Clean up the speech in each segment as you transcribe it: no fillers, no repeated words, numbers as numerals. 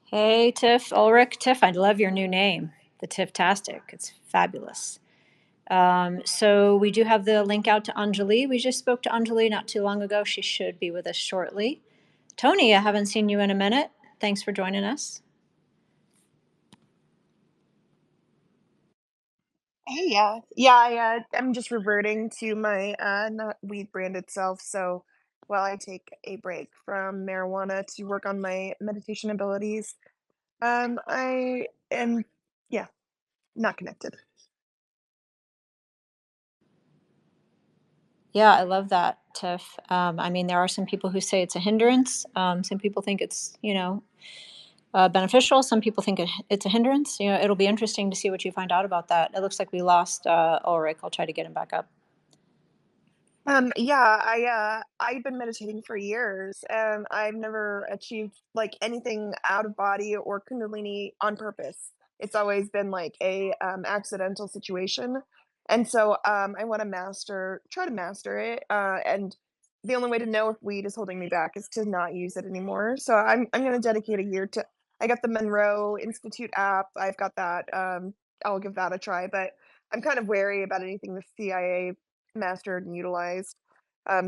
Hey, Tiff, Ulrich. Tiff, I love your new name, the Tiff-tastic. It's fabulous. So we do have the link out to Anjali. We just spoke to Anjali not too long ago. She should be with us shortly. Tony, I haven't seen you in a minute. Thanks for joining us. Hey, I'm just reverting to my not weed branded self. So while I take a break from marijuana to work on my meditation abilities, I am, yeah, not connected. Yeah, I love that, Tiff. I mean, there are some people who say it's a hindrance. Some people think it's, beneficial. Some people think it's a hindrance. It'll be interesting to see what you find out about that. It looks like we lost Ulrich. I'll try to get him back up. I've been meditating for years and I've never achieved like anything out of body or kundalini on purpose. It's always been like a accidental situation. And so I want to try to master it. And the only way to know if weed is holding me back is to not use it anymore. So I'm going to dedicate a year to. I got the Monroe Institute app. I've got that. I'll give that a try, but I'm kind of wary about anything the CIA mastered and utilized.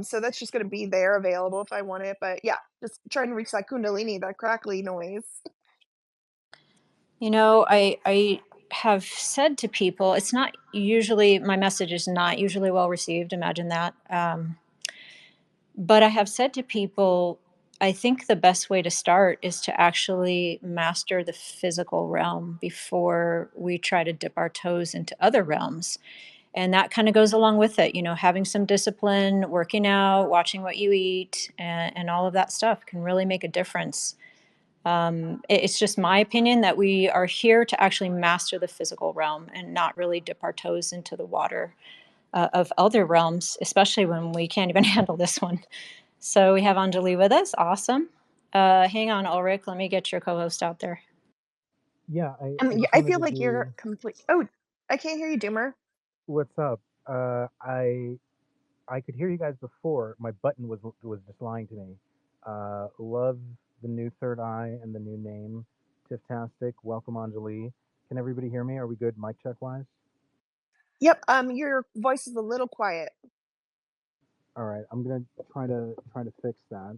So that's just going to be there available if I want it. But yeah, just trying to reach that kundalini, that crackly noise. I have said to people, it's not usually, my message is not usually well received. Imagine that. But I have said to people, I think the best way to start is to actually master the physical realm before we try to dip our toes into other realms. And that kind of goes along with it, having some discipline, working out, watching what you eat, and all of that stuff can really make a difference. It's just my opinion that we are here to actually master the physical realm and not really dip our toes into the water of other realms, especially when we can't even handle this one. So we have Anjali with us. Awesome. Hang on, Ulrich. Let me get your co-host out there. Yeah, I Yeah, just I wanted feel to like you're do complete. Oh, I can't hear you, Doomer. what's up. I could hear you guys before. My button was just lying to me. Love the new third eye and the new name, Tiftastic. Welcome, Anjali. Can everybody hear me? Are we good, mic check wise? Yep. Your voice is a little quiet. All right, I'm gonna try to fix that.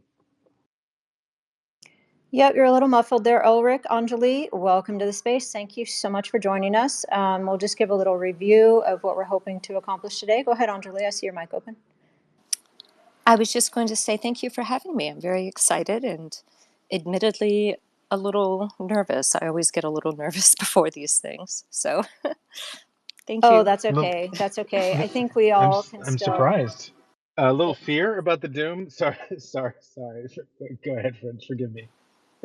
Yep, you're a little muffled there, Ulrich. Anjali, welcome to the space. Thank you so much for joining us. We'll just give a little review of what we're hoping to accomplish today. Go ahead, Anjali. I see your mic open. I was just going to say thank you for having me. I'm very excited and admittedly a little nervous. I always get a little nervous before these things. So thank Oh, you. that's Look, okay. That's okay. I think we all can I'm still. surprised. A little fear about the doom. Sorry, sorry. Go ahead, Fred. Forgive me.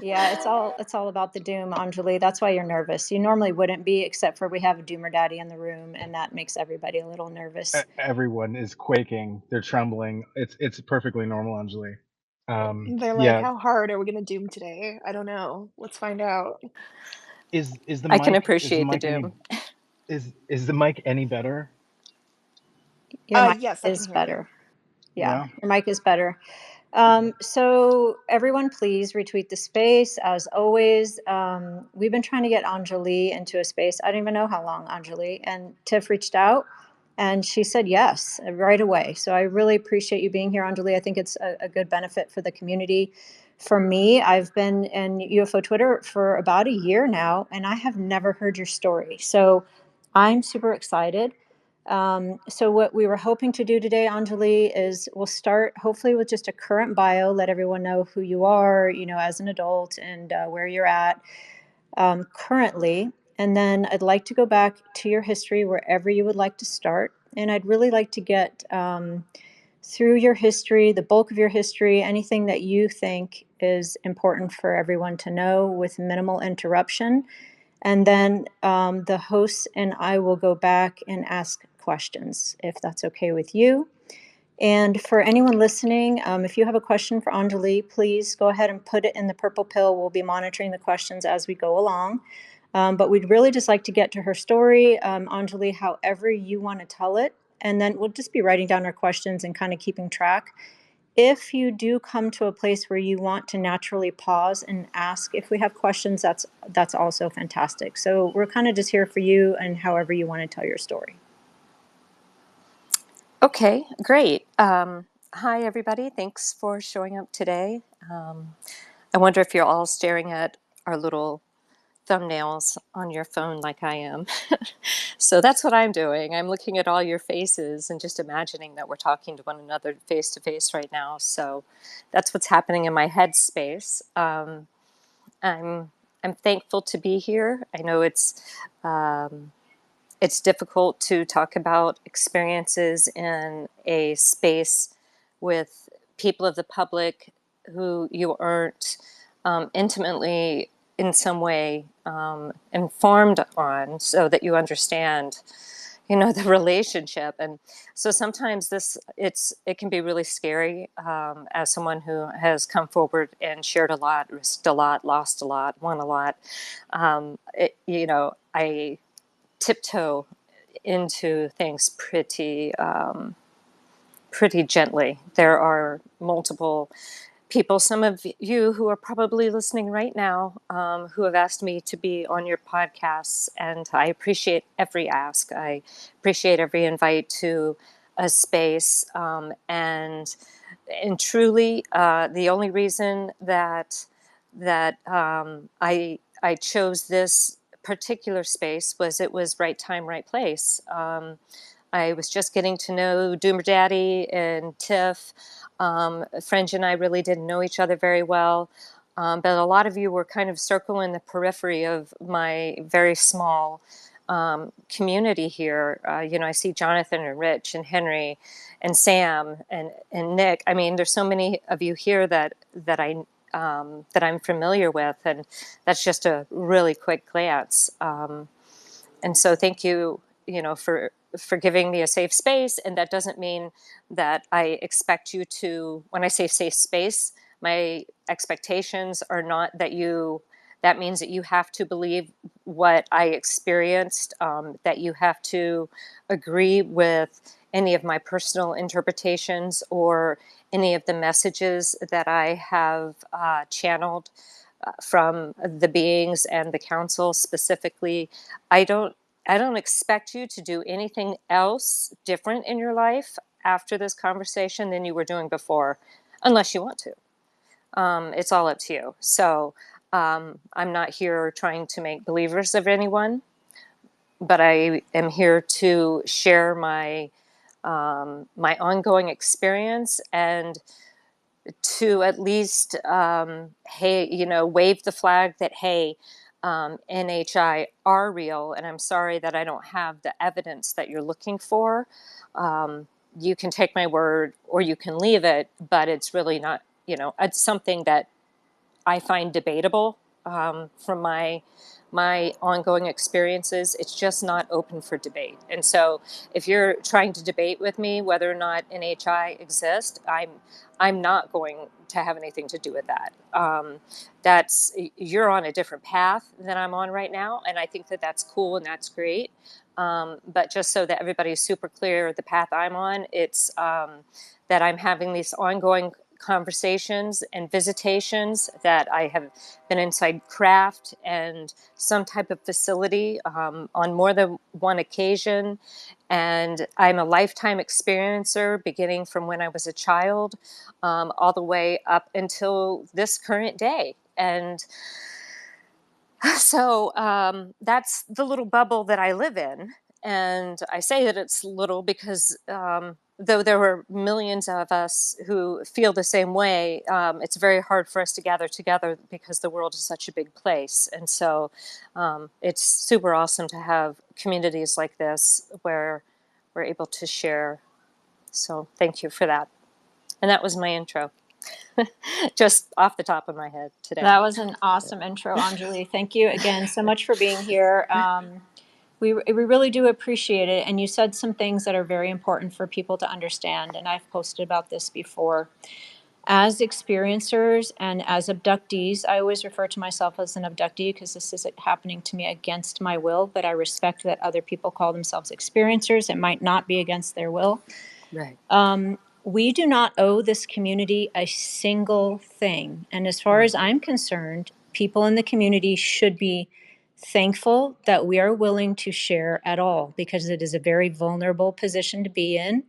Yeah, it's all about the doom, Anjali. That's why you're nervous. You normally wouldn't be, except for we have a doomer daddy in the room, and that makes everybody a little nervous. Everyone is quaking. They're trembling. It's perfectly normal, Anjali. They're like, Yeah. how hard are we gonna doom today? I don't know. Let's find out. Is the I can mic is the appreciate the mic any doom. is the mic any better? Your mic Yes, I can is hear you. better. Yeah, Yeah. your mic is better. Okay. So everyone, please retweet the space. As always, we've been trying to get Anjali into a space. I don't even know how long, Anjali. And Tiff reached out, and she said yes right away. So I really appreciate you being here, Anjali. I think it's a good benefit for the community. For me, I've been in UFO Twitter for about a year now, and I have never heard your story. So I'm super excited. So what we were hoping to do today, Anjali, is we'll start hopefully with just a current bio, let everyone know who you are, as an adult and where you're at currently. And then I'd like to go back to your history wherever you would like to start. And I'd really like to get through your history, the bulk of your history, anything that you think is important for everyone to know with minimal interruption. And then the hosts and I will go back and ask questions, if that's okay with you. And for anyone listening, if you have a question for Anjali, please go ahead and put it in the purple pill. We'll be monitoring the questions as we go along. But we'd really just like to get to her story, Anjali, however you want to tell it. And then we'll just be writing down our questions and kind of keeping track. if you do come to a place where you want to naturally pause and ask if we have questions, that's also fantastic. So we're kind of just here for you and however you want to tell your story. Okay, great. Hi, everybody. Thanks for showing up today. I wonder if you're all staring at our little thumbnails on your phone like I am. So that's what I'm doing. I'm looking at all your faces and just imagining that we're talking to one another face to face right now. So that's what's happening in my headspace. I'm thankful to be here. I know it's difficult to talk about experiences in a space with people of the public who you aren't intimately in some way informed on, so that you understand, the relationship. And so sometimes it can be really scary, as someone who has come forward and shared a lot, risked a lot, lost a lot, won a lot. I tiptoe into things pretty gently. There are multiple people, some of you who are probably listening right now, who have asked me to be on your podcasts, and I appreciate every ask. I appreciate every invite to a space, and truly, the only reason that I chose this particular space was it was right time, right place. I was just getting to know Doomer Daddy and Tiff. Fringe and I really didn't know each other very well, but a lot of you were kind of circling the periphery of my very small community here. I see Jonathan and Rich and Henry and Sam and Nick. I mean, there's so many of you here that I'm familiar with, and that's just a really quick glance. And so thank you, for giving me a safe space. And that doesn't mean that I expect you to, when I say safe space, my expectations are not that means that you have to believe what I experienced, that you have to agree with any of my personal interpretations or any of the messages that I have channeled from the beings and the council specifically. I don't expect you to do anything else different in your life after this conversation than you were doing before, unless you want to. It's all up to you. So I'm not here trying to make believers of anyone, but I am here to share my ongoing experience, and to at least wave the flag that, hey, NHI are real, and I'm sorry that I don't have the evidence that you're looking for. You can take my word or you can leave it, but it's really not, it's something that I find debatable, from my ongoing experiences. It's just not open for debate. And so if you're trying to debate with me whether or not NHI exists, I'm not going to have anything to do with that. You're on a different path than I'm on right now, and I think that that's cool and that's great. But just so that everybody's super clear, the path I'm on, it's that I'm having these ongoing conversations and visitations, that I have been inside craft and some type of facility on more than one occasion. And I'm a lifetime experiencer, beginning from when I was a child, all the way up until this current day. And so that's the little bubble that I live in. And I say that it's little because though there were millions of us who feel the same way, it's very hard for us to gather together because the world is such a big place. And so it's super awesome to have communities like this where we're able to share. So thank you for that. And that was my intro. Just off the top of my head today. That was an awesome intro, Anjali. Thank you again so much for being here. We really do appreciate it. And you said some things that are very important for people to understand. And I've posted about this before. As experiencers and as abductees, I always refer to myself as an abductee because this is happening to me against my will, but I respect that other people call themselves experiencers. It might not be against their will. Right. We do not owe this community a single thing. And as far as I'm concerned, people in the community should be thankful that we are willing to share at all, because it is a very vulnerable position to be in.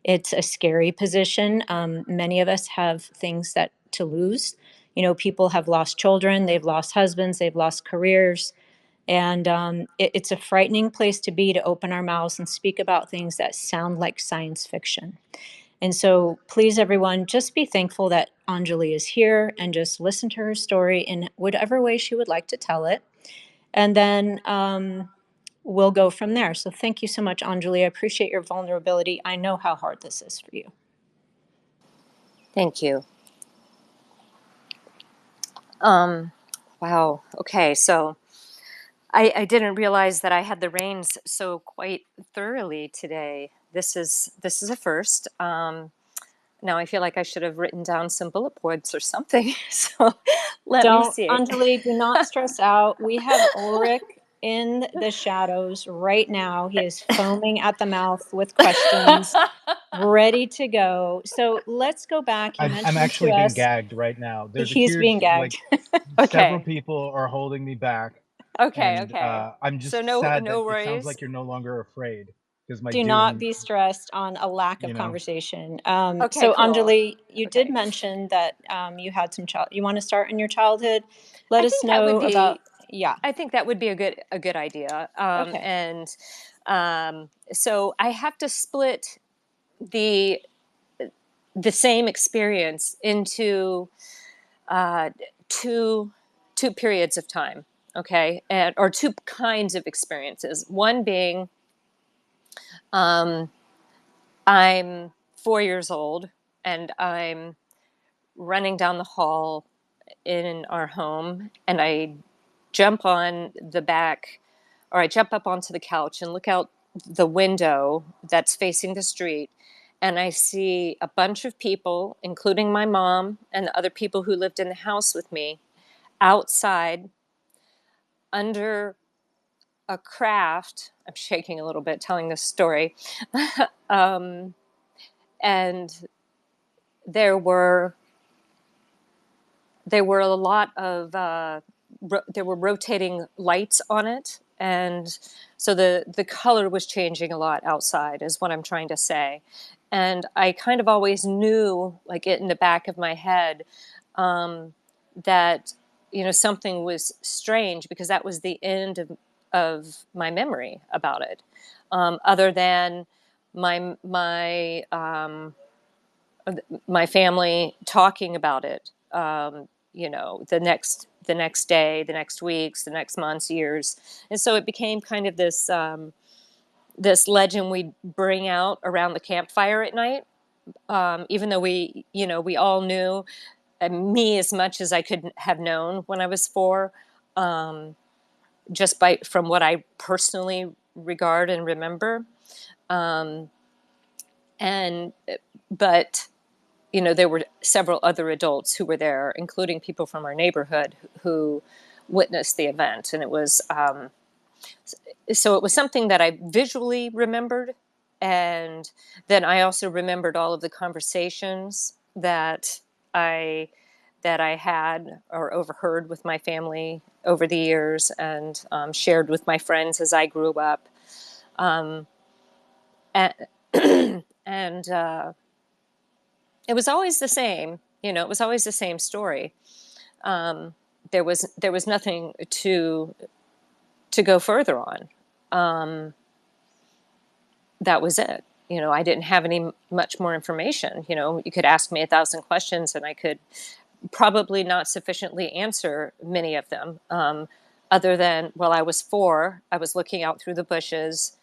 It's a scary position. Many of us have things that to lose. You know, people have lost children, they've lost husbands, they've lost careers. And it's a frightening place to be, to open our mouths and speak about things that sound like science fiction. And so please, everyone, just be thankful that Anjali is here and just listen to her story in whatever way she would like to tell it. And then we'll go from there. So thank you so much, Anjali. I appreciate your vulnerability. I know how hard this is for you. Thank you. Wow. Okay. So I didn't realize that I had the reins so quite thoroughly today. This is a first. Now I feel like I should have written down some bullet points or something. So let me Don't, see. Anjali, do not stress out. We have Ulrich in the shadows right now. He is foaming at the mouth with questions, ready to go. So let's go back. He I'm mentioned to actually being us gagged right now. There's a he's huge, being like, gagged. several Okay. people are holding me back, Okay. and Okay. I'm So just no sad that it sounds worries. like you're no longer afraid, because my Do not doom, be stressed on a lack of you know. conversation. Okay. So Cool. Anjali, you did Okay. mention that you had some child. You want to start in your childhood? Let I us think that would know about. be. Yeah. I think that would be a good idea. Okay. And so I have to split the same experience into uh, two periods of time, okay, and or two kinds of experiences. One being, um, I'm 4 years old and I'm running down the hall in our home, and I jump on the back, or I jump up onto the couch and look out the window that's facing the street, and I see a bunch of people, including my mom and the other people who lived in the house with me, outside under a craft. I'm shaking a little bit telling this story. um, and there were a lot of there were rotating lights on it, and so the color was changing a lot outside, is what I'm trying to say. And I kind of always knew, like, it in the back of my head, that something was strange, because that was the end of my memory about it, other than my family talking about it, the next day, the next weeks, the next months, years. And so it became kind of this legend we bring out around the campfire at night, even though we all knew, me as much as I could have known when I was 4, just from what I personally regard and remember. And but there were several other adults who were there, including people from our neighborhood who witnessed the event. And it was so it was something that I visually remembered. And then I also remembered all of the conversations I that I had or overheard with my family over the years, and shared with my friends as I grew up. And, and it was always the same. It was always the same story. There was nothing to go further on. That was it. I didn't have any much more information. You could ask me 1,000 questions, and I could probably not sufficiently answer many of them. Other than, well, I was 4. I was looking out through the bushes.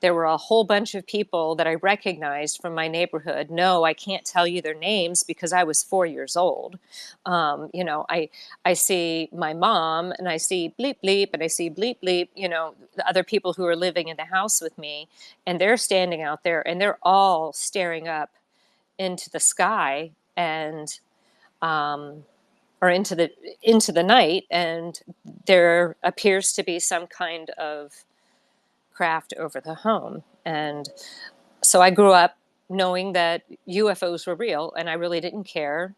There were a whole bunch of people that I recognized from my neighborhood. No, I can't tell you their names because I was 4 years old. I see my mom, and I see bleep bleep, and I see bleep bleep. The other people who are living in the house with me, and they're standing out there, and they're all staring up into the sky, and or into the night, and there appears to be some kind of craft over the home. And so I grew up knowing that UFOs were real, and I really didn't care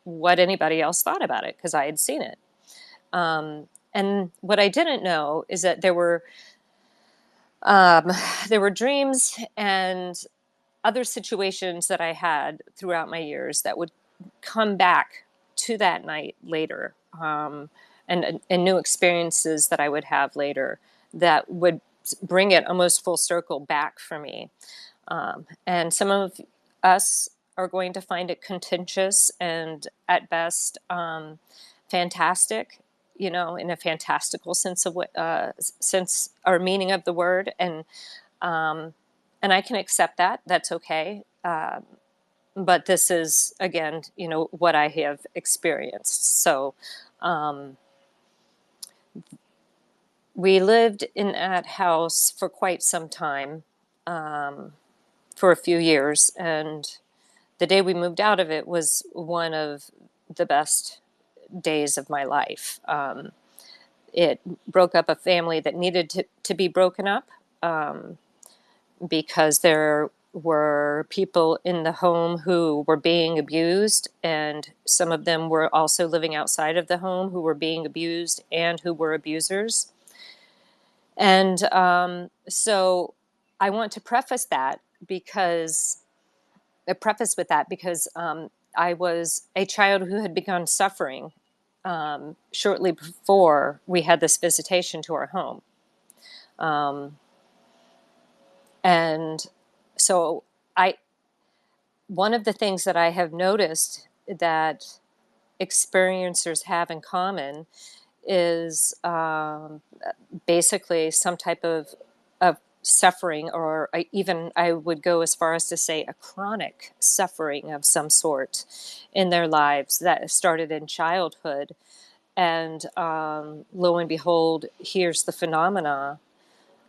what anybody else thought about it because I had seen it. And what I didn't know is that there were dreams and other situations that I had throughout my years that would come back to that night later, and new experiences that I would have later that would bring it almost full circle back for me. And some of us are going to find it contentious and at best fantastic, in a fantastical sense of sense or meaning of the word, and I can accept that. That's okay. But this is, again, what I have experienced. So we lived in that house for quite some time, for a few years. And the day we moved out of it was one of the best days of my life. It broke up a family that needed to be broken up, because there were people in the home who were being abused, and some of them were also living outside of the home who were being abused and who were abusers. And so I want to preface with that because I was a child who had begun suffering shortly before we had this visitation to our home. And so one of the things that I have noticed that experiencers have in common is basically some type of suffering, or even I would go as far as to say a chronic suffering of some sort in their lives that started in childhood. And lo and behold, here's the phenomena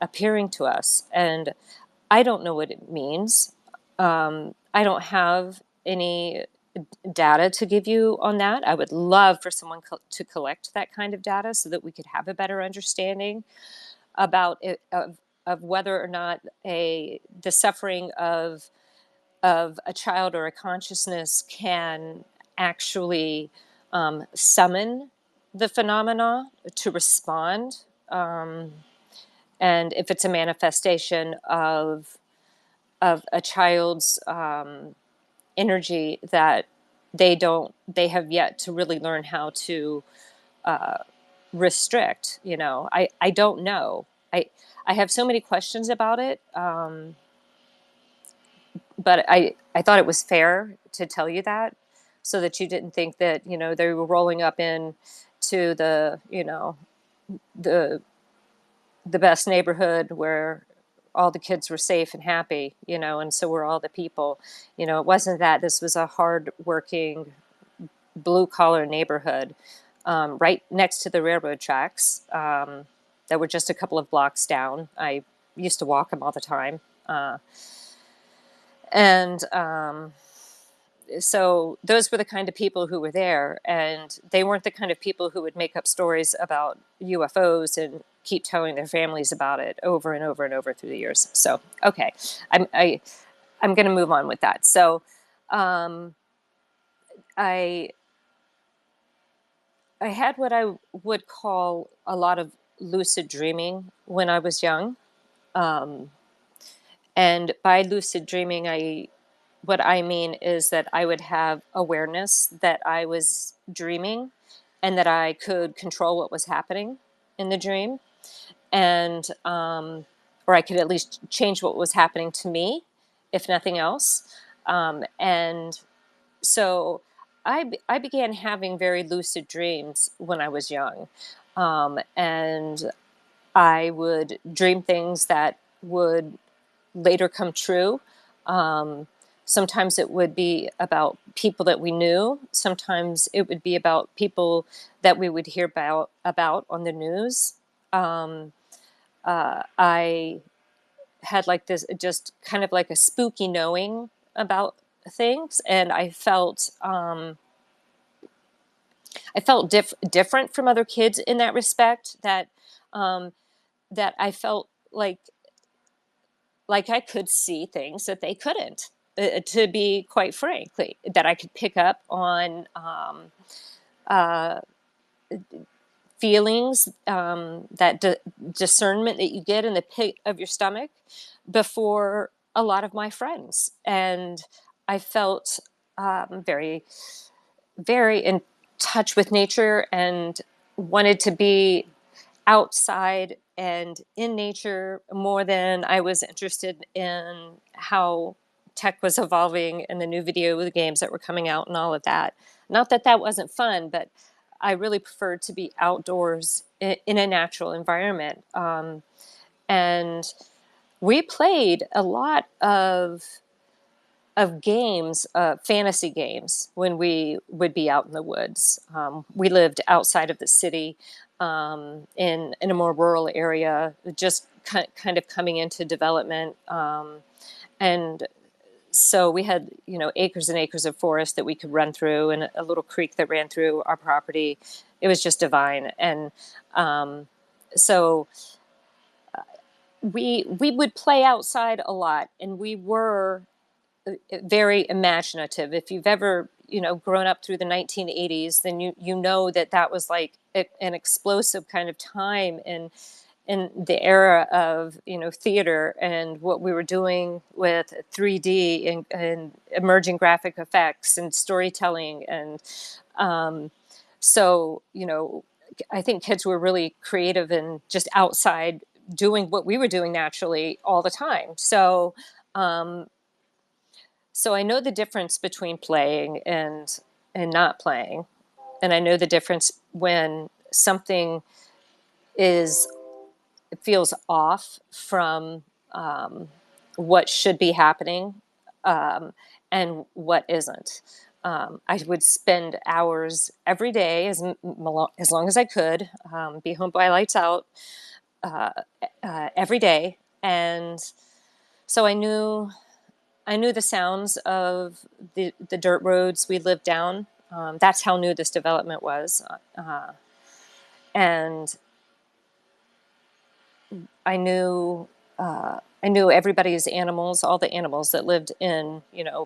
appearing to us. And I don't know what it means. I don't have any data to give you on that. I would love for someone to collect that kind of data so that we could have a better understanding about it, of whether or not the suffering of a child or a consciousness can actually summon the phenomena to respond, and if it's a manifestation of a child's energy that they have yet to really learn how to restrict. I don't know. I have so many questions about it, but I thought it was fair to tell you that, so that you didn't think that they were rolling up in to the best neighborhood where all the kids were safe and happy, and so were all the people. It wasn't that. This was a hard-working, blue-collar neighborhood, right next to the railroad tracks, that were just a couple of blocks down. I used to walk them all the time. And so those were the kind of people who were there, and they weren't the kind of people who would make up stories about UFOs and keep telling their families about it over and over and over through the years. So, okay, I'm going to move on with that. So, I had what I would call a lot of lucid dreaming when I was young. And by lucid dreaming, what I mean is that I would have awareness that I was dreaming and that I could control what was happening in the dream. And, or I could at least change what was happening to me, if nothing else. And so I began having very lucid dreams when I was young. And I would dream things that would later come true. Sometimes it would be about people that we knew. Sometimes it would be about people that we would hear about on the news. I had like this, just kind of like a spooky knowing about things, and I felt different from other kids in that respect. That I felt like I could see things that they couldn't. to be quite frankly, that I could pick up on feelings, that discernment that you get in the pit of your stomach before a lot of my friends. And I felt very, very in touch with nature and wanted to be outside and in nature more than I was interested in how tech was evolving and the new video games that were coming out and all of that. Not that that wasn't fun, but I really preferred to be outdoors in a natural environment. And we played a lot of games, fantasy games, when we would be out in the woods. We lived outside of the city, in a more rural area, just kind of coming into development. And so we had, acres and acres of forest that we could run through, and a little creek that ran through our property. It was just divine. And so we would play outside a lot, and we were very imaginative. If you've ever, grown up through the 1980s, then you know that was like an explosive kind of time in the era of theater and what we were doing with 3D and emerging graphic effects and storytelling. And so I think kids were really creative and just outside doing what we were doing naturally all the time. So I know the difference between playing and not playing, and I know the difference when something feels off from what should be happening, and what isn't. I would spend hours every day, as long as I could, be home by lights out, every day, and so I knew the sounds of the dirt roads we lived down. That's how new this development was. And I knew everybody's animals, all the animals that lived in,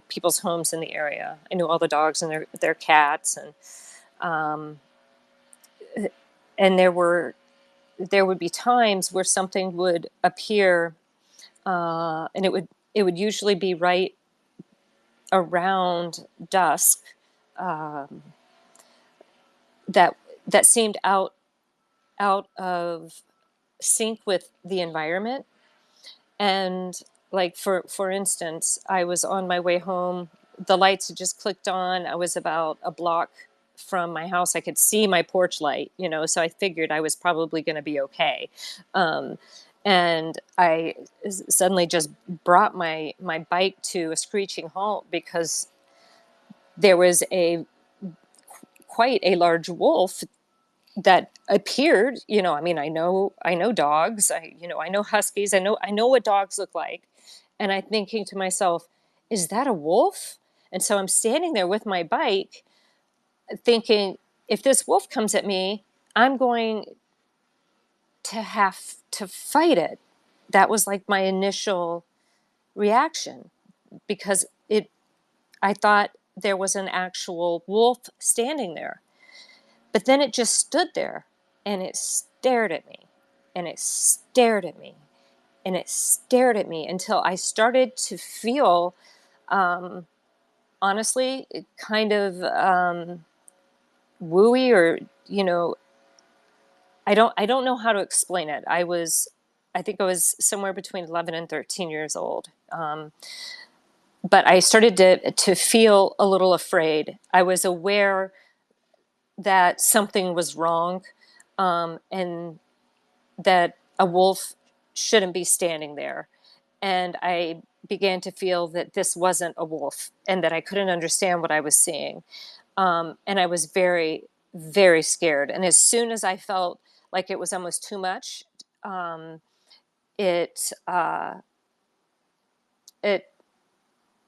people's homes in the area. I knew all the dogs and their cats. And there would be times where something would appear, and it would usually be right around dusk, that seemed out of sync with the environment. And like for instance, I was on my way home, the lights had just clicked on. I was about a block from my house. I could see my porch light, so I figured I was probably going to be okay. And I suddenly just brought my bike to a screeching halt because there was quite a large wolf that appeared. I know dogs. I know huskies. I know what dogs look like. And I'm thinking to myself, is that a wolf? And so I'm standing there with my bike thinking, if this wolf comes at me, I'm going to have to fight it. That was like my initial reaction, because I thought there was an actual wolf standing there. But then it just stood there and it stared at me and it stared at me and it stared at me until I started to feel, honestly, kind of wooey, or, I don't know how to explain it. I think I was somewhere between 11 and 13 years old. But I started to feel a little afraid. I was aware that something was wrong, and that a wolf shouldn't be standing there. And I began to feel that this wasn't a wolf and that I couldn't understand what I was seeing. And I was very, very scared. And as soon as I felt like it was almost too much, it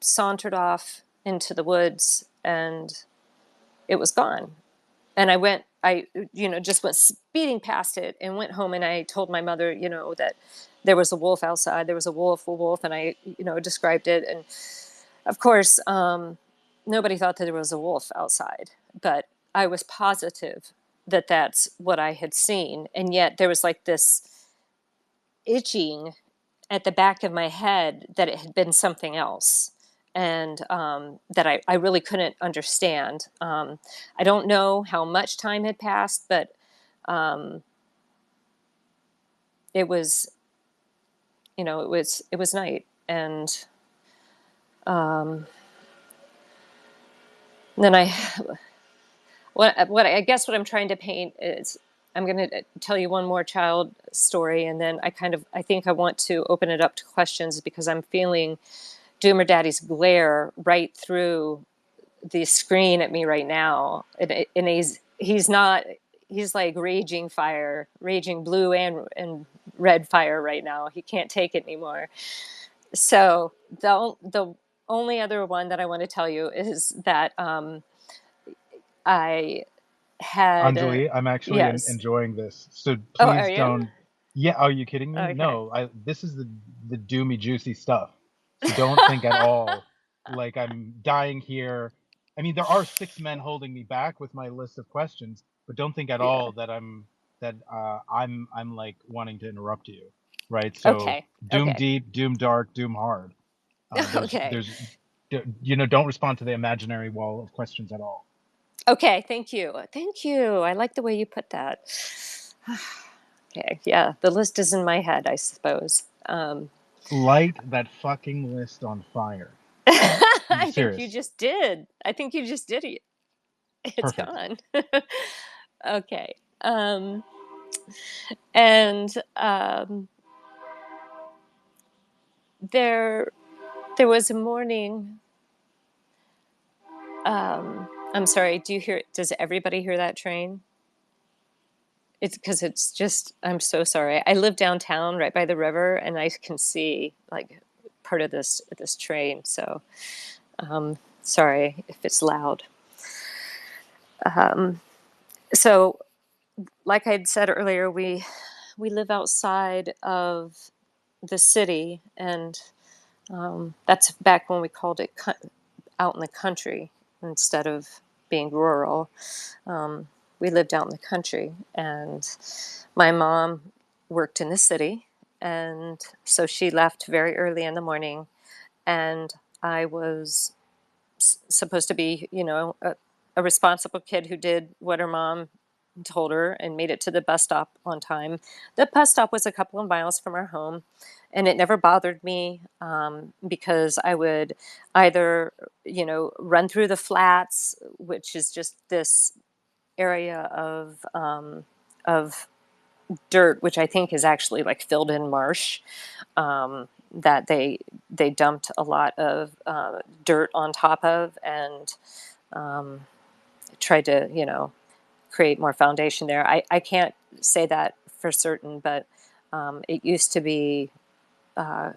sauntered off into the woods and it was gone. And I just went speeding past it and went home, and I told my mother, that there was a wolf outside. There was a wolf, and I, described it. And Of course, nobody thought that there was a wolf outside, but I was positive that that's what I had seen. And yet there was like this itching at the back of my head that it had been something else. And that I really couldn't understand. I don't know how much time had passed, but it was, it was night. And then what I guess what I'm trying to paint is, I'm going to tell you one more child story, and then I think I want to open it up to questions, because I'm feeling Doomer Daddy's glare right through the screen at me right now, and he's not, he's like raging fire, raging blue and red fire right now. He can't take it anymore. So the only other one that I want to tell you is that I had Anjali, I'm actually yes. enjoying this. So Oh, are please you? don't. Yeah, are you kidding me? Okay. No, this is the doomy juicy stuff. So don't think at all like I'm dying here. I mean, there are six men holding me back with my list of questions, but don't think at Yeah. all that I'm like wanting to interrupt you, right? So Okay. doom Okay. deep, doom dark, doom hard. Okay. Don't respond to the imaginary wall of questions at all. Okay. Thank you. Thank you. I like the way you put that. Okay. Yeah. The list is in my head, I suppose. Light that fucking list on fire. I'm I think you serious. just did. I think you just did it. It's Perfect. gone. Okay. And there, there was a morning. I'm sorry. Do you hear? Does everybody hear that train? It's because it's just. I'm so sorry. I live downtown, right by the river, and I can see like part of this train. So sorry if it's loud. So, like I had said earlier, we live outside of the city, and that's back when we called it out in the country instead of being rural. We lived out in the country, and my mom worked in the city, and so she left very early in the morning, and I was supposed to be, a responsible kid who did what her mom told her and made it to the bus stop on time. The bus stop was a couple of miles from our home, and it never bothered me because I would either, run through the flats, which is just this area of dirt, which I think is actually like filled in marsh. That they dumped a lot of dirt on top of, and tried to create more foundation there. I can't say that for certain, but it used to be a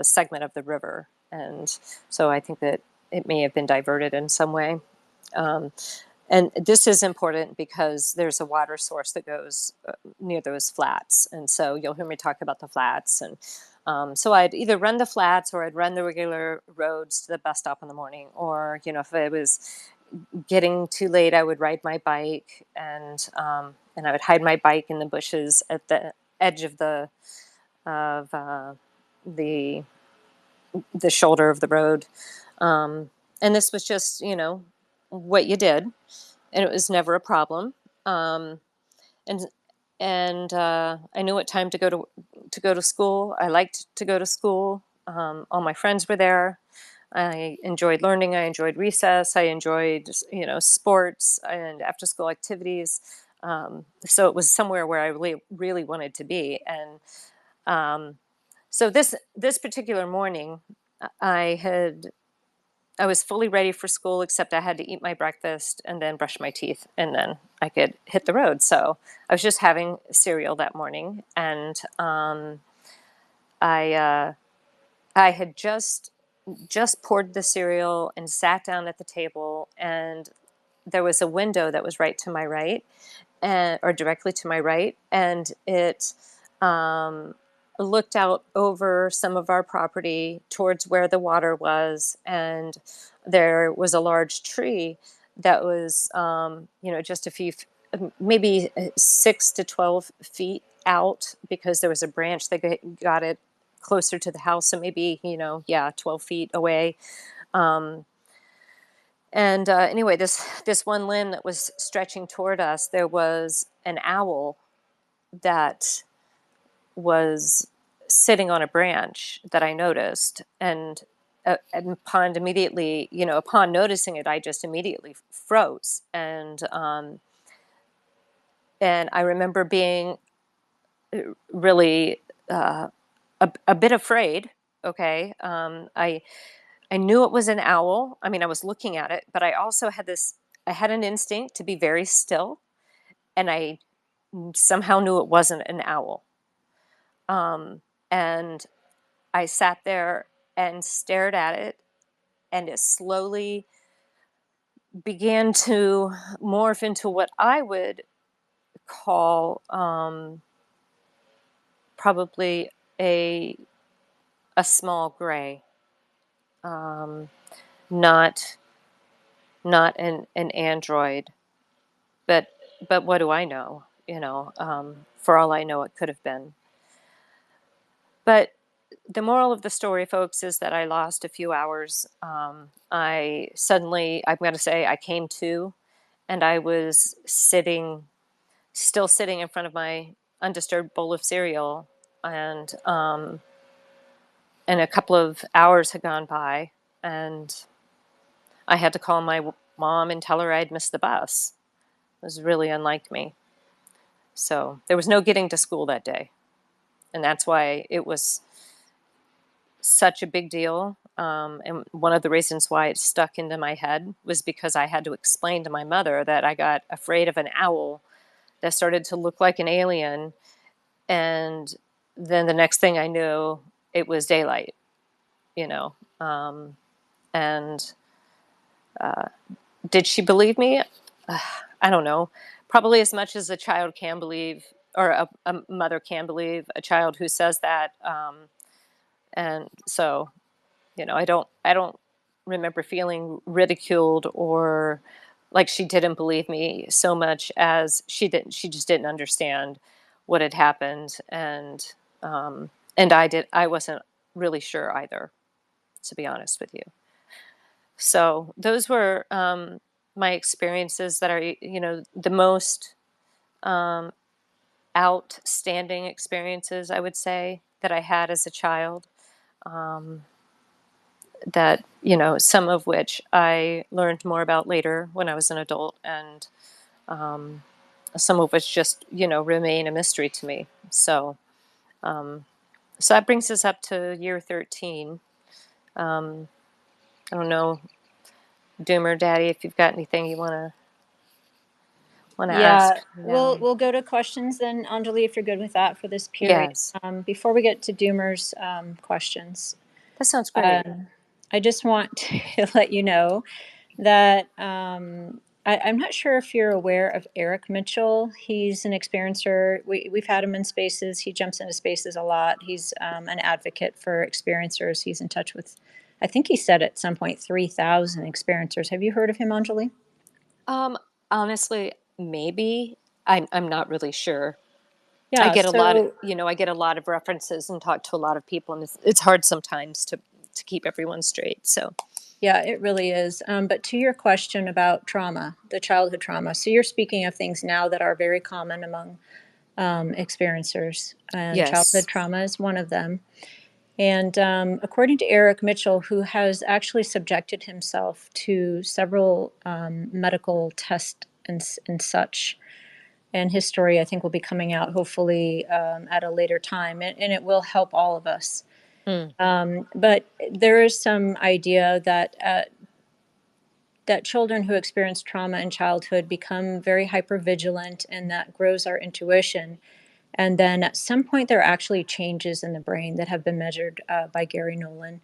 segment of the river, and so I think that it may have been diverted in some way. Um, and this is important because there's a water source that goes near those flats, and so you'll hear me talk about the flats. And so I'd either run the flats or I'd run the regular roads to the bus stop in the morning, or if it was getting too late, I would ride my bike, and I would hide my bike in the bushes at the edge of of the the shoulder of the road. And this was just what you did, and it was never a problem. Um, and I knew what time to go to school. I liked to go to school. All my friends were there. I enjoyed learning. I enjoyed recess. I enjoyed sports and after school activities. So it was somewhere where I really wanted to be. And so this particular morning, I had I was fully ready for school, except I had to eat my breakfast and then brush my teeth, and then I could hit the road. So I was just having cereal that morning, and I I had just poured the cereal and sat down at the table, and there was a window that was right to my right, or directly to my right, and it looked out over some of our property towards where the water was, and there was a large tree that was, just a few, maybe 6 to 12 feet out, because there was a branch that got it closer to the house. So maybe, 12 feet away. And anyway, this one limb that was stretching toward us, there was an owl that was sitting on a branch that I noticed, and upon noticing it, I just immediately froze, and I remember being really a bit afraid. Okay, I knew it was an owl. I mean, I was looking at it, but I also had I had an instinct to be very still, and I somehow knew it wasn't an owl. And I sat there and stared at it, and it slowly began to morph into what I would call probably a small gray, not an android, but what do I know? For all I know, it could have been. But the moral of the story, folks, is that I lost a few hours. I'm going to say, I came to, and I was still sitting in front of my undisturbed bowl of cereal, and a couple of hours had gone by, and I had to call my mom and tell her I'd missed the bus. It was really unlike me. So there was no getting to school that day, and that's why it was such a big deal. And one of the reasons why it stuck into my head was because I had to explain to my mother that I got afraid of an owl that started to look like an alien. And then the next thing I knew, it was daylight, and did she believe me? I don't know. Probably as much as a child can believe, or a mother can believe a child who says that. And so, I don't remember feeling ridiculed or like she didn't believe me so much as she just didn't understand what had happened. And I wasn't really sure either, to be honest with you. So those were my experiences that are, the most outstanding experiences, I would say, that I had as a child. That, some of which I learned more about later when I was an adult, and some of which just, remain a mystery to me. So, so that brings us up to year 13. I don't know, Doomer Daddy, if you've got anything you want to ask Yeah, now. we'll go to questions then, Anjali, if you're good with that for this period. Yes, Before we get to Doomer's questions, that sounds great. I just want to let you know that I'm not sure if you're aware of Eric Mitchell. He's an experiencer. We've had him in spaces. He jumps into spaces a lot. He's an advocate for experiencers. He's in touch with, I think he said at some point, 3,000 experiencers. Have you heard of him, Anjali? Honestly, maybe. I'm not really sure. I Yeah, get a lot, so I get a lot of references and talk to a lot of people, and it's hard sometimes to keep everyone straight. So, yeah, it really is. But to your question about trauma, the childhood trauma, so you're speaking of things now that are very common among experiencers, and childhood yes. trauma is one of them. And according to Eric Mitchell, who has actually subjected himself to several medical tests and such, and his story, I think, will be coming out hopefully at a later time, and it will help all of us. But there is some idea that children who experience trauma in childhood become very hypervigilant, and that grows our intuition. And then at some point, there are actually changes in the brain that have been measured by Gary Nolan,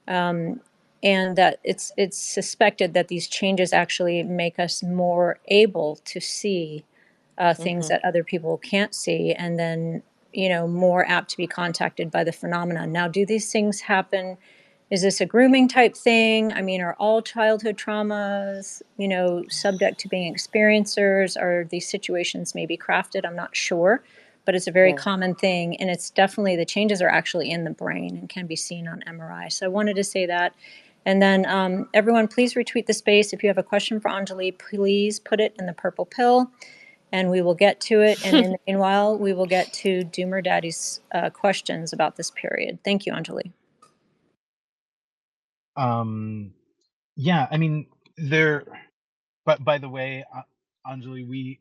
and that it's suspected that these changes actually make us more able to see things that other people can't see, and then more apt to be contacted by the phenomenon. Now, do these things happen? Is this a grooming type thing? I mean, are all childhood traumas, subject to being experiencers? Are these situations maybe crafted? I'm not sure, but it's a very common thing. And it's definitely, the changes are actually in the brain and can be seen on MRI. So I wanted to say that. And then everyone, please retweet the space. If you have a question for Anjali, please put it in the purple pill and we will get to it. And in the meanwhile, we will get to Doomer Daddy's questions about this period. Thank you, Anjali. Yeah, I mean, there. But by the way, Anjali, we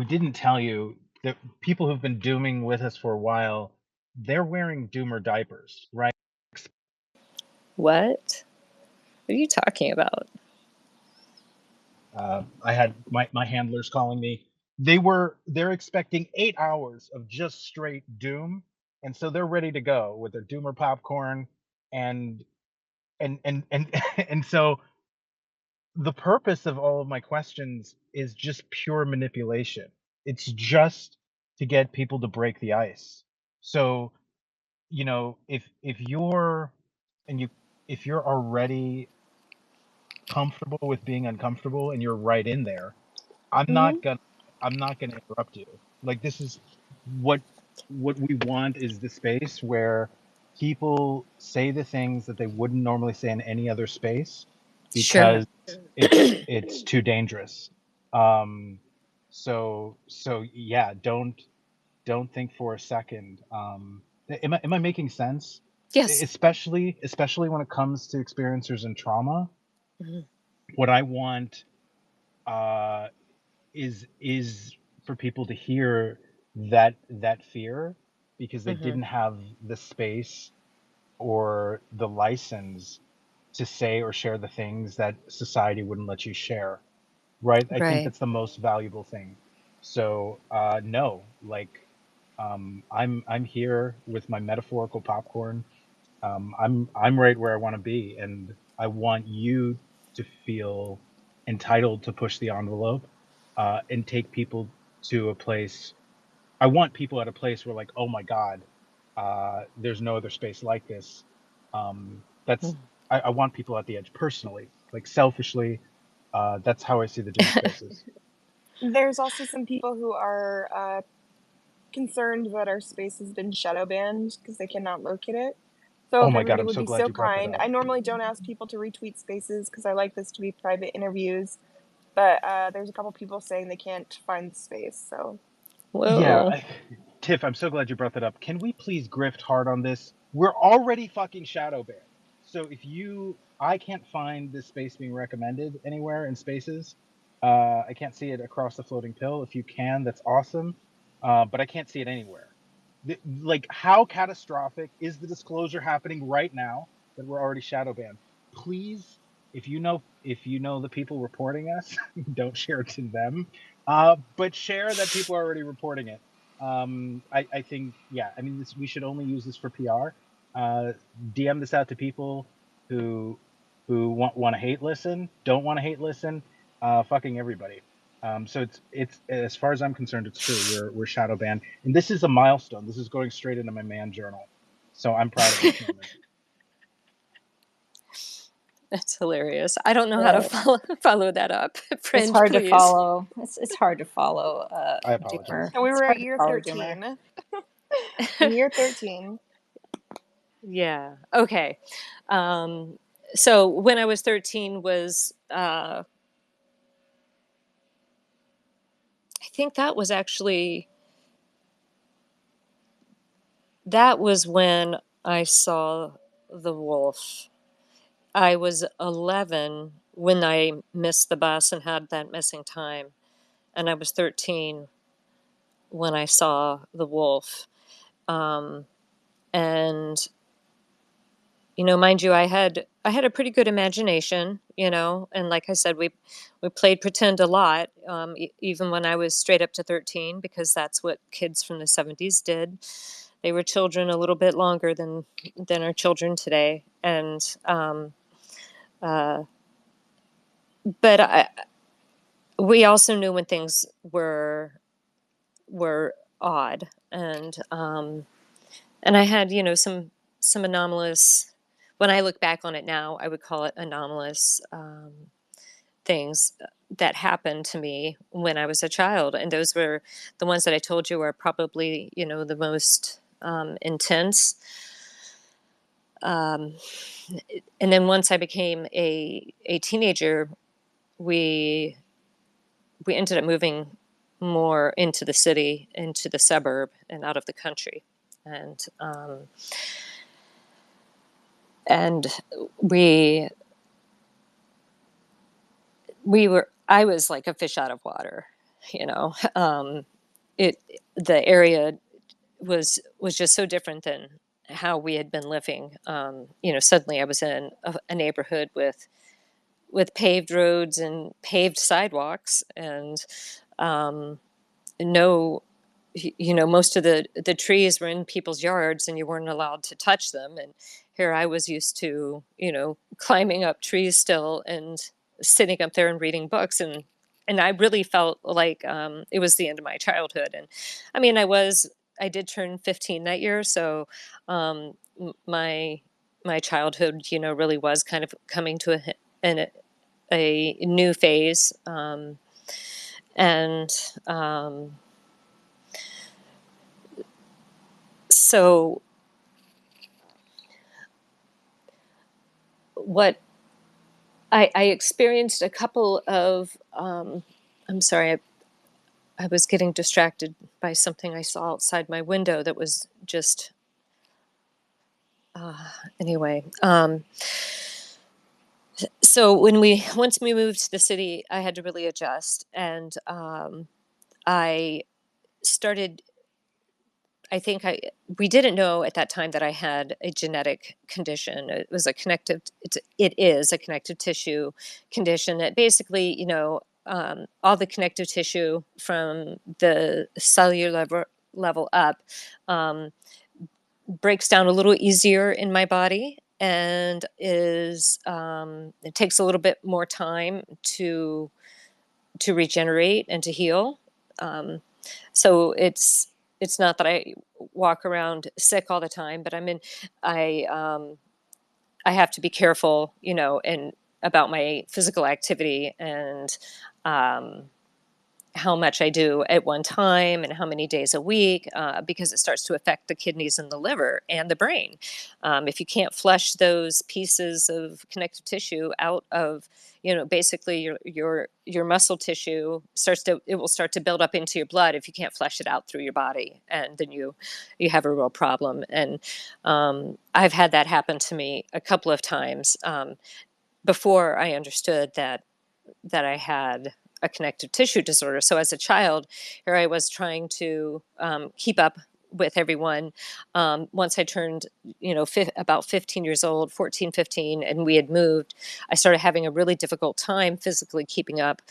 didn't tell you that people who've been dooming with us for a while, they're wearing doomer diapers, right? What are you talking about? I had my handlers calling me. They're expecting 8 hours of just straight doom, and so they're ready to go with their doomer popcorn, and and and so the purpose of all of my questions is just pure manipulation. It's just to get people to break the ice. So, if you're and you if you're already comfortable with being uncomfortable and you're right in there, I'm Mm-hmm. not gonna I'm not gonna interrupt you. Like, this is what what we want is the space where people say the things that they wouldn't normally say in any other space Sure. because it's too dangerous. Um so yeah, don't think for a second. Am I making sense? Yes. Especially when it comes to experiencers and trauma, Mm-hmm. what I want uh is for people to hear that fear because they Mm-hmm. didn't have the space or the license to say or share the things that society wouldn't let you share, right? I think Right. that's the most valuable thing. So no, like, I'm here with my metaphorical popcorn. I'm right where I want to be, and I want you to feel entitled to push the envelope, and take people to a place. I want people at a place where, like, oh my god, there's no other space like this. That's I want people at the edge personally, like, selfishly. That's how I see the doom spaces. There's also some people who are concerned that our space has been shadow banned because they cannot locate it. So Oh if my god, everybody I'm would so be glad so you brought that kind, up. I normally don't ask people to retweet spaces because I like this to be private interviews, but there's a couple people saying they can't find the space, so. Yeah, Whoa. Tiff, I'm so glad you brought that up. Can we please grift hard on this? We're already fucking shadow banned. So I can't find this space being recommended anywhere in spaces. I can't see it across the floating pill. If you can, that's awesome. But I can't see it anywhere. Like, how catastrophic is the disclosure happening right now that we're already shadow banned? Please, if you know the people reporting us, don't share it to them, but share that people are already reporting it. I think, yeah, I mean, we should only use this for PR. DM this out to people who want to hate listen, don't want to hate listen, fucking everybody. So it's as far as I'm concerned, it's true. We're shadow banned, and this is a milestone. This is going straight into my man journal, so I'm proud of this moment. That's hilarious. I don't know how to Yeah. follow that up. It's Friend, hard to please. follow. It's hard to follow I apologize. Doomer. So we It's were at hard to year follow Doomer. 13. Year 13. Yeah. Okay. Um, so when I was 13 was I think that was when I saw the wolf. I was 11 when I missed the bus and had that missing time, and I was 13 when I saw the wolf. And mind you, I had a pretty good imagination, and like I said, we played pretend a lot, even when I was straight up to 13, because that's what kids from the 70s did. They were children a little bit longer than our children today, and but we also knew when things were odd. And I had, some anomalous, when I look back on it now, I would call it anomalous things that happened to me when I was a child. And those were the ones that I told you were probably, the most intense. And then once I became a teenager, we ended up moving more into the city, into the suburb, and out of the country. And we I was like a fish out of water, you know. It the area was just so different than how we had been living. Suddenly I was in a neighborhood with paved roads and paved sidewalks, and no, most of the trees were in people's yards and you weren't allowed to touch them. And here I was used to, climbing up trees still and sitting up there and reading books. And I really felt like it was the end of my childhood. And I mean, I did turn 15 that year. So my childhood, really was kind of coming to a new phase. And so what I experienced a couple of, I'm sorry, I was getting distracted by something I saw outside my window that was just, anyway. So once we moved to the city, I had to really adjust. And I started, we didn't know at that time that I had a genetic condition. It is a connective tissue condition that basically, all the connective tissue from the cellular level up breaks down a little easier in my body, and it takes a little bit more time to regenerate and to heal. So it's not that I walk around sick all the time, but I have to be careful, and about my physical activity, and how much I do at one time and how many days a week, because it starts to affect the kidneys and the liver and the brain. If you can't flush those pieces of connective tissue out of, basically your muscle tissue it will start to build up into your blood if you can't flush it out through your body, and then you have a real problem. And I've had that happen to me a couple of times before I understood that I had a connective tissue disorder. So as a child, here I was trying to keep up with everyone. Once I turned, about 15 years old, 14, 15, and we had moved, I started having a really difficult time physically keeping up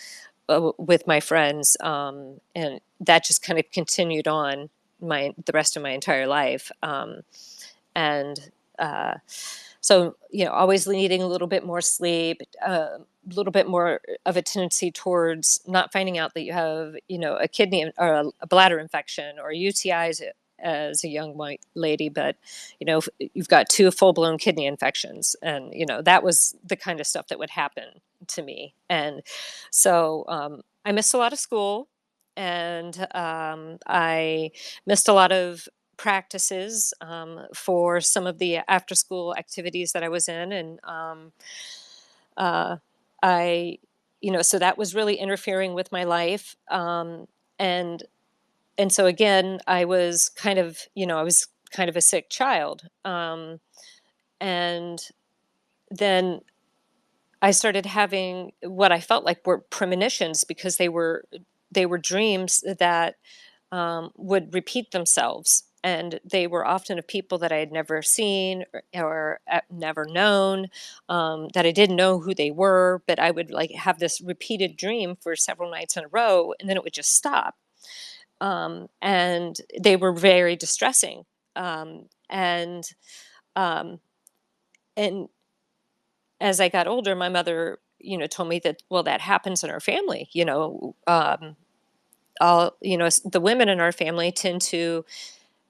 with my friends. And that just kind of continued on the rest of my entire life. And so, always needing a little bit more sleep, a little bit more of a tendency towards not finding out that you have, a kidney or a bladder infection or UTIs as a young white lady, but, you've got 2 full-blown kidney infections. And, that was the kind of stuff that would happen to me. And so I missed a lot of school, and I missed a lot of practices for some of the after school activities that I was in. And uh, I, so that was really interfering with my life. And so again, I was kind of, a sick child. And then I started having what I felt like were premonitions, because they were dreams that would repeat themselves. And they were often of people that I had never seen or never known, that I didn't know who they were, but I would like have this repeated dream for several nights in a row, and then it would just stop. And they were very distressing. And um, and as I got older, my mother, told me that, well, that happens in our family, the women in our family tend to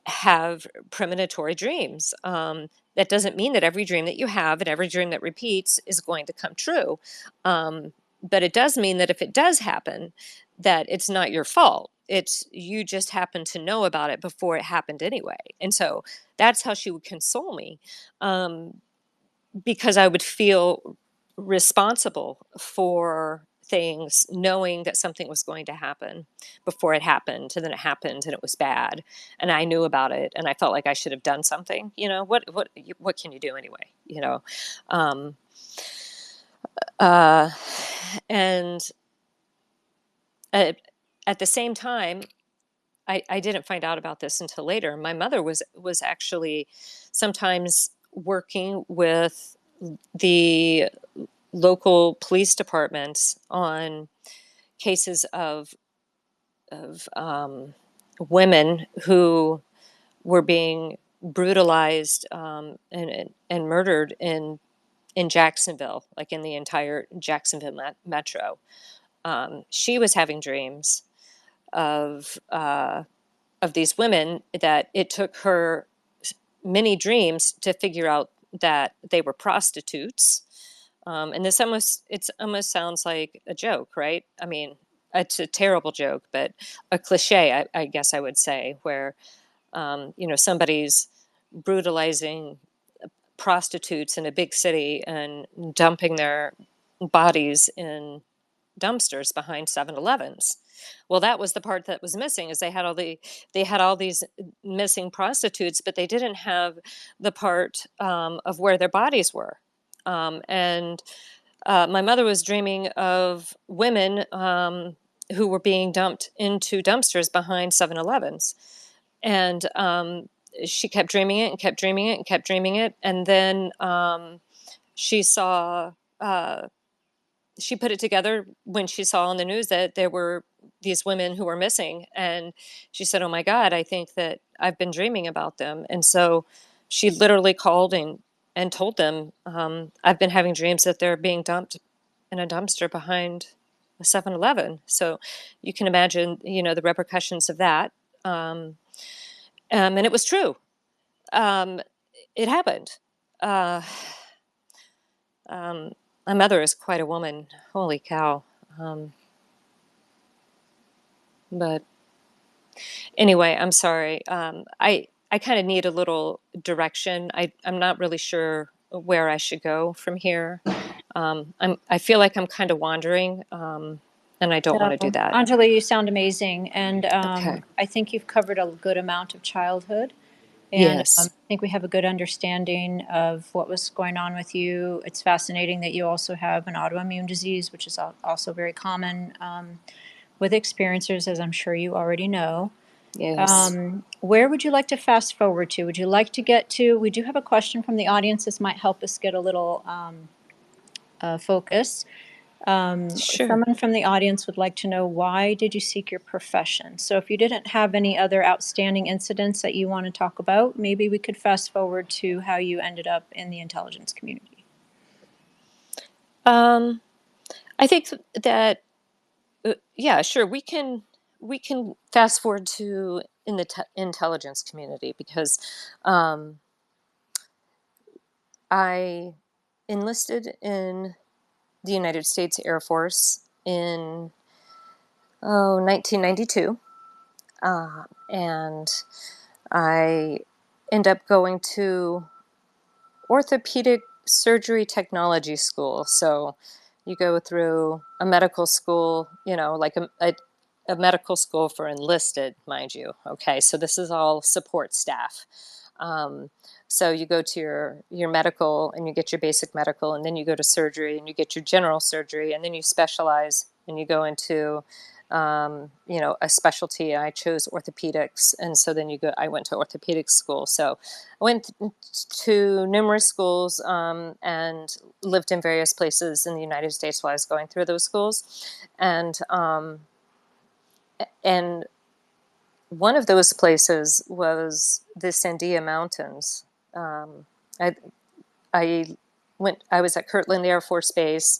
have premonitory dreams. That doesn't mean that every dream that you have and every dream that repeats is going to come true. But it does mean that if it does happen, that it's not your fault. It's you just happen to know about it before it happened anyway. And so that's how she would console me, because I would feel responsible for things, knowing that something was going to happen before it happened, and then it happened and it was bad, and I knew about it, and I felt like I should have done something. What can you do anyway? Um, uh, and at the same time, I didn't find out about this until later. My mother was actually sometimes working with the local police departments on cases of women who were being brutalized, and murdered in Jacksonville, like in the entire Jacksonville metro. She was having dreams of these women that it took her many dreams to figure out that they were prostitutes. And it almost sounds like a joke, right? I mean, it's a terrible joke, but a cliche, I guess I would say, where, somebody's brutalizing prostitutes in a big city and dumping their bodies in dumpsters behind 7-Elevens. Well, that was the part that was missing, is they had all these missing prostitutes, but they didn't have the part, of where their bodies were. And my mother was dreaming of women, who were being dumped into dumpsters behind 7-Elevens. And she kept dreaming it and kept dreaming it and kept dreaming it. And then she saw, she put it together when she saw on the news that there were these women who were missing. And she said, "Oh my God, I think that I've been dreaming about them." And so she literally called and told them, "I've been having dreams that they're being dumped in a dumpster behind a 7-Eleven." So you can imagine, the repercussions of that. And it was true. Um, it happened. Uh, um, my mother is quite a woman. Holy cow. Um, but anyway, I'm sorry. I kind of need a little direction. I'm not really sure where I should go from here. I feel like I'm kind of wandering, and I don't want to do No, that. Anjali, you sound amazing, and Okay. I think you've covered a good amount of childhood, and I Yes. think we have a good understanding of what was going on with you. It's fascinating that you also have an autoimmune disease, which is also very common with experiencers, as I'm sure you already know. Yes. Where would you like to fast forward to? Would you like to get to? We do have a question from the audience. This might help us get a little focus. Sure. Someone from the audience would like to know, why did you seek your profession? So if you didn't have any other outstanding incidents that you want to talk about, maybe we could fast forward to how you ended up in the intelligence community. Um, I think that yeah, sure. We can fast forward to in the intelligence community, because um, I enlisted in the United States Air Force in 1992, and I end up going to orthopedic surgery technology school. So you go through a medical school, like a medical school for enlisted, mind you. Okay, so this is all support staff. Um, so you go to your medical, and you get your basic medical, and then you go to surgery, and you get your general surgery, and then you specialize, and you go into a specialty. I chose orthopedics, and so then I went to orthopedic school. So I went to numerous schools, and lived in various places in the United States while I was going through those schools, and one of those places was the Sandia Mountains. I I I was at Kirkland Air Force Base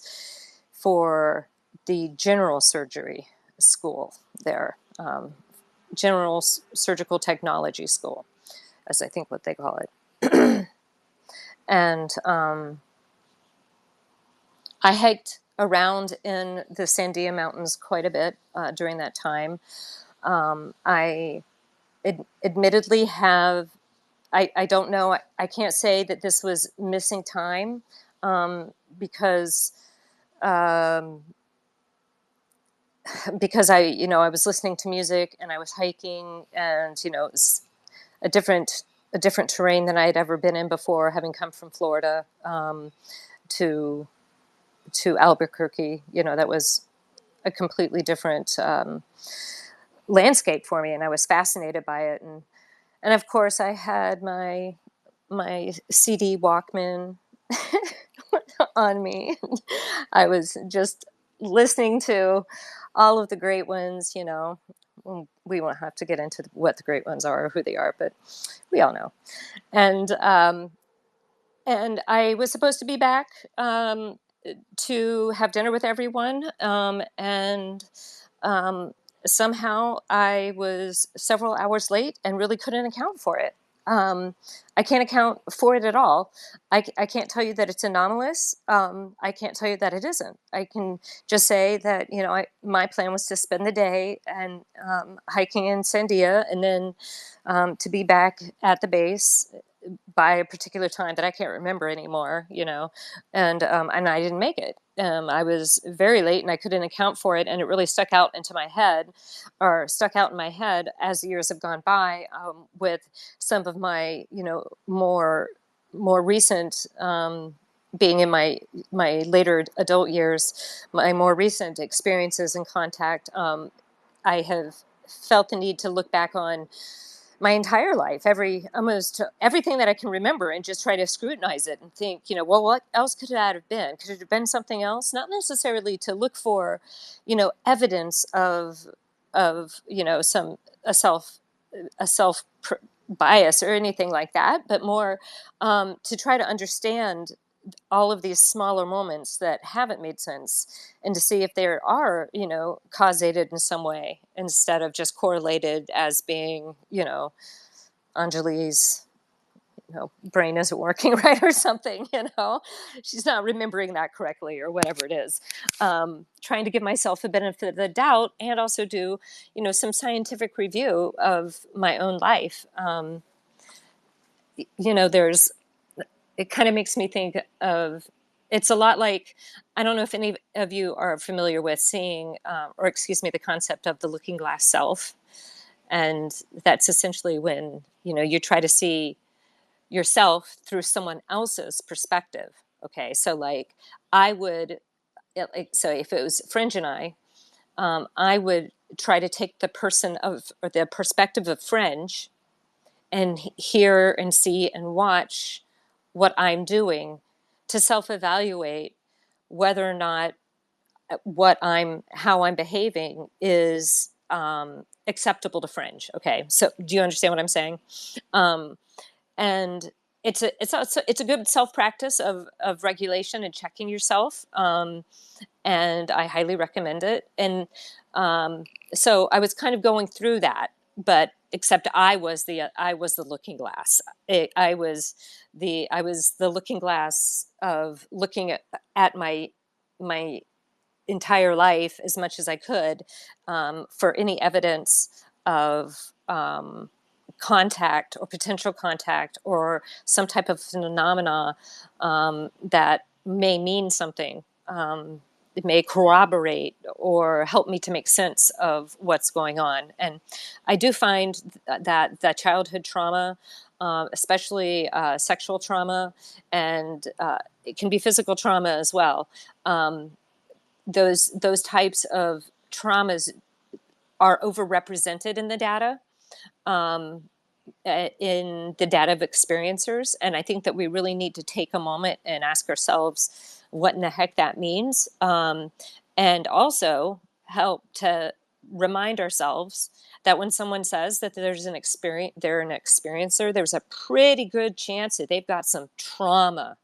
for the general surgery school there. General Surgical Technology School, as I think what they call it. And I hiked around in the Sandia Mountains quite a bit during that time. I admittedly have, I don't know, I can't say that this was missing time because because I was listening to music and I was hiking, and it was a different terrain than I had ever been in before, having come from Florida to Albuquerque. That was a completely different landscape for me, and I was fascinated by it. And of course, I had my CD Walkman on me. I was just listening to all of the great ones. We won't have to get into what the great ones are or who they are, but we all know. And I was supposed to be back to have dinner with everyone, and somehow I was several hours late and really couldn't account for it. I can't account for it at all. I can't tell you that it's anomalous. I can't tell you that it isn't. I can just say that my plan was to spend the day and hiking in Sandia, and then to be back at the base by a particular time that I can't remember anymore, and I didn't make it. I was very late and I couldn't account for it, and it really stuck out in my head as the years have gone by, with some of my more recent, being in my later adult years, my more recent experiences in contact. I have felt the need to look back on my entire life, almost everything that I can remember, and just try to scrutinize it and think, well, what else could that have been? Could it have been something else? Not necessarily to look for, evidence of some a self bias or anything like that, but more to try to understand all of these smaller moments that haven't made sense, and to see if there are, causated in some way, instead of just correlated as being, Anjali's, brain isn't working right or something, she's not remembering that correctly or whatever it is. Trying to give myself the benefit of the doubt, and also do, some scientific review of my own life. There's, it kind of makes me think of, it's a lot like, I don't know if any of you are familiar with seeing, or excuse me, the concept of the looking glass self. And that's essentially when, you try to see yourself through someone else's perspective. Okay. So like so if it was Fringe and I would try to take or the perspective of Fringe, and hear and see and watch what I'm doing, to self-evaluate whether or not how I'm behaving is acceptable to Fringe. Okay, so do you understand what I'm saying? And it's a good self practice of regulation and checking yourself, and I highly recommend it. And so I was kind of going through that, but except I was the looking glass. I was the looking glass of looking at my entire life as much as I could, for any evidence of contact or potential contact, or some type of phenomena that may mean something. It may corroborate or help me to make sense of what's going on. And I do find that childhood trauma, especially sexual trauma, and it can be physical trauma as well. Those types of traumas are overrepresented in the data, in the data of experiencers. And I think that we really need to take a moment and ask ourselves what in the heck that means. And also help to remind ourselves that when someone says that they're an experiencer, there's a pretty good chance that they've got some trauma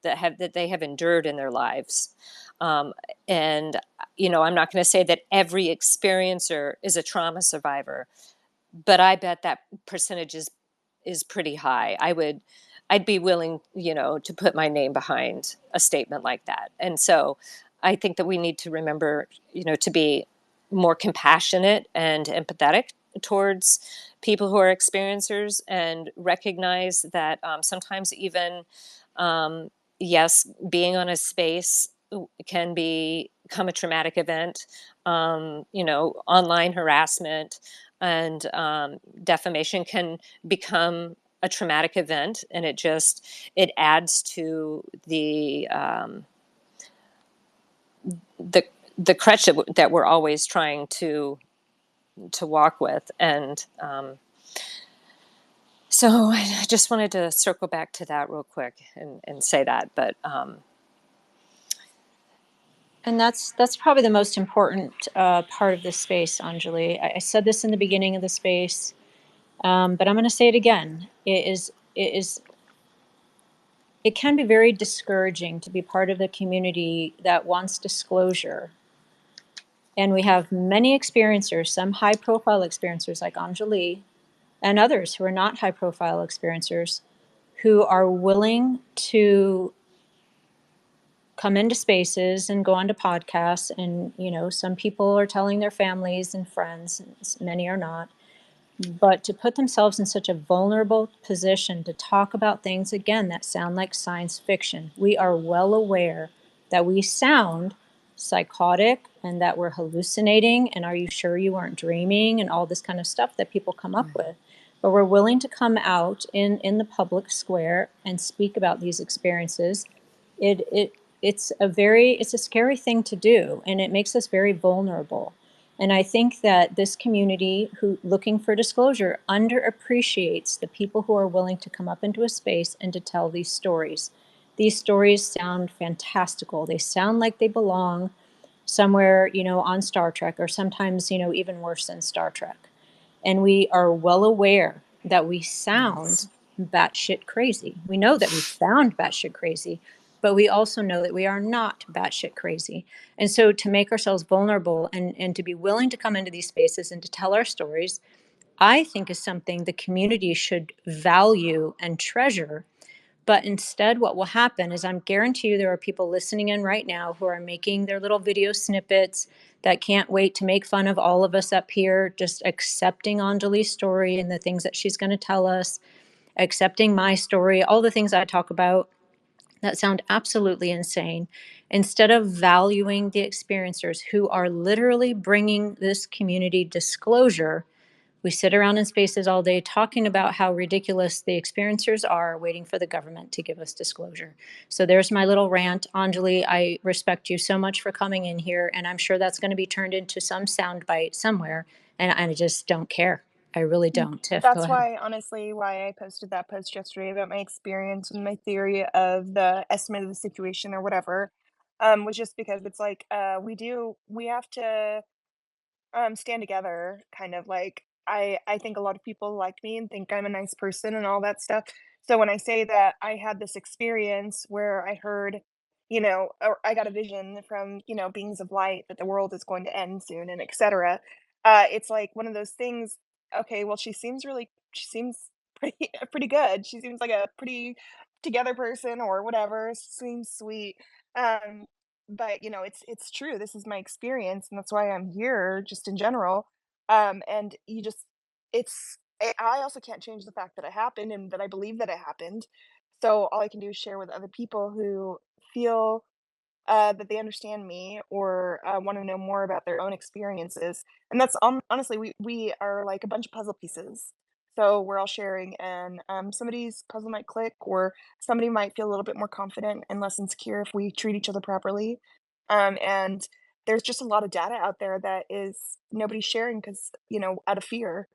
that they have endured in their lives. And, I'm not going to say that every experiencer is a trauma survivor, but I bet that percentage is pretty high. I'd be willing, to put my name behind a statement like that. And so I think that we need to remember, to be more compassionate and empathetic towards people who are experiencers, and recognize that sometimes even, yes, being on a space can become a traumatic event. Online harassment and defamation can become a traumatic event, and it adds to the the crutch that we're always trying to walk with. And so I just wanted to circle back to that real quick and say that. But And that's probably the most important part of this space, Anjali. I said this in the beginning of the space, but I'm going to say it again. It can be very discouraging to be part of the community that wants disclosure. And we have many experiencers, some high profile experiencers like Anjali, and others who are not high profile experiencers, who are willing to come into spaces and go onto podcasts. And, some people are telling their families and friends, many are not. But to put themselves in such a vulnerable position to talk about things, again, that sound like science fiction. We are well aware that we sound psychotic and that we're hallucinating. And are you sure you weren't dreaming? And all this kind of stuff that people come up with. But we're willing to come out in the public square and speak about these experiences. It's a scary thing to do, and it makes us very vulnerable. And I think that this community who looking for disclosure underappreciates the people who are willing to come up into a space and to tell these stories. These stories sound fantastical. They sound like they belong somewhere, on Star Trek, or sometimes, even worse than Star Trek. And we are well aware that we sound batshit crazy. We know that we sound batshit crazy, but we also know that we are not batshit crazy. And so to make ourselves vulnerable and to be willing to come into these spaces and to tell our stories, I think is something the community should value and treasure. But instead, what will happen is, I'm guarantee you there are people listening in right now who are making their little video snippets that can't wait to make fun of all of us up here, just accepting Anjali's story and the things that she's going to tell us, accepting my story, all the things I talk about that sound absolutely insane, instead of valuing the experiencers who are literally bringing this community disclosure. We sit around in spaces all day talking about how ridiculous the experiencers are, waiting for the government to give us disclosure. So there's my little rant. Anjali, I respect you so much for coming in here, and I'm sure that's going to be turned into some soundbite somewhere, and I just don't care. I really don't. Tiff, go That's ahead. why I posted that post yesterday about my experience and my theory of the estimate of the situation or whatever. Was just because it's like we have to stand together, kind of like I think a lot of people like me and think I'm a nice person and all that stuff. So when I say that I had this experience where I heard, or I got a vision from, beings of light that the world is going to end soon and etc. It's like one of those things. Okay, well, she seems pretty good. She seems like a pretty together person or whatever. Seems sweet. Um, but it's true, this is my experience and that's why I'm here just in general. And you just it's I also can't change the fact that it happened and that I believe that it happened, so all I can do is share with other people who feel that they understand me or want to know more about their own experiences. And that's honestly, we are like a bunch of puzzle pieces. So we're all sharing, and somebody's puzzle might click, or somebody might feel a little bit more confident and less insecure if we treat each other properly. And there's just a lot of data out there that is nobody's sharing because out of fear.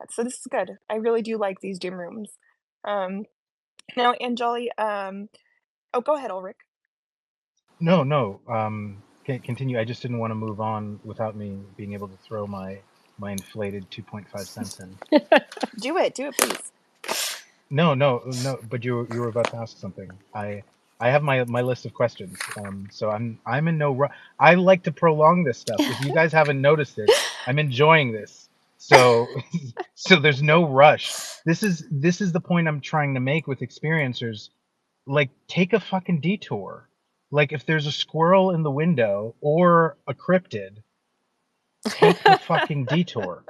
So this is good. I really do like these Doom rooms. Um, Now, Anjali, oh, go ahead, Ulrich. No, no. Continue. I just didn't want to move on without me being able to throw my inflated 2.5 cents in. Do it, please. No, no, no. But you were about to ask something. I have my list of questions. So I'm in no rush. I like to prolong this stuff. If you guys haven't noticed it, I'm enjoying this. So so there's no rush. This is the point I'm trying to make with experiencers. Like, take a fucking detour. Like, if there's a squirrel in the window or a cryptid, take the fucking detour.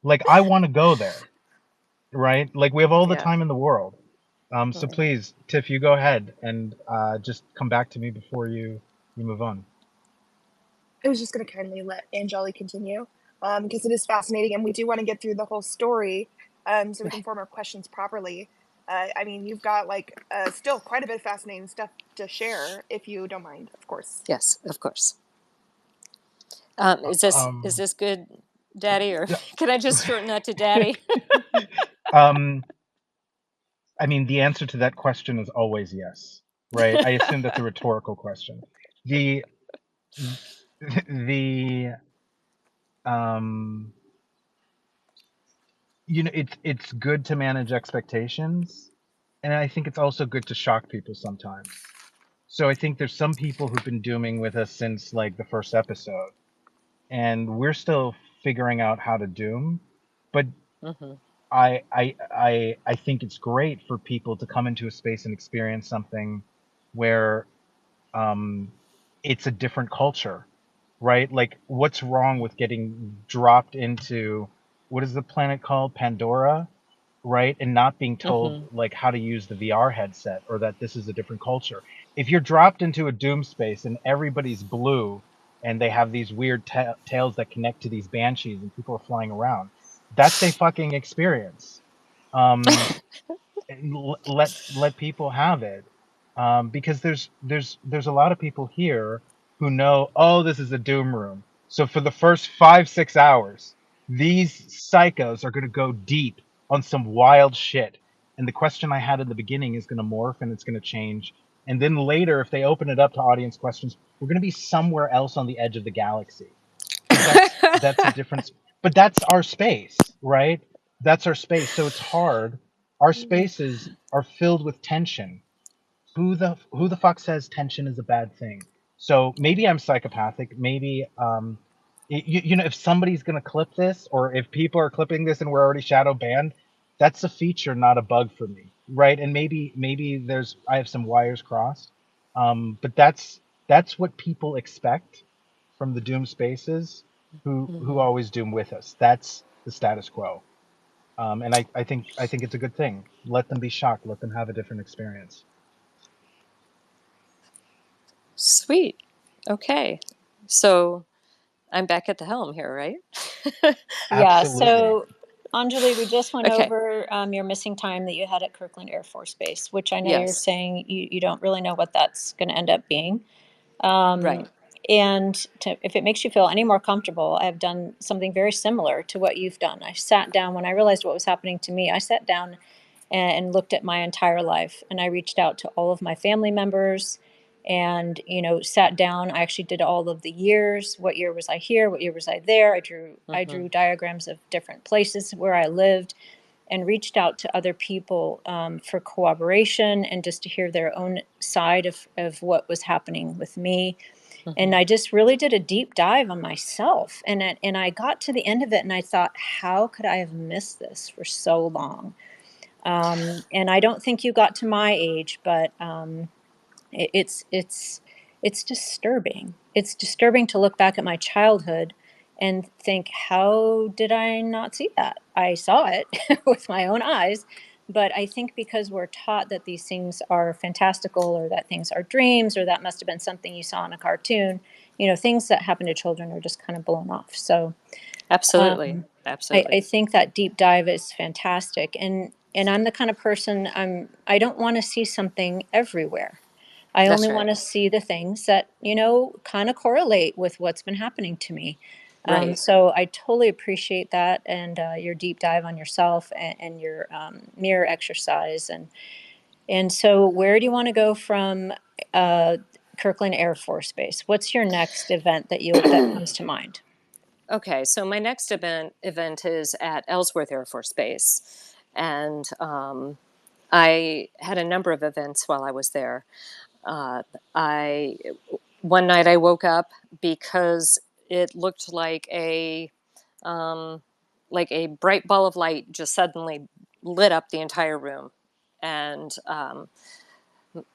Like, I want to go there, right? Like, we have all the Yeah. time in the world. So Right. please, Tiff, you go ahead and just come back to me before you move on. I was just going to kindly let Anjali continue because it is fascinating and we do want to get through the whole story so we can form our questions properly. I mean, you've got like still quite a bit of fascinating stuff to share if you don't mind, of course. Yes, of course. Is this good, Daddy, or Yeah. can I just shorten that to Daddy? I mean, the answer to that question is always yes, right? I assume that's a rhetorical question. The the it's good to manage expectations, and I think it's also good to shock people sometimes. So I think there's some people who've been dooming with us since like the first episode, and we're still figuring out how to doom. But Mm-hmm. I think it's great for people to come into a space and experience something where um, it's a different culture, right? Like, what's wrong with getting dropped into what is the planet called, Pandora, right? And not being told Mm-hmm. like how to use the VR headset or that this is a different culture. If you're dropped into a doom space and everybody's blue and they have these weird tails that connect to these banshees and people are flying around, that's a fucking experience. Um, let people have it, because there's a lot of people here who know, oh, this is a doom room, so for the first 5-6 hours these psychos are going to go deep on some wild shit, and the question I had in the beginning is going to morph and it's going to change, and then later if they open it up to audience questions, we're going to be somewhere else on the edge of the galaxy, because that's a difference, but that's our space, right? That's our space, so it's hard. Our spaces are filled with tension. Who the fuck says tension is a bad thing? So maybe I'm psychopathic. Maybe if somebody's gonna clip this, or if people are clipping this and we're already shadow banned, that's a feature, not a bug for me, right? And maybe I have some wires crossed. But that's what people expect from the doom spaces who Mm-hmm. always doom with us. That's the status quo. And I think it's a good thing. Let them be shocked. Let them have a different experience. Sweet. Okay. So I'm back at the helm here, right? Yeah, Absolutely. so Anjali, we just went Okay. over your missing time that you had at Kirkland Air Force Base, which I know you're Yes. saying you don't really know what that's going to end up being. Right. And if it makes you feel any more comfortable, I've done something very similar to what you've done. I sat down when I realized what was happening to me. I sat down and looked at my entire life, and I reached out to all of my family members and sat down. I actually did all of the years. What year was I here? What year was I there? I Mm-hmm. drew diagrams of different places where I lived and reached out to other people for cooperation and just to hear their own side of what was happening with me. And Mm-hmm. I just really did a deep dive on myself. And I got to the end of it and I thought, how could I have missed this for so long? And I don't think you got to my age, but it's disturbing. It's disturbing to look back at my childhood and think, how did I not see that? I saw it with my own eyes, but I think because we're taught that these things are fantastical or that things are dreams or that must have been something you saw in a cartoon, things that happen to children are just kind of blown off. So Absolutely. um, I Absolutely. think that deep dive is fantastic, and I'm the kind of person, I don't want to see something everywhere. I only That's want right. to see the things that kind of correlate with what's been happening to me. Right. So I totally appreciate that, and your deep dive on yourself and your mirror exercise, and so where do you want to go from uh, Kirkland Air Force Base? What's your next event that comes to mind? Okay. So my next event is at Ellsworth Air Force Base, and I had a number of events while I was there. I One night I woke up because it looked like a bright ball of light just suddenly lit up the entire room, and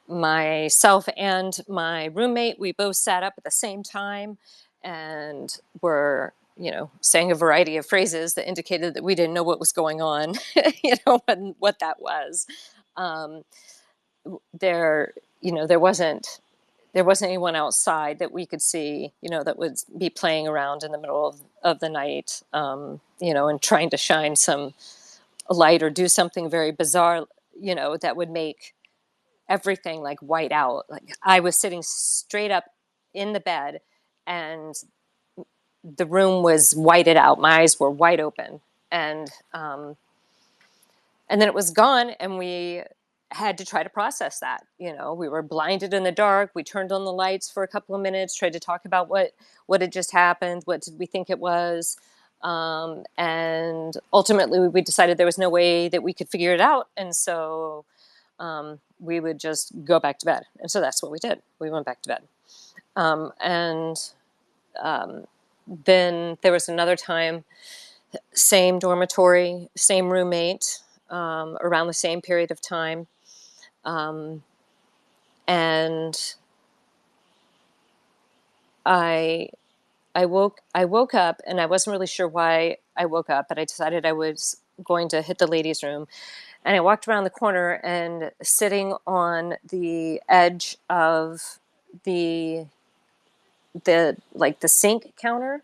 myself and my roommate, we both sat up at the same time and were, saying a variety of phrases that indicated that we didn't know what was going on, and what that was. Um, there, there wasn't anyone outside that we could see, that would be playing around in the middle of the night, and trying to shine some light or do something very bizarre, that would make everything like white out. Like I was sitting straight up in the bed and the room was whited out. My eyes were wide open, and and then it was gone, and we had to try to process that. We were blinded in the dark. We turned on the lights for a couple of minutes, tried to talk about what had just happened. What did we think it was? And ultimately we decided there was no way that we could figure it out, and so we would just go back to bed. And so that's what we did. We went back to bed. And then there was another time, same dormitory, same roommate, around the same period of time. And I woke up, and I wasn't really sure why I woke up, but I decided I was going to hit the ladies' room. And I walked around the corner, and sitting on the edge of the sink countertop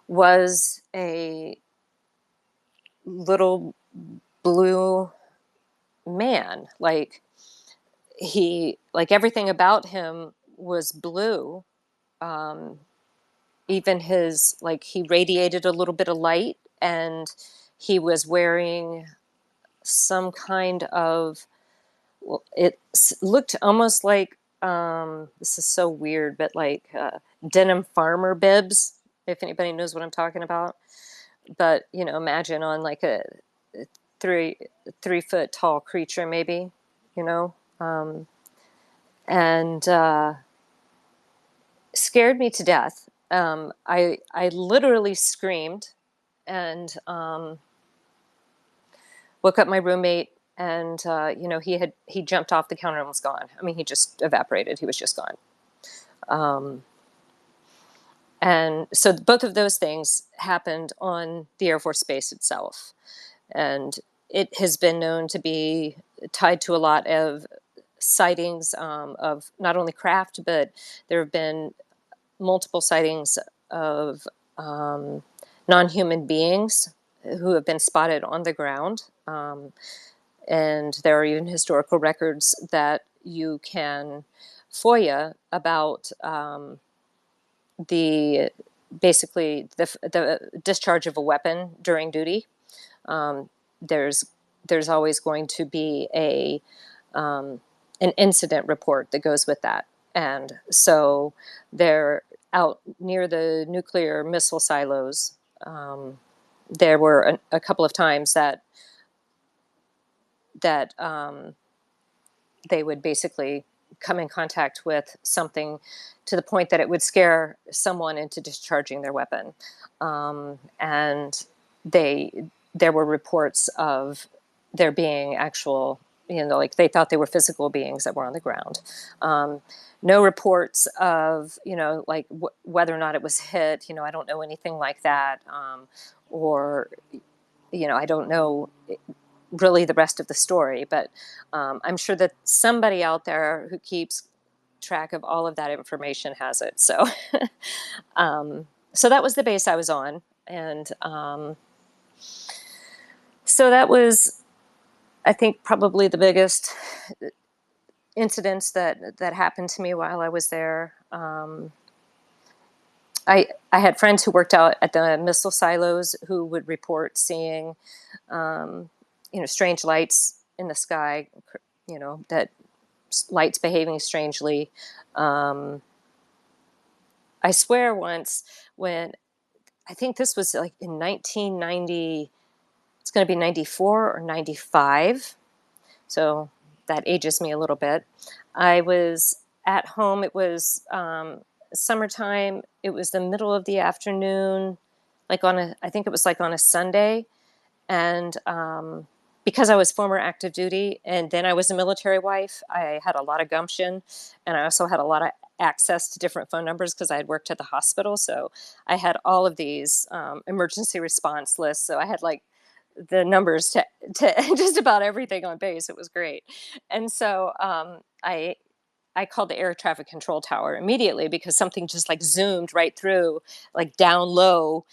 was a little blue man. Like everything about him was blue. Um, Even he radiated a little bit of light, and he was wearing some kind of, well, it looked almost like, this is so weird, but like denim farmer bibs, if anybody knows what I'm talking about. But imagine on like a three 3 foot tall creature, maybe, you know, and scared me to death. I literally screamed, and woke up my roommate, and he jumped off the counter and was gone. I mean, he just evaporated. He was just gone. And so both of those things happened on the Air Force Base itself, and it has been known to be tied to a lot of sightings, of not only craft, but there have been multiple sightings of non-human beings who have been spotted on the ground. And there are even historical records that you can FOIA about, the basically the discharge of a weapon during duty. There's always going to be an incident report that goes with that. And so they're out near the nuclear missile silos. There were a couple of times that they would basically come in contact with something to the point that it would scare someone into discharging their weapon. And there were reports of there being actual, like they thought they were physical beings that were on the ground. No reports of, like whether or not it was hit. I don't know anything like that. Or, I don't know really the rest of the story, but I'm sure that somebody out there who keeps track of all of that information has it. So, so that was the base I was on, and so that was, I think, probably the biggest incidents that happened to me while I was there. I had friends who worked out at the missile silos who would report seeing, strange lights in the sky, that lights behaving strangely. I swear once, when I think this was like in 1998, it's going to be 94 or 95. So that ages me a little bit. I was at home. It was summertime. It was the middle of the afternoon, I think it was like on a Sunday. And because I was former active duty and then I was a military wife, I had a lot of gumption, and I also had a lot of access to different phone numbers because I had worked at the hospital. So I had all of these emergency response lists. So I had like the numbers to just about everything on base. It was great. And so I called the air traffic control tower immediately because something just like zoomed right through, like down low,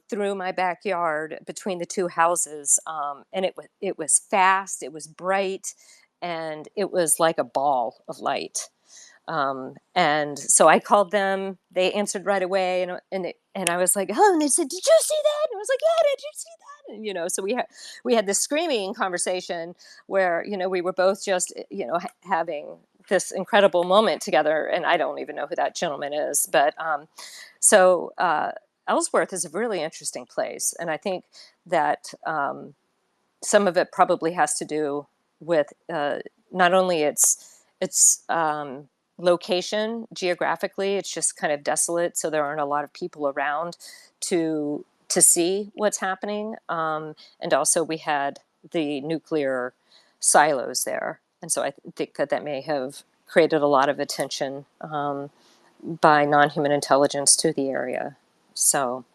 through my backyard between the two houses. And it was fast, it was bright, and it was like a ball of light. And so I called them. They answered right away, and I was like, "Oh!" And they said, "Did you see that?" And I was like, "Yeah, did you see that?" And so we had this screaming conversation where we were both just having this incredible moment together. And I don't even know who that gentleman is, but so Ellsworth is a really interesting place, and I think that some of it probably has to do with not only its location geographically. It's just kind of desolate, so there aren't a lot of people around to see what's happening. And also we had the nuclear silos there, and so I think that may have created a lot of attention by non-human intelligence to the area. So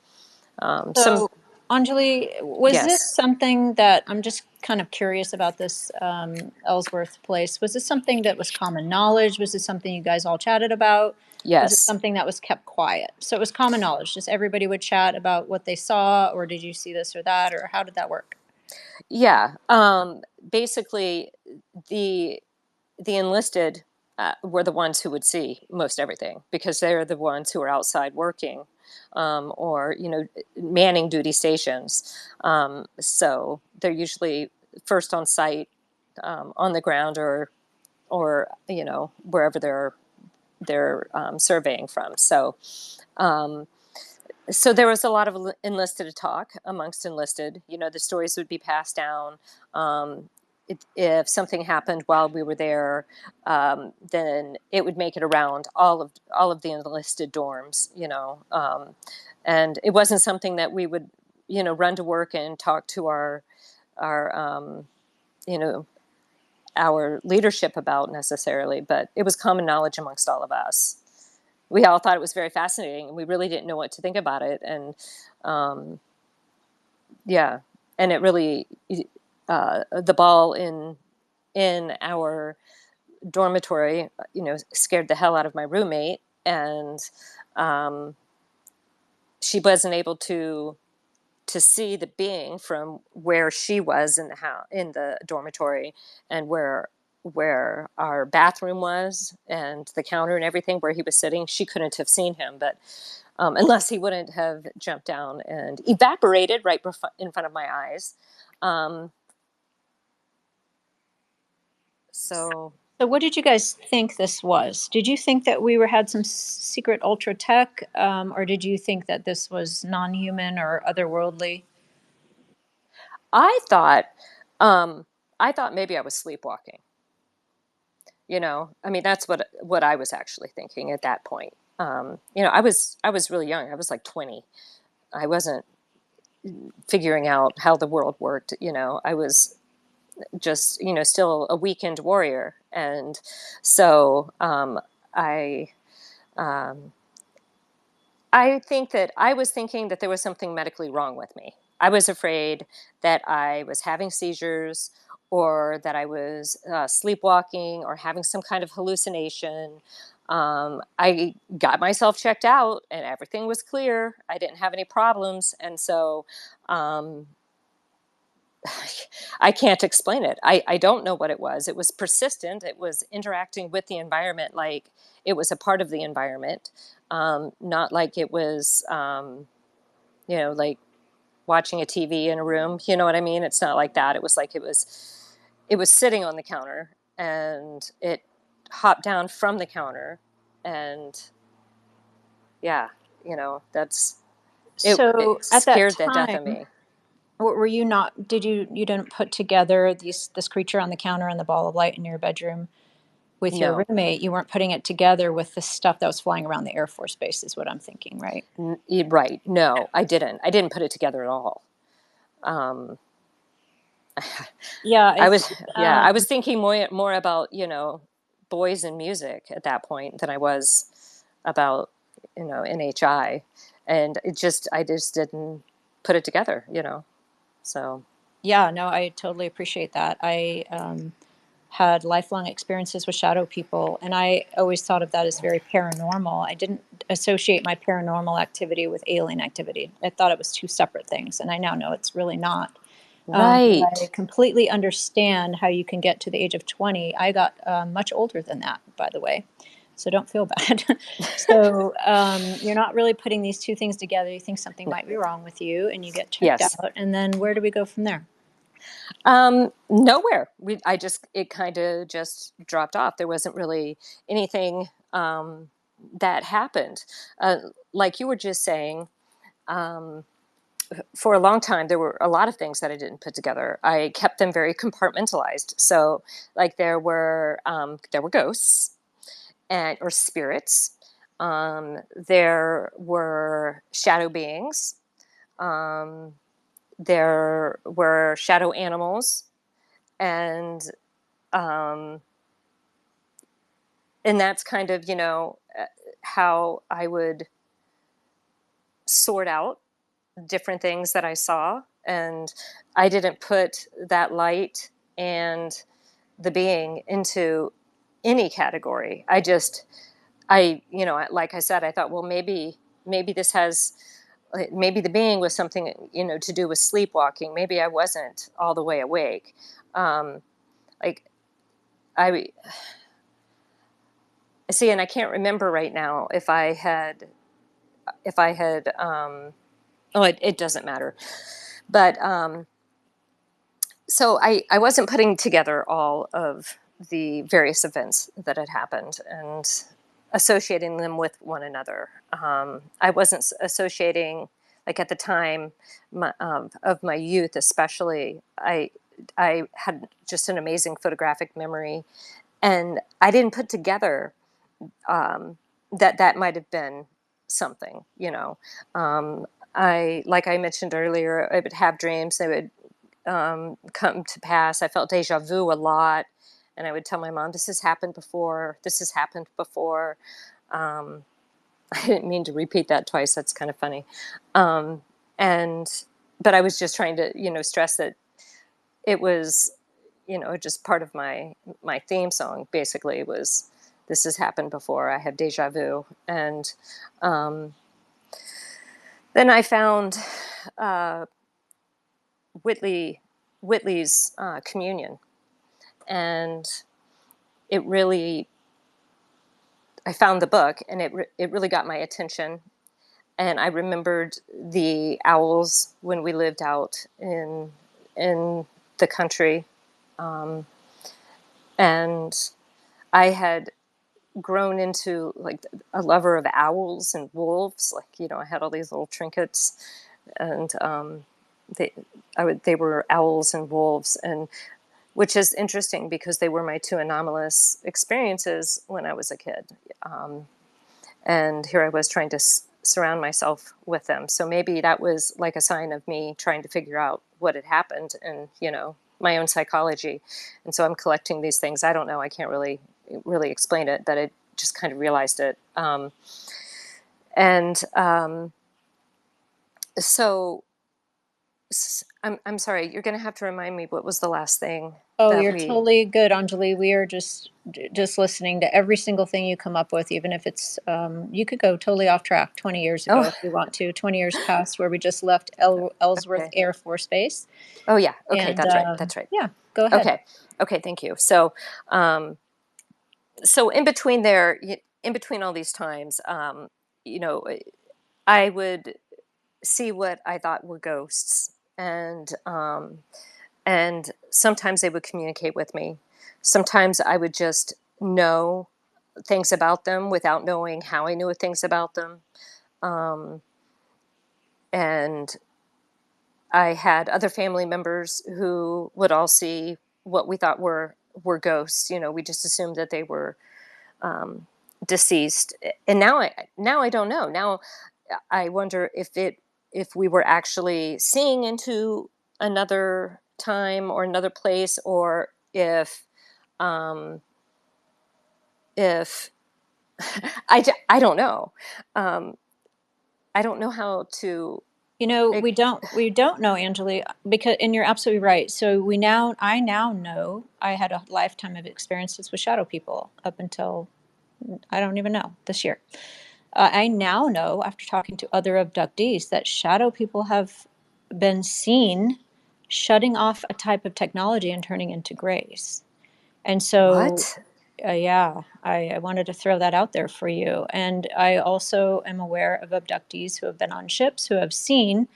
some So, Anjali, was this yes. something that I'm just kind of curious about this Ellsworth place? Was this something that was common knowledge? Was this something you guys all chatted about? Was it Yes. something that was kept quiet? So it was common knowledge, just everybody would chat about what they saw, or did you see this or that, or how did that work? Yeah. Basically, the enlisted were the ones who would see most everything because they're the ones who are outside working, or manning duty stations. So they're usually first on site, on the ground, or wherever they're surveying from. So there was a lot of enlisted talk amongst enlisted. The stories would be passed down. If something happened while we were there, then it would make it around all of the enlisted dorms. And it wasn't something that we would run to work and talk to our you know our leadership about necessarily, but it was common knowledge amongst all of us. We all thought it was very fascinating, and we really didn't know what to think about it. And yeah, and it really the ball in our dormitory, scared the hell out of my roommate, and she wasn't able to see the being from where she was in the dormitory, and where our bathroom was and the counter and everything where he was sitting. She couldn't have seen him, but unless he wouldn't have jumped down and evaporated right in front of my eyes. So So, what did you guys think this was? Did you think that we had some secret ultra tech, or did you think that this was non-human or otherworldly? I thought, maybe I was sleepwalking. I mean, that's what I was actually thinking at that point. I was really young. I was like 20. I wasn't figuring out how the world worked. I was just still a weekend warrior, and so I um, I think that I was thinking that there was something medically wrong with me. I was afraid that I was having seizures, or that I was sleepwalking, or having some kind of hallucination. I got myself checked out, and everything was clear. I didn't have any problems, and so um, I can't explain it. I don't know what it was. It was persistent. It was interacting with the environment like it was a part of the environment, not like it was, like watching a TV in a room. You know what I mean? It's not like that. It was like it was sitting on the counter, and it hopped down from the counter, and yeah, that's it. So, It at that scared the death of time, me. Were you not, you didn't put together this creature on the counter and the ball of light in your bedroom with your No. roommate? You weren't putting it together with the stuff that was flying around the Air Force Base is what I'm thinking, right? Right. No, I didn't. I didn't put it together at all. Um, Yeah, I it's, was, yeah, I was thinking more about, boys and music at that point than I was about, NHI. And I just didn't put it together, so. yeah, no, I totally appreciate that. I had lifelong experiences with shadow people, and I always thought of that as very paranormal. I didn't associate my paranormal activity with alien activity. I thought it was two separate things, and I now know it's really not. But I Right. completely understand how you can get to the age of 20. I got much older than that, by the way, so don't feel bad. So you're not really putting these two things together. You think something No. might be wrong with you, and you get checked Yes. out. And then where do we go from there? Nowhere. It kind of just dropped off. There wasn't really anything that happened. Like you were just saying, um, for a long time, there were a lot of things that I didn't put together. I kept them very compartmentalized. So, like there were ghosts or spirits. There were shadow beings. Um, there were shadow animals, and um, and that's kind of how I would sort out different things that I saw. And I didn't put that light and the being into any category. Like I said, I thought, well, maybe this has, maybe the being was something, to do with sleepwalking. Maybe I wasn't all the way awake. Like I see, and I can't remember right now if I had, oh, it doesn't matter. But so I wasn't putting together all of the various events that had happened and associating them with one another. I wasn't associating, like at the time of my youth, especially, I had just an amazing photographic memory, and I didn't put together that might have been something, like I mentioned earlier, I would have dreams. They would come to pass. I felt deja vu a lot. And I would tell my mom, this has happened before. This has happened before. Um, I didn't mean to repeat that twice. That's kind of funny. Um, but I was just trying to, stress that it was, just part of my theme song basically was, this has happened before. I have deja vu. And then I found Whitley's Communion, and I found the book, and it really got my attention. And I remembered the owls when we lived out in the country, and I had grown into like a lover of owls and wolves. Like, I had all these little trinkets, and they they were owls and wolves, and which is interesting because they were my two anomalous experiences when I was a kid. And here I was trying to surround myself with them. So maybe that was like a sign of me trying to figure out what had happened and, my own psychology. And so I'm collecting these things. I don't know. I can't really explain it, but I just kind of realized it. And so I'm sorry, you're going to have to remind me what was the last thing Oh, that you're we. totally good, Anjali. We are just listening to every single thing you come up with, even if it's you could go totally off track 20 years ago Oh, if you want to. 20 years past where we just left Ellsworth okay. Air Force Base. Oh yeah. Okay. And That's right. That's right. yeah, go ahead. Okay. Okay. Thank you. So in between there, in between all these times, you know, I would see what I thought were ghosts, and sometimes they would communicate with me. Sometimes I would just know things about them without knowing how I knew things about them, um, and I had other family members who would all see what we thought were ghosts. We just assumed that they were deceased. And now I don't know. Now I wonder if we were actually seeing into another time or another place, or um, if I don't know. I don't know how to. We don't know, Anjali, because, and you're absolutely right. So I now know I had a lifetime of experiences with shadow people up until, I don't even know, this year. I now know, after talking to other abductees, that shadow people have been seen shutting off a type of technology and turning into grays. And so, What? yeah, I wanted to throw that out there for you. And I also am aware of abductees who have been on ships who have seen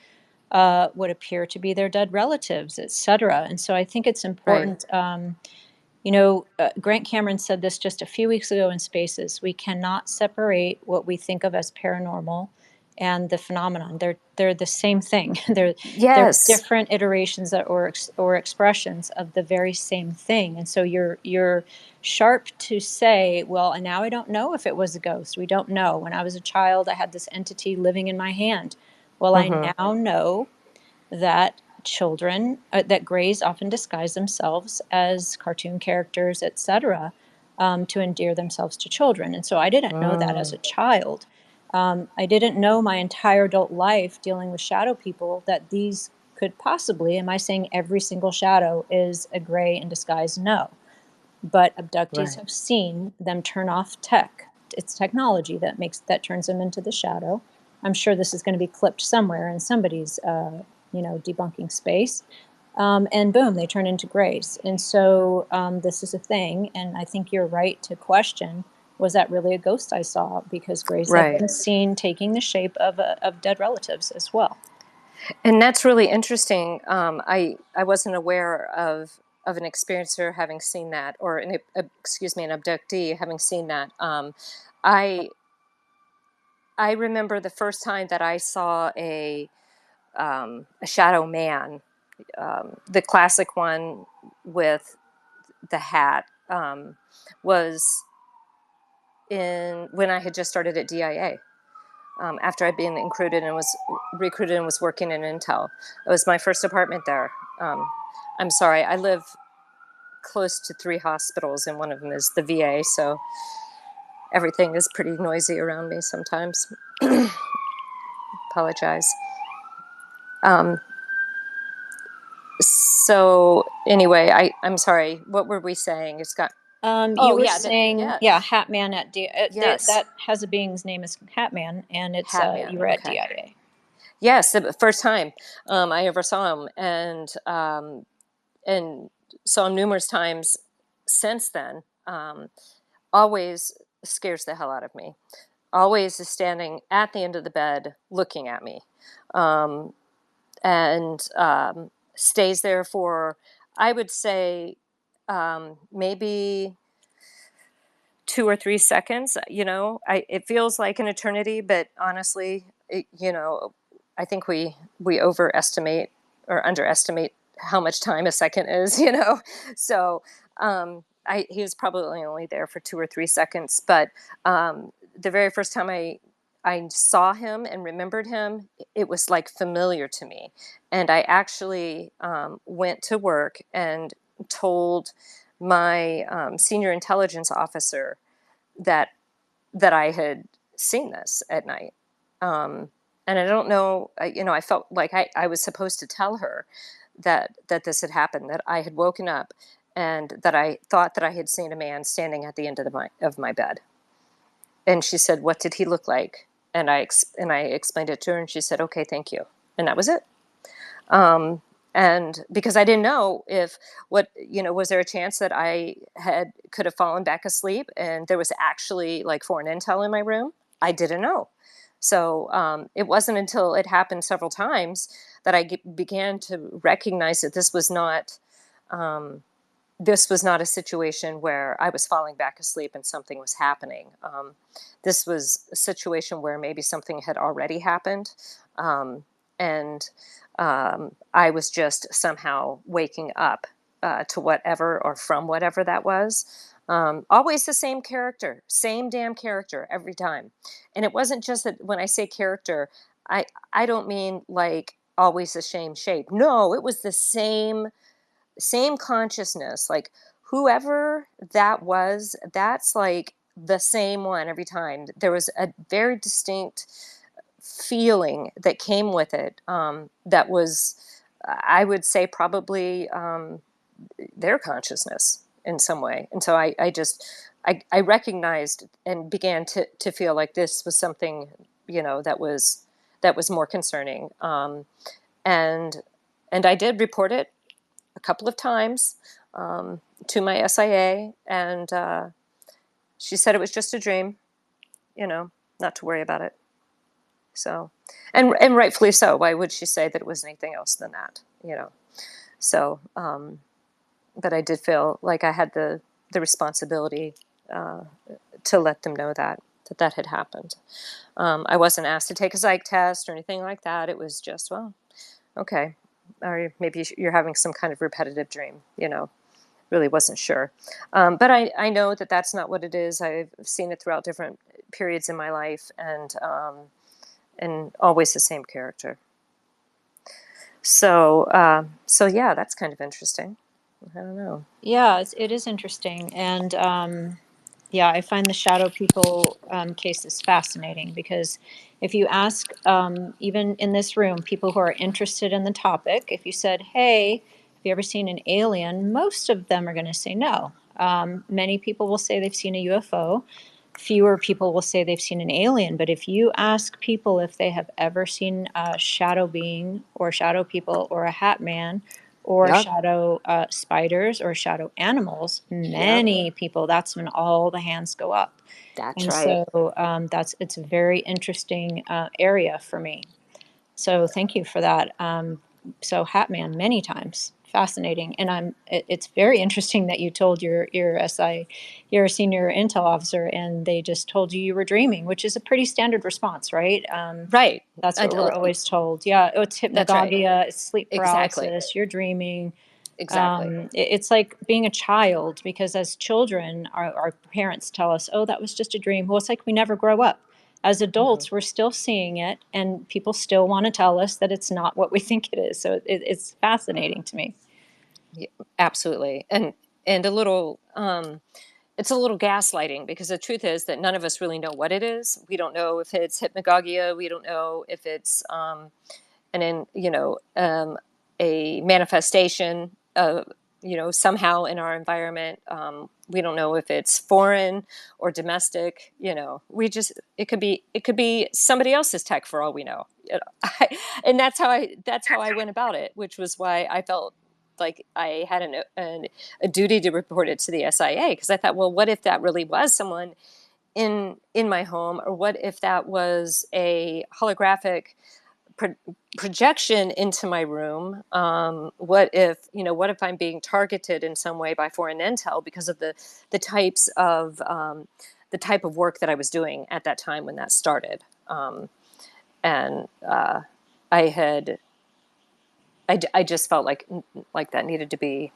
what appear to be their dead relatives, etc. And so I think it's Right. important. Grant Cameron said this just a few weeks ago in Spaces. We cannot separate what we think of as paranormal and the phenomenon. They're the same thing. They're Yes. different iterations or expressions of the very same thing. And so you're sharp to say, well, and now I don't know if it was a ghost. We don't know. When I was a child, I had this entity living in my hand. Well, I Mm-hmm. now know that that grays often disguise themselves as cartoon characters, etc., to endear themselves to children. And so I didn't know that as a child. I didn't know my entire adult life dealing with shadow people that these could possibly, am I saying every single shadow is a gray in disguise? No. But abductees Right. have seen them turn off tech. It's technology that turns them into the shadow. I'm sure this is going to be clipped somewhere in somebody's debunking space. And boom, they turn into grays. And so this is a thing. And I think you're right to question, was that really a ghost I saw? Because grays have Right. been seen taking the shape of dead relatives as well. And that's really interesting. I wasn't aware of an experiencer having seen that, or an abductee having seen that. I I remember the first time that I saw a shadow man, the classic one with the hat, was in when I had just started at DIA. After I'd been recruited and was working in Intel. It was my first apartment there. I'm sorry, I live close to 3 hospitals, and one of them is the VA, so everything is pretty noisy around me sometimes. Apologize. So anyway, I'm sorry. What were we saying? It's got. You Oh were yeah, saying, yeah, yeah, Hatman at yes, that has a being's name is Hatman, and it's you Hatman. were at Okay. DIA. Yes, the first time I ever saw him, and saw him numerous times since then. Always scares the hell out of me. Always is standing at the end of the bed looking at me, and stays there for, I would say, maybe 2 or 3 seconds. It feels like an eternity, but honestly, I think we overestimate or underestimate how much time a second is. So he was probably only there for 2 or 3 seconds, but the very first time I saw him and remembered him, it was like familiar to me, and I actually went to work and told my senior intelligence officer that I had seen this at night. And I don't know, I felt like I was supposed to tell her that this had happened, that I had woken up and that I thought that I had seen a man standing at the end of my bed. And she said, "What did he look like?" And I explained it to her, and she said, "Okay, thank you." And that was it. And because I didn't know was there a chance that I could have fallen back asleep and there was actually like foreign intel in my room? I didn't know. So it wasn't until it happened several times that I began to recognize that this was not a situation where I was falling back asleep and something was happening. This was a situation where maybe something had already happened. And I was just somehow waking up to whatever or from whatever that was. Always the same damn character every time. And it wasn't just that when I say character, I don't mean like always the same shape. No, it was the same consciousness. Like whoever that was, that's like the same one every time. There was a very distinct feeling that came with it, that was, I would say, probably their consciousness in some way. And so I recognized and began to feel like this was something, that was more concerning. And I did report it a couple of times, to my SIA, and she said it was just a dream, not to worry about it. So, and rightfully so. Why would she say that it was anything else than that? So, but I did feel like I had the responsibility to let them know that had happened. I wasn't asked to take a psych test or anything like that. It was just, well, okay, or maybe you're having some kind of repetitive dream. Really wasn't sure. But I know that that's not what it is. I've seen it throughout different periods in my life, and always the same character. So yeah, that's kind of interesting. I don't know. Yeah, it is interesting. And yeah, I find the shadow people cases fascinating, because if you ask, even in this room, people who are interested in the topic, if you said, hey, have you ever seen an alien? Most of them are going to say no. Many people will say they've seen a UFO. Fewer people will say they've seen an alien. But if you ask people if they have ever seen a shadow being or shadow people or a hat man or Yep. shadow spiders or shadow animals, many people, that's when all the hands go up. That's And right. so it's a very interesting area for me. So thank you for that. So Hatman, many times, fascinating, and it's very interesting that you told your SI, your senior intel officer, and they just told you were dreaming, which is a pretty standard response, right? Right. That's what we're always told. Yeah, oh, it's That's right. hypnagogia, it's sleep Exactly. paralysis, you're dreaming. Exactly. It's like being a child, because as children, our parents tell us, oh, that was just a dream. Well, it's like we never grow up. As adults, we're still seeing it, and people still want to tell us that it's not what we think it is. So it's fascinating to me. Yeah, absolutely. And a little, it's a little gaslighting, because the truth is that none of us really know what it is. We don't know if it's hypnagogia. We don't know if it's a manifestation of, somehow in our environment. We don't know if it's foreign or domestic. It could be somebody else's tech for all we know. And that's how I went about it, which was why I felt like I had a duty to report it to the SIA, because I thought, well, what if that really was someone in my home, or what if that was a holographic projection into my room? What if I'm being targeted in some way by foreign intel because of the types of the type of work that I was doing at that time when that started? And I just felt like that needed to be,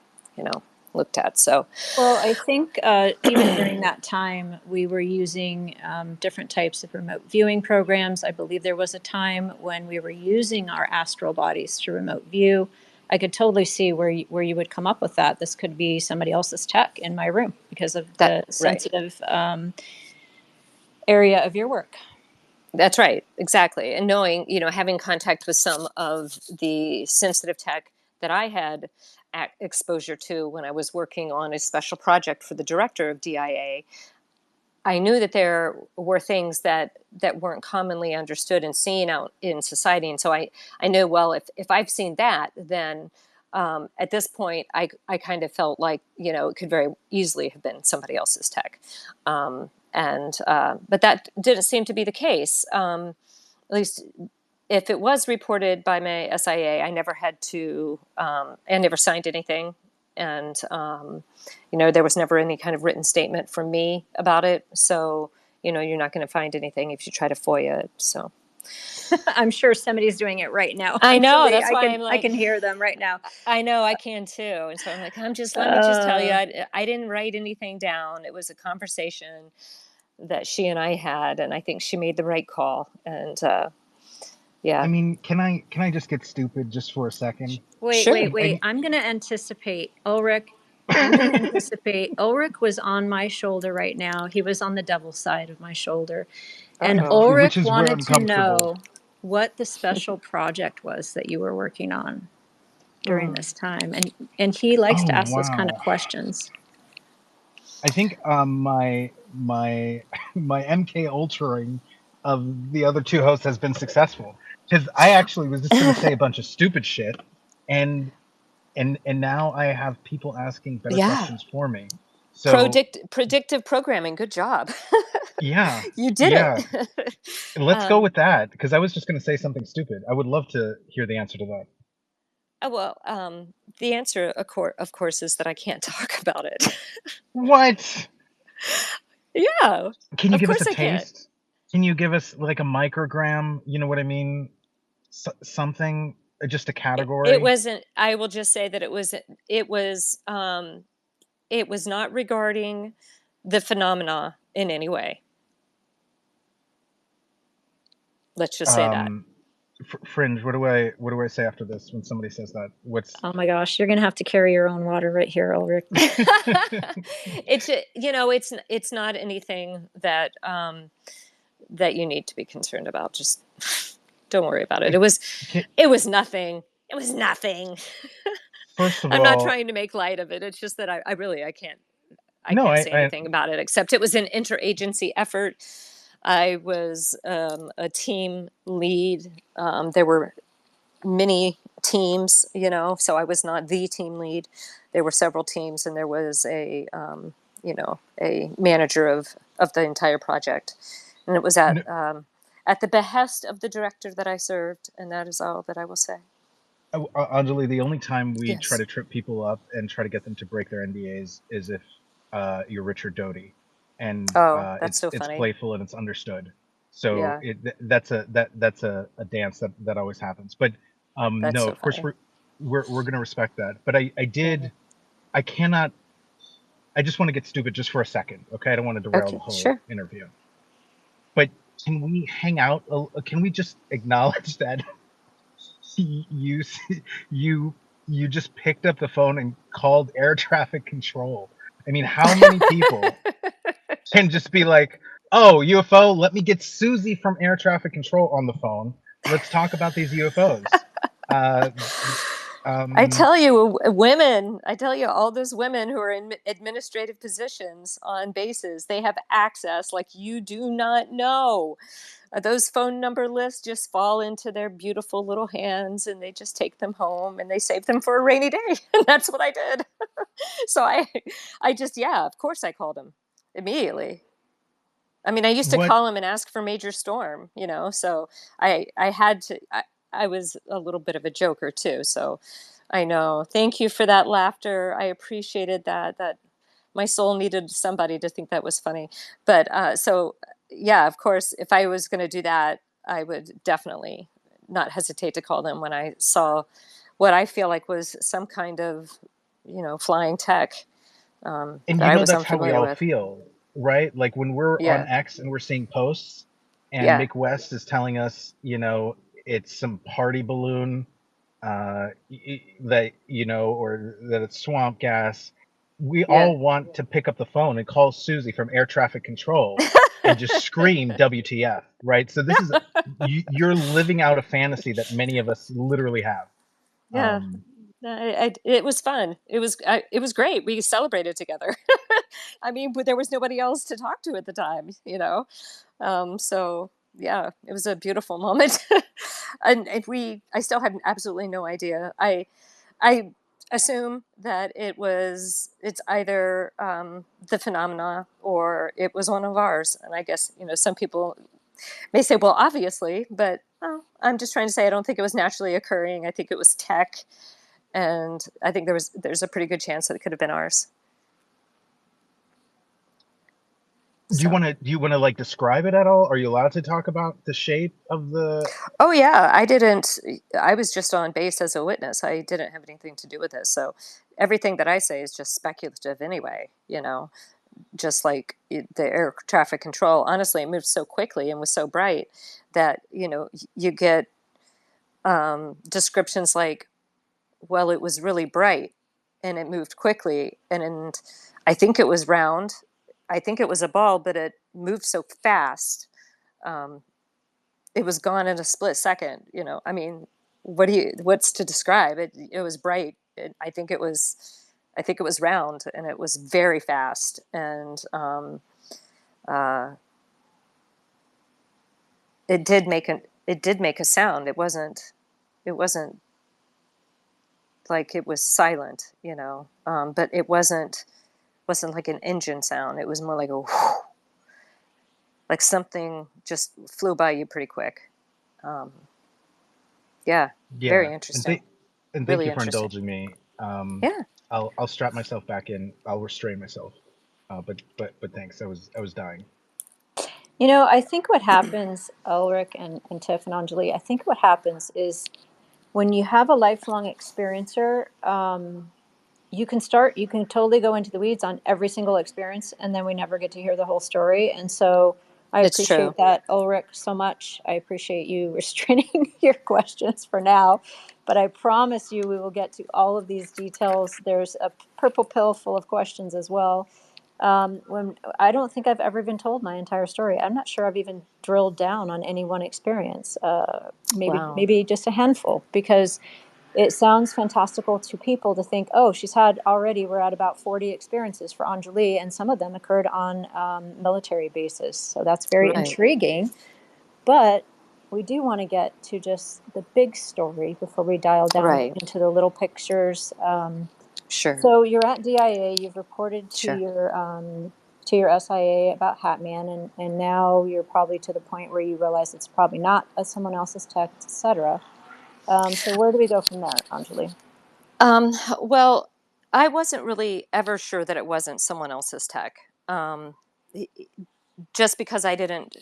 looked at. So, Well, I think even during that time, we were using different types of remote viewing programs. I believe there was a time when we were using our astral bodies to remote view. I could totally see where you would come up with that. This could be somebody else's tech in my room because of the sensitive area of your work. That's right. Exactly. And knowing, having contact with some of the sensitive tech that I had exposure to when I was working on a special project for the director of DIA, I knew that there were things that weren't commonly understood and seen out in society. And so I knew, well, if I've seen that, then at this point, I kind of felt like, it could very easily have been somebody else's tech. But that didn't seem to be the case. At least if it was reported by my SIA, I never had to, I never signed anything. And, there was never any kind of written statement from me about it. So, you're not going to find anything if you try to FOIA it. So, I'm sure somebody's doing it right now. I know. Actually, That's why I'm I like, can hear them right now. I know I can too. And so I'm like, let me just tell you, Uh, I didn't write anything down. It was a conversation that she and I had, and I think she made the right call. And I yeah, mean, can I just get stupid just for a second? wait, sure. wait, wait. I I'm going to anticipate Ulrich. I'm going to anticipate. Ulrich was on my shoulder right now. He was on the devil's side of my shoulder. And Uh-oh. which Ulrich is where wanted I'm to comfortable. know what the special project was that you were working on during Mm. this time. And he likes Oh to ask those kind of wow. questions. I think my my MK ultraing of the other two hosts has been successful because I actually was just gonna say a bunch of stupid shit, and and now I have people asking better Yeah. questions for me. So Predictive programming. Good job. yeah, You did yeah, it. let's go with that because I was just gonna say something stupid. I would love to hear the answer to that. Well, the answer, of course, is that I can't talk about it. What? Yeah, Can you of give us a course I can't. taste? Can you give us like a microgram? You know what I mean? Something, just a It category. wasn't. I will just say that It was. It was not regarding the phenomena in any way. Let's just say that. Um, Fringe. What do I say after this when somebody says that? What's Oh my gosh, you're going to have to carry your own water right here, Ulrich. It's it's not anything that that you need to be concerned about. Just don't worry about it. Can- It was nothing. It was nothing. first of I'm not all, trying to make light of it. It's just that I really I no, can't I, say I anything about it except it was an interagency effort. I was a team lead. There were many teams, so I was not the team lead. There were several teams, and there was a manager of the entire project, and it was n- at the behest of the director that I served, and that is all that I will say. Anjali, the only time we try Yes. to trip people up and try to get them to break their NDAs is if you're Richard Doty, and Oh, that's so it's funny. playful and it's understood. So Yeah, that's a dance that always happens. But that's no, so of course funny. we're gonna respect that. But Mhm. I cannot. I just want to get stupid just for a second, okay? I don't want to derail the Okay, whole sure. interview. But can we hang out? Can we just acknowledge that you you you just picked up the phone and called air traffic control? I mean, how many people can just be like, "Oh, UFO, let me get Susie from air traffic control on the phone. Let's talk about these UFOs." Uh, I um, tell you, women, I tell you, all those women who are in administrative positions on bases, they have access like you do not know. Those phone number lists just fall into their beautiful little hands and they just take them home and they save them for a rainy day. And that's what I did. So I just, yeah, of course I called him immediately. I mean, I used to what call him and ask for major storm, so I had to, I was a little bit of a joker too. So I know. Thank you for that laughter. I appreciated that my soul needed somebody to think that was funny. But so, yeah, of course, if I was going to do that, I would definitely not hesitate to call them when I saw what I feel like was some kind of, flying tech and that you I know was that's how we unfamiliar all with. feel, right? Like when we're on Yeah. X and we're seeing posts and Yeah. Mick West is telling us, it's some party balloon, that, or that it's swamp gas. We Yeah. all want to pick up the phone and call Susie from air traffic control and just scream WTF, right? So this is you're living out a fantasy that many of us literally have. Yeah. um No, it was fun. It was great. We celebrated together. I mean, but there was nobody else to talk to at the time. So yeah, it was a beautiful moment. And I still had absolutely no idea. I assume that it's either the phenomena or it was one of ours. And I guess, some people may say, well, obviously, but I'm just trying to say I don't think it was naturally occurring. I think it was tech, and I think there's a pretty good chance that it could have been ours. So. Do you want to like describe it at all? Are you allowed to talk about the shape of the? Oh yeah, I was just on base as a witness. I didn't have anything to do with this. So everything that I say is just speculative anyway, just like the air traffic control. Honestly, it moved so quickly and was so bright that, you get descriptions like, well, it was really bright and it moved quickly. And I think it was round. I think it was a ball, but it moved so fast. Um, it was gone in a split second. I mean, what's to describe it? It was bright. I think it was round, and it was very fast. And uh, it did make a sound. It wasn't like it was silent, but it wasn't like an engine sound. It was more like a whoosh, like something just flew by you pretty quick. Um, yeah, Yeah, very interesting. and thank Really you for interesting. indulging me. Yeah. I'll strap myself back in. I'll restrain myself. But thanks. I was dying. I think what happens, Ulrich and Tiff and Anjali, I think what happens is when you have a lifelong experiencer, you can totally go into the weeds on every single experience, and then we never get to hear the whole story. And so I It's true. appreciate that, Ulrich, so much. I appreciate you restraining your questions for now, but I promise you we will get to all of these details. There's a purple pill full of questions as well. When I don't think I've ever even told my entire story. I'm not sure I've even drilled down on any one experience. Wow. Maybe just a handful, because it sounds fantastical to people to think, oh, we're at about 40 experiences for Anjali, and some of them occurred on military bases. So that's very Right. intriguing. But we do want to get to just the big story before we dial down Right. into the little pictures. Sure. So you're at DIA, you've reported Sure. to your SIA about Hatman, and now you're probably to the point where you realize it's probably not someone else's tech, etc. So where do we go from there, Anjali? Well, I wasn't really ever sure that it wasn't someone else's tech. Um, just because I didn't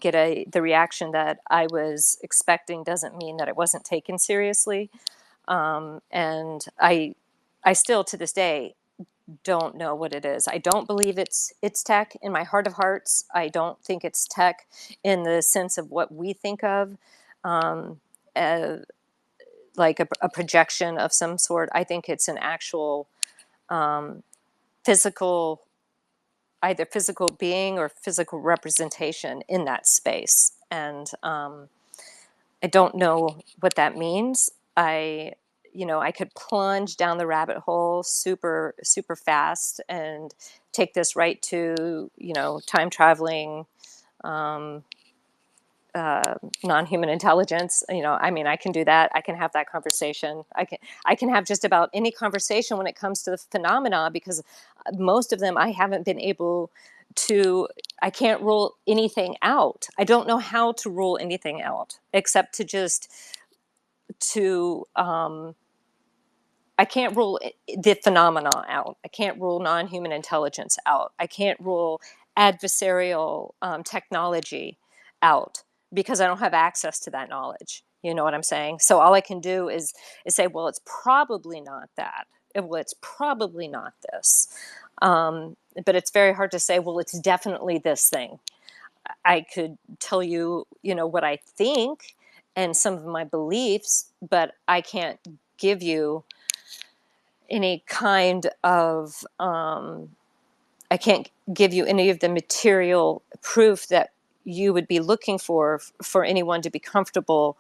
get the reaction that I was expecting doesn't mean that it wasn't taken seriously. And I still to this day don't know what it is. I don't believe it's tech in my heart of hearts. I don't think it's tech in the sense of what we think of, um, uh, like a projection of some sort. I think it's an actual um, physical, either physical being or physical representation in that space. And I don't know what that means. I could plunge down the rabbit hole super, super fast and take this right to, time traveling, um, non-human intelligence. I mean, I can do that. I can have that conversation. I can have just about any conversation when it comes to the phenomena, because most of them I haven't been able to. I can't rule anything out. I don't know how to rule anything out except to I can't rule the phenomena out. I can't rule non-human intelligence out. I can't rule adversarial technology out, because I don't have access to that knowledge. You know what I'm saying? So all I can do is say, well, it's probably not that. Well, it's probably not this. But it's very hard to say, well, it's definitely this thing. I could tell you, what I think and some of my beliefs, but I can't give you any kind of I can't give you any of the material proof that you would be looking for anyone to be comfortable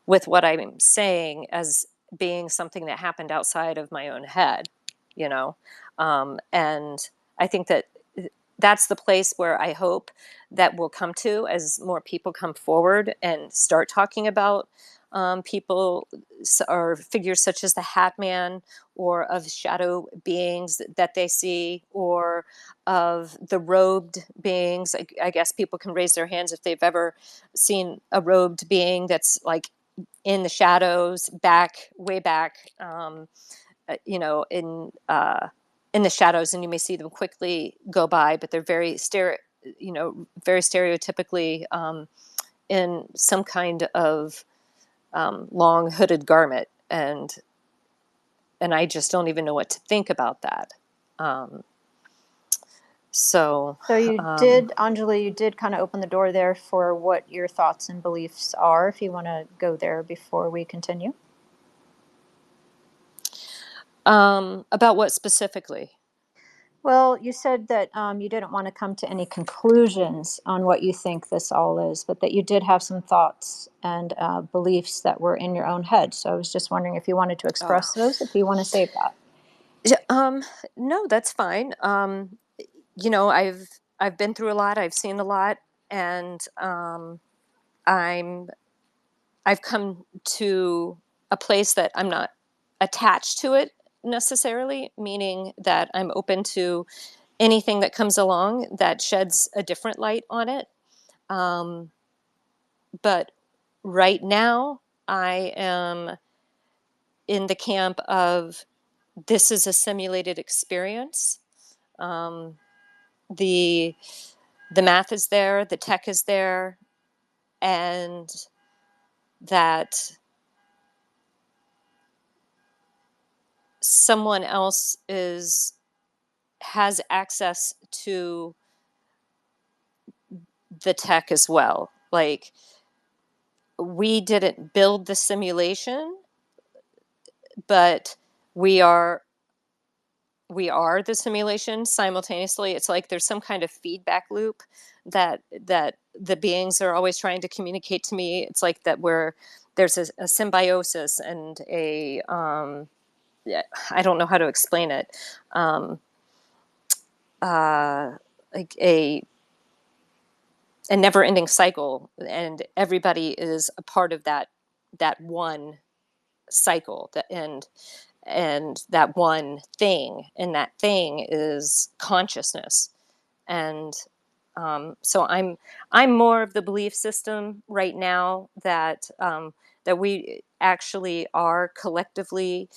with what I'm saying as being something that happened outside of my own head, and I think that's the place where I hope that we'll come to as more people come forward and start talking about people or figures such as the Hat Man, or of shadow beings that they see, or of the robed beings. I guess people can raise their hands if they've ever seen a robed being that's like in the shadows, way back, in in the shadows, and you may see them quickly go by, but they're very very stereotypically in some kind of long hooded garment, and I just don't even know what to think about that. So you did, Anjali, you did kind of open the door there for what your thoughts and beliefs are, if you want to go there before we continue. About what specifically? Well, you said that you didn't want to come to any conclusions on what you think this all is, but that you did have some thoughts and beliefs that were in your own head. So I was just wondering if you wanted to express those, if you want to save that. No, that's fine. I've been through a lot. I've seen a lot, and I've come to a place that I'm not attached to it necessarily, meaning that I'm open to anything that comes along that sheds a different light on it. But right now, I am in the camp of this is a simulated experience. The math is there, the tech is there, and that someone else has access to the tech as well. Like, we didn't build the simulation, but we are the simulation simultaneously. It's like there's some kind of feedback loop that the beings are always trying to communicate to me. It's like that there's a symbiosis and I don't know how to explain it. Like a never-ending cycle, and everybody is a part of that one cycle. And that one thing, and that thing is consciousness. And so I'm more of the belief system right now that that we actually are collectively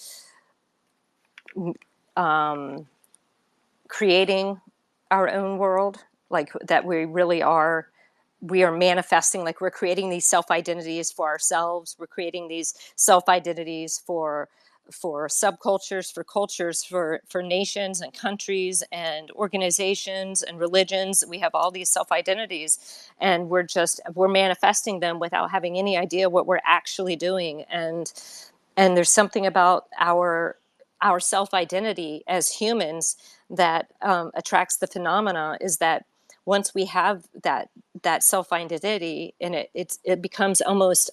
creating our own world, like that we are manifesting, like we're creating these self-identities for ourselves. We're creating these self-identities for subcultures, for cultures, for nations and countries and organizations and religions. We have all these self-identities, and we're manifesting them without having any idea what we're actually doing. And there's something about our self-identity as humans that attracts the phenomena, is that once we have that self-identity, and it becomes almost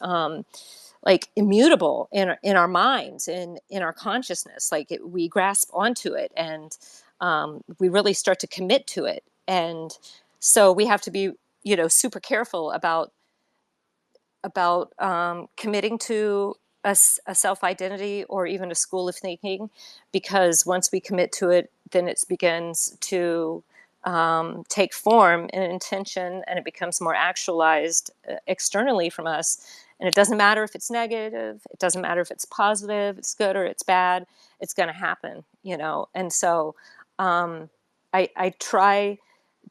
like immutable in our minds, in our consciousness. Like we grasp onto it, and we really start to commit to it. And so we have to be, super careful about committing to a self-identity or even a school of thinking, because once we commit to it, then it begins to take form and intention, and it becomes more actualized externally from us. And it doesn't matter if it's negative, it doesn't matter if it's positive, it's good or it's bad, it's going to happen, And so I try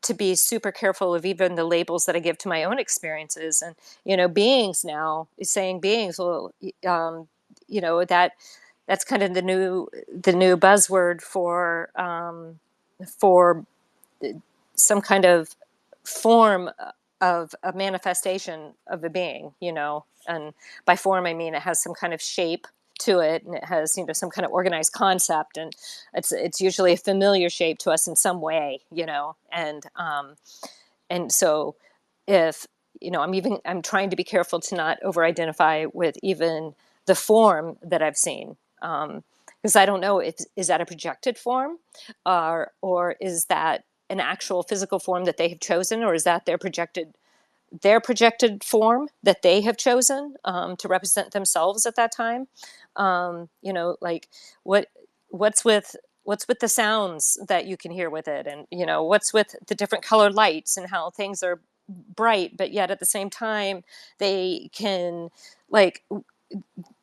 to be super careful of even the labels that I give to my own experiences. And, beings now, saying beings, well, that's kind of the new buzzword for some kind of form of a manifestation of a being, and by form, I mean, it has some kind of shape to it, and it has, some kind of organized concept, and it's usually a familiar shape to us in some way, and so if, I'm trying to be careful to not over identify with even the form that I've seen, because I don't know if is that a projected form, or is that an actual physical form that they have chosen, or is that their projected form that they have chosen to represent themselves at that time. Like what's with the sounds that you can hear with it, and what's with the different colored lights, and how things are bright, but yet at the same time they can, like,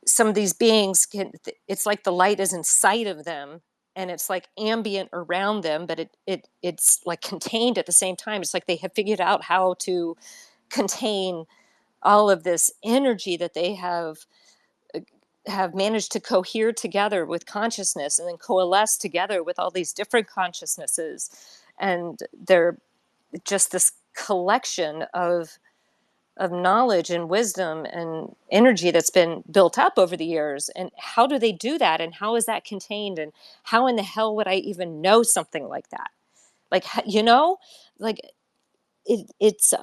some of these beings can, it's like the light is inside of them, it's like ambient around them, but it's like contained at the same time. It's like they have figured out how to contain all of this energy that they have managed to cohere together with consciousness and then coalesce together with all these different consciousnesses. And they're just this collection of knowledge and wisdom and energy that's been built up over the years. And how do they do that? And how is that contained? And how in the hell would I even know something like that? Like, like it's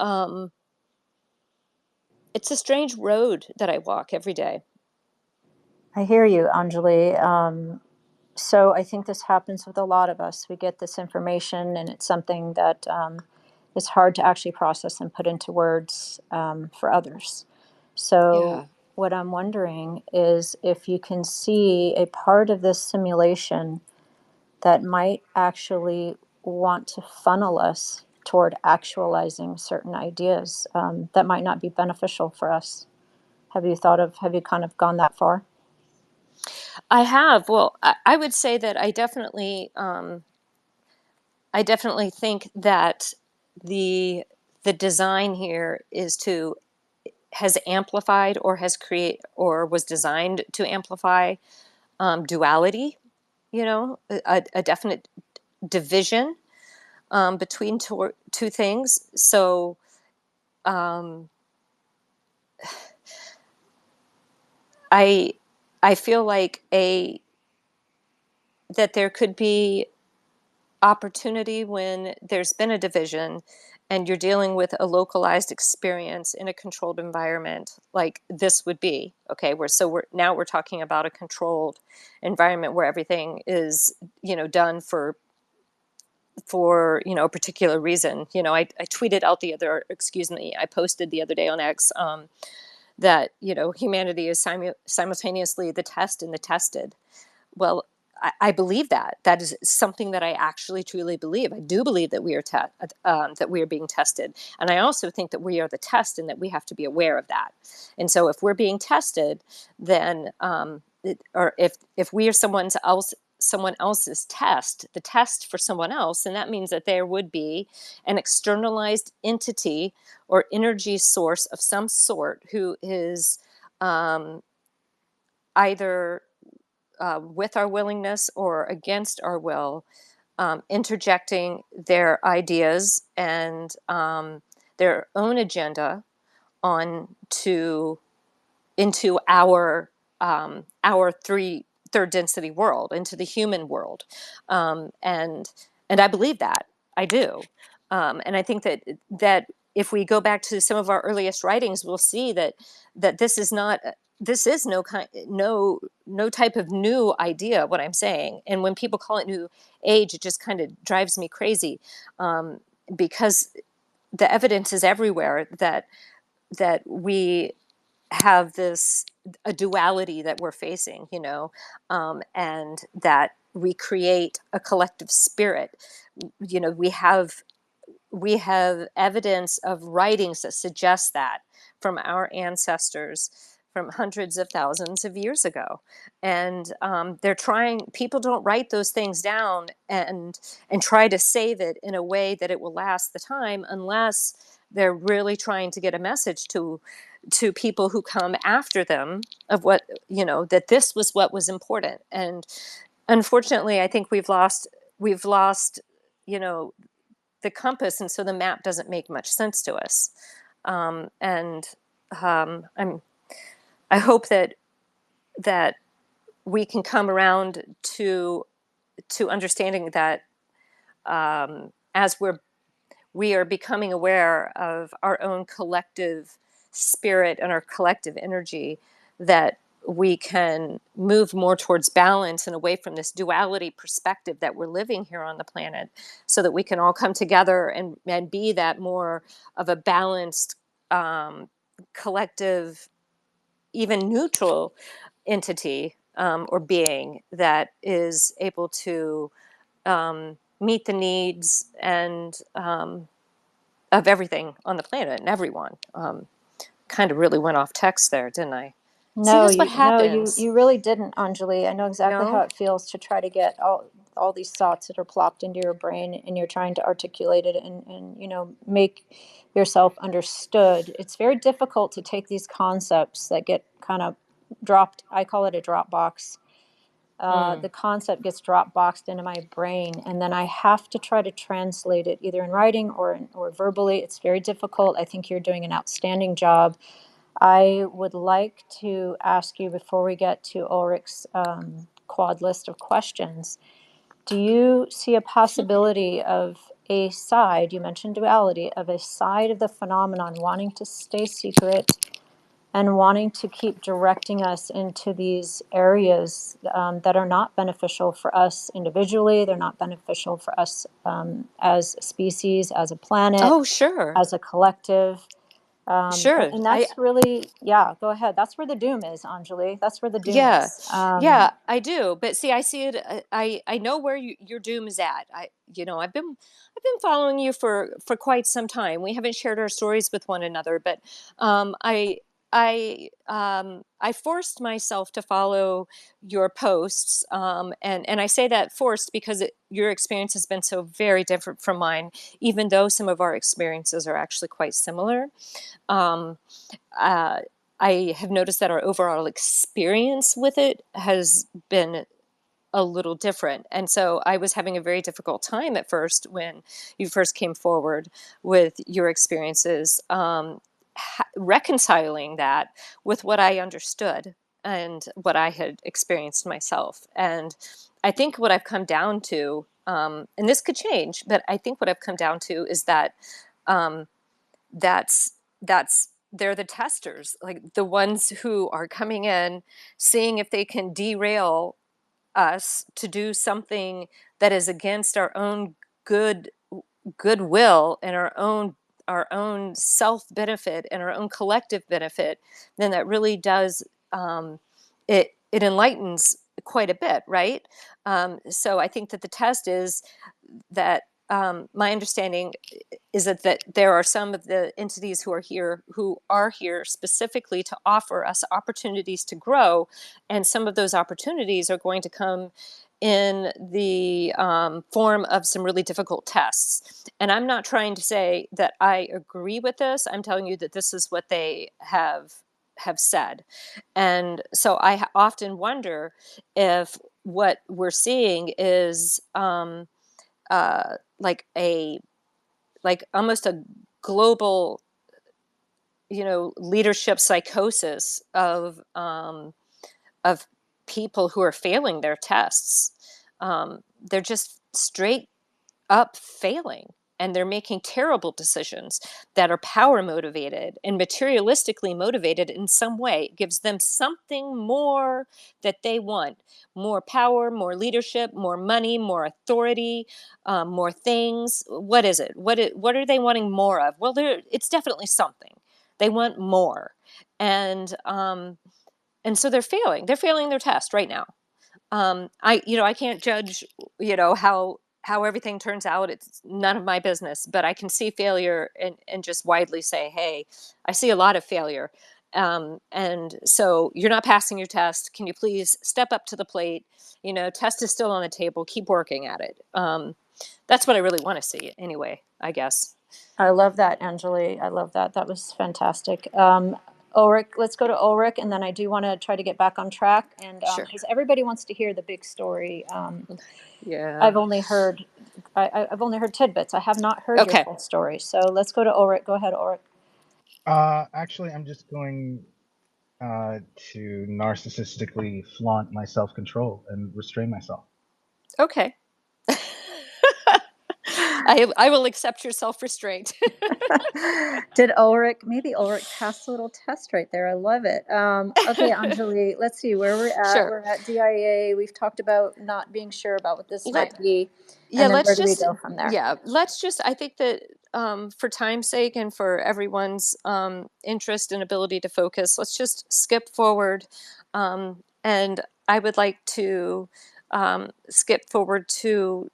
a strange road that I walk every day. I hear you, Anjali. So I think this happens with a lot of us. We get this information, and it's something that is hard to actually process and put into words for others. So Yeah. what I'm wondering is if you can see a part of this simulation that might actually want to funnel us toward actualizing certain ideas that might not be beneficial for us. Have you kind of gone that far? I have. Well, I would say that I definitely think that the design here has amplified or was designed to amplify duality, a definite division between two things. So um, I feel like that there could be opportunity when there's been a division and you're dealing with a localized experience in a controlled environment like this would be. Okay, we're talking about a controlled environment where everything is done for a particular reason. I tweeted out I posted the other day on X that humanity is simultaneously the test and the tested. Well, I believe that is something that I actually truly believe. I do believe that we are that we are being tested, and I also think that we are the test, and that we have to be aware of that. And so, if we're being tested, then or if we are someone else's test, the test for someone else, and that means that there would be an externalized entity or energy source of some sort who is either with our willingness or against our will, interjecting their ideas and their own agenda into our third density world, into the human world, and I believe that. I do, and I think that if we go back to some of our earliest writings, we'll see that this is no type of new idea, what I'm saying. And when people call it new age, it just kind of drives me crazy, because the evidence is everywhere that we have a duality that we're facing, and that we create a collective spirit. We have evidence of writings that suggest that from our ancestors from hundreds of thousands of years ago. And people don't write those things down and try to save it in a way that it will last the time, unless they're really trying to get a message to people who come after them of what, that this was what was important. And unfortunately, I think we've lost, the compass, and so the map doesn't make much sense to us. And I hope that we can come around to understanding that, as we are becoming aware of our own collective spirit and our collective energy, that we can move more towards balance and away from this duality perspective that we're living here on the planet, so that we can all come together and be that more of a balanced, collective, even neutral entity, or being that is able to meet the needs and of everything on the planet and everyone. Kind of really went off text there, didn't I? See, No, this is what you happens. you really didn't, Anjali. I know exactly how No? it feels to try to get all all these thoughts that are plopped into your brain, and you're trying to articulate it and make yourself understood. It's very difficult to take these concepts that get kind of dropped. I call it a drop box. The concept gets drop boxed into my brain, and then I have to try to translate it either in writing or verbally. It's very difficult. I think you're doing an outstanding job. I would like to ask you, before we get to Ulrich's quad list of questions, do you see a possibility of a side, you mentioned duality, of a side of the phenomenon wanting to stay secret and wanting to keep directing us into these areas that are not beneficial for us individually? They're not beneficial for us as a species, as a planet, Oh, sure. as a collective. Sure. And that's really, yeah, go ahead. That's where the doom is, Anjali. That's where the doom Yeah, is. yeah, I do. But see, I see it. I know where your doom is at. I've been following you for quite some time. We haven't shared our stories with one another, but um, I I forced myself to follow your posts, and I say that forced because your experience has been so very different from mine, even though some of our experiences are actually quite similar. Um, uh, I have noticed that our overall experience with it has been a little different. And so I was having a very difficult time at first when you first came forward with your experiences, reconciling that with what I understood and what I had experienced myself. And I think what I've come down to, and this could change, but I think what I've come down to is that um, that's they're the testers, like the ones who are coming in, seeing if they can derail us to do something that is against our own good goodwill and our own self benefit and our own collective benefit. Then that really does, it enlightens quite a bit, right? So I think that the test is that, my understanding is that there are some of the entities who are here specifically to offer us opportunities to grow, and some of those opportunities are going to come in the form of some really difficult tests. And I'm not trying to say that I agree with this. I'm telling you that this is what they have said. And so I often wonder if what we're seeing is like almost a global, leadership psychosis of people who are failing their tests. They're just straight up failing, and they're making terrible decisions that are power motivated and materialistically motivated in some way. It gives them something more that they want: more power, more leadership, more money, more authority, more things. What is it? What are they wanting more of? Well, it's definitely something. They want more. And so they're failing. They're failing their test right now. I can't judge, how everything turns out. It's none of my business, but I can see failure and just widely say, hey, I see a lot of failure. And so you're not passing your test. Can you please step up to the plate? Test is still on the table. Keep working at it. That's what I really want to see anyway, I guess. I love that, Anjali. I love that. That was fantastic. Ulrich, let's go to Ulrich, and then I do want to try to get back on track, and Sure. because everybody wants to hear the big story. Yeah. I've only heard tidbits. I have not heard your Okay. full story. So let's go to Ulrich. Go ahead, Ulrich. Actually, I'm just going to narcissistically flaunt my self-control and restrain myself. Okay. I will accept your self-restraint. Maybe Ulrich passed a little test right there. I love it. Okay, Anjali, let's see where we're at. Sure. We're at DIA. We've talked about not being sure about what this Let, might be. yeah, And then where let's do we just, go from there? I think that, for time's sake and for everyone's interest and ability to focus, let's just skip forward. And I would like to skip forward to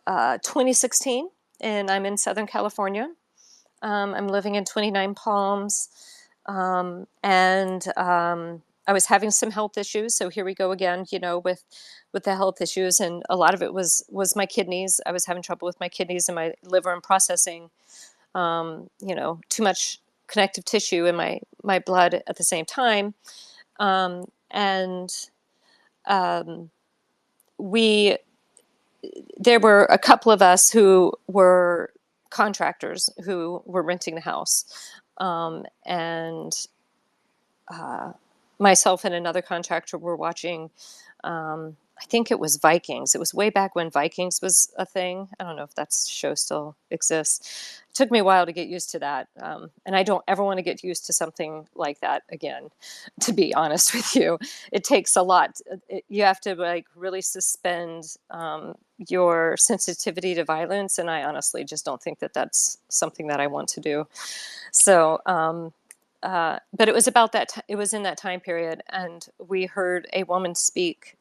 2016, and I'm in Southern California. I'm living in 29 Palms, and I was having some health issues. So here we go again, with the health issues. And a lot of it was my kidneys. I was having trouble with my kidneys and my liver and processing, too much connective tissue in my blood at the same time. And we there were a couple of us who were contractors who were renting the house, and myself and another contractor were watching. I think it was Vikings. It was way back when Vikings was a thing. I don't know if that show still exists. It took me a while to get used to that, and I don't ever want to get used to something like that again. To be honest with you, it takes a lot. You have to like really suspend your sensitivity to violence, and I honestly just don't think that that's something that I want to do. So. But it was about that. It was in that time period, and we heard a woman speak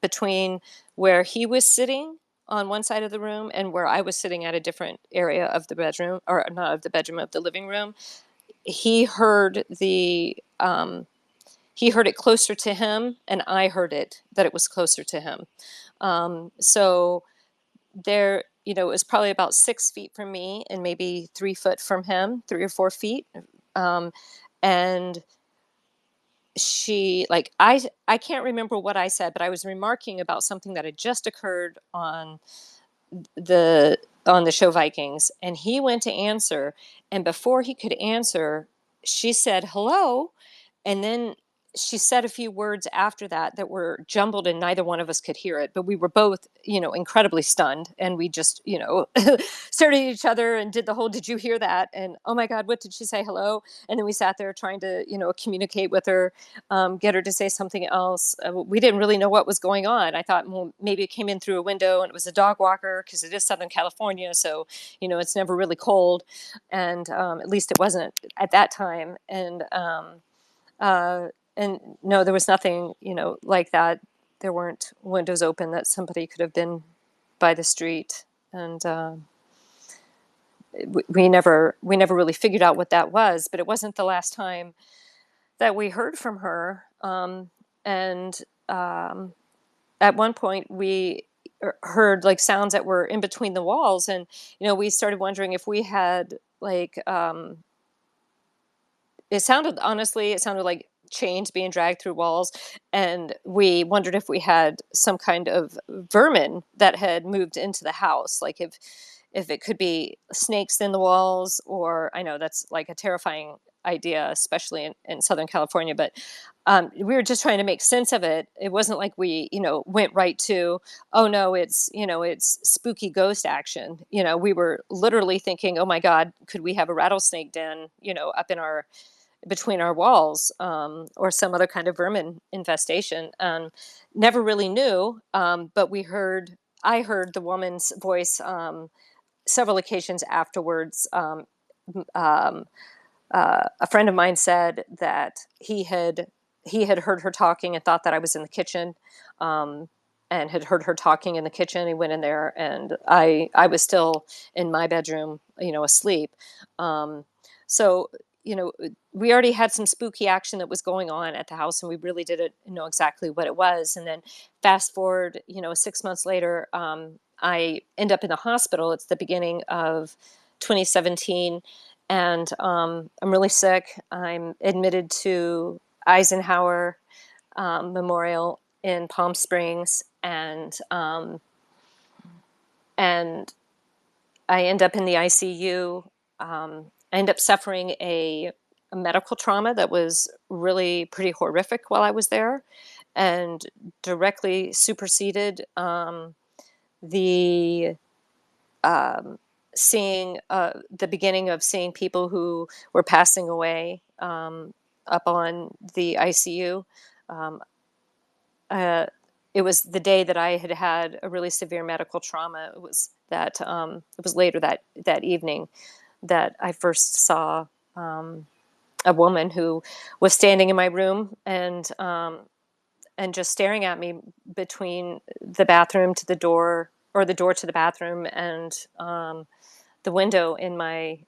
between where he was sitting on one side of the room and where I was sitting at a different area of the bedroom, or not of the bedroom, of the living room. He heard he heard it closer to him, and I heard it that it was closer to him. So there, it was probably about 6 feet from me and maybe 3 foot from him, 3 or 4 feet. And she, like, I can't remember what I said, but I was remarking about something that had just occurred on the show Vikings, and he went to answer, and before he could answer, she said hello, and then she said a few words after that that were jumbled and neither one of us could hear it, but we were both, incredibly stunned, and we just, stared at each other and did the whole, did you hear that? And oh my God, what did she say? Hello. And then we sat there trying to, communicate with her, get her to say something else. We didn't really know what was going on. I thought, well, maybe it came in through a window and it was a dog walker, because it is Southern California. So, it's never really cold. And at least it wasn't at that time. And no, there was nothing, like that. There weren't windows open that somebody could have been by the street. And we never really figured out what that was, but it wasn't the last time that we heard from her. And at one point we heard like sounds that were in between the walls. And, we started wondering if we had like, it sounded like chains being dragged through walls, and we wondered if we had some kind of vermin that had moved into the house, like if it could be snakes in the walls. Or I know that's like a terrifying idea, especially in Southern California, but we were just trying to make sense of it. It wasn't like we, went right to, oh no, it's spooky ghost action. We were literally thinking, oh my God, could we have a rattlesnake den, up in between our walls, or some other kind of vermin infestation. Never really knew, but I heard the woman's voice several occasions afterwards. A friend of mine said that he had heard her talking and thought that I was in the kitchen, and had heard her talking in the kitchen. He went in there, and I was still in my bedroom, asleep. So, we already had some spooky action that was going on at the house, and we really didn't know exactly what it was. And then fast forward, 6 months later, I end up in the hospital. It's the beginning of 2017. And I'm really sick. I'm admitted to Eisenhower Memorial in Palm Springs, and I end up in the ICU. I end up suffering a medical trauma that was really pretty horrific while I was there, and directly superseded the seeing the beginning of seeing people who were passing away up on the ICU. It was the day that I had a really severe medical trauma. It was later that evening that I first saw a woman who was standing in my room and just staring at me between the bathroom to the door, or the door to the bathroom, and the window in my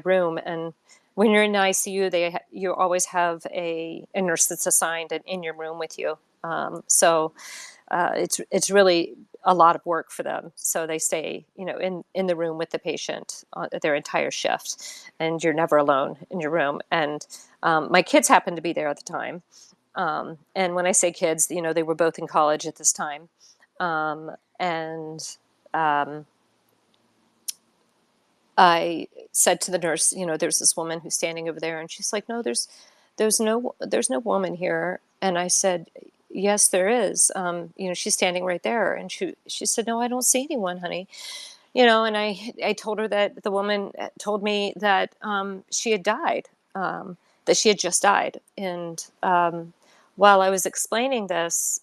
room. And when you're in the ICU, you always have a nurse that's assigned and in your room with you. So it's really a lot of work for them. So they stay, in the room with the patient their entire shift, and you're never alone in your room. And my kids happened to be there at the time. And when I say kids, they were both in college at this time. And I said to the nurse, there's this woman who's standing over there, and she's like, no, there's no woman here. And I said, yes, there is. She's standing right there. And she said, no, I don't see anyone, honey. And I told her that the woman told me that she had died, that she had just died. And while I was explaining this,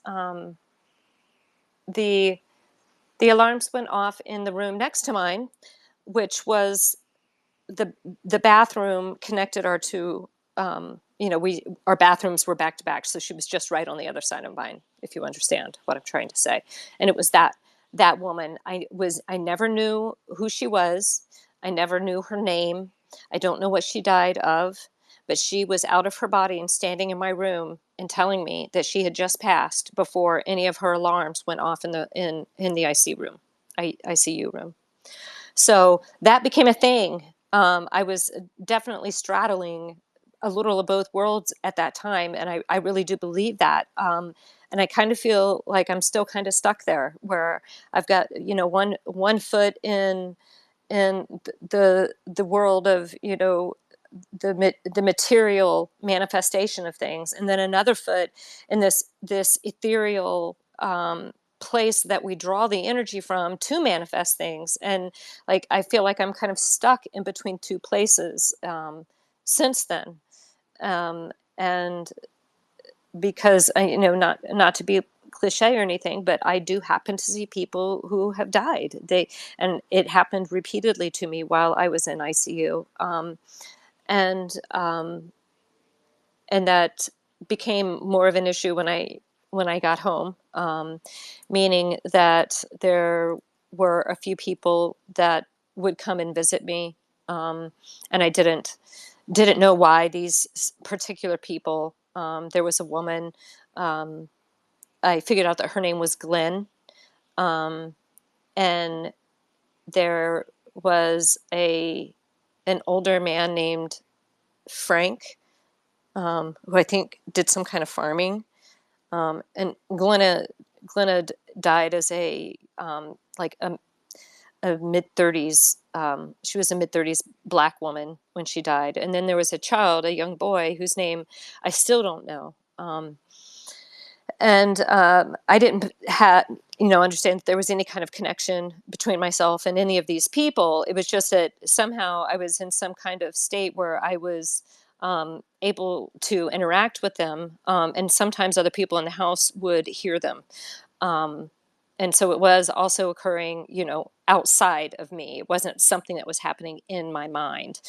the alarms went off in the room next to mine, which was the bathroom connected our two. Our bathrooms were back to back, so she was just right on the other side of mine, if you understand what I'm trying to say. And it was that woman. I never knew who she was. I never knew her name. I don't know what she died of, but she was out of her body and standing in my room and telling me that she had just passed before any of her alarms went off in the ICU room. ICU room. So that became a thing. I was definitely straddling a little of both worlds at that time, and I really do believe that. And I kind of feel like I'm still kind of stuck there, where I've got one foot in the world of the material manifestation of things, and then another foot in this ethereal place that we draw the energy from to manifest things. And like I feel like I'm kind of stuck in between two places since then. And because I not to be cliche or anything, but I do happen to see people who have died. And it happened repeatedly to me while I was in ICU. And that became more of an issue when I got home, meaning that there were a few people that would come and visit me, and I didn't know why these particular people. There was a woman. I figured out that her name was Glenn, and there was an older man named Frank, who I think did some kind of farming. And Glenna died as a mid-30s. She was a mid-30s Black woman when she died. And then there was a young boy whose name I still don't know. And I didn't understand that there was any kind of connection between myself and any of these people. It was just that somehow I was in some kind of state where I was able to interact with them, and sometimes other people in the house would hear them. And so it was also occurring, outside of me. It wasn't something that was happening in my mind.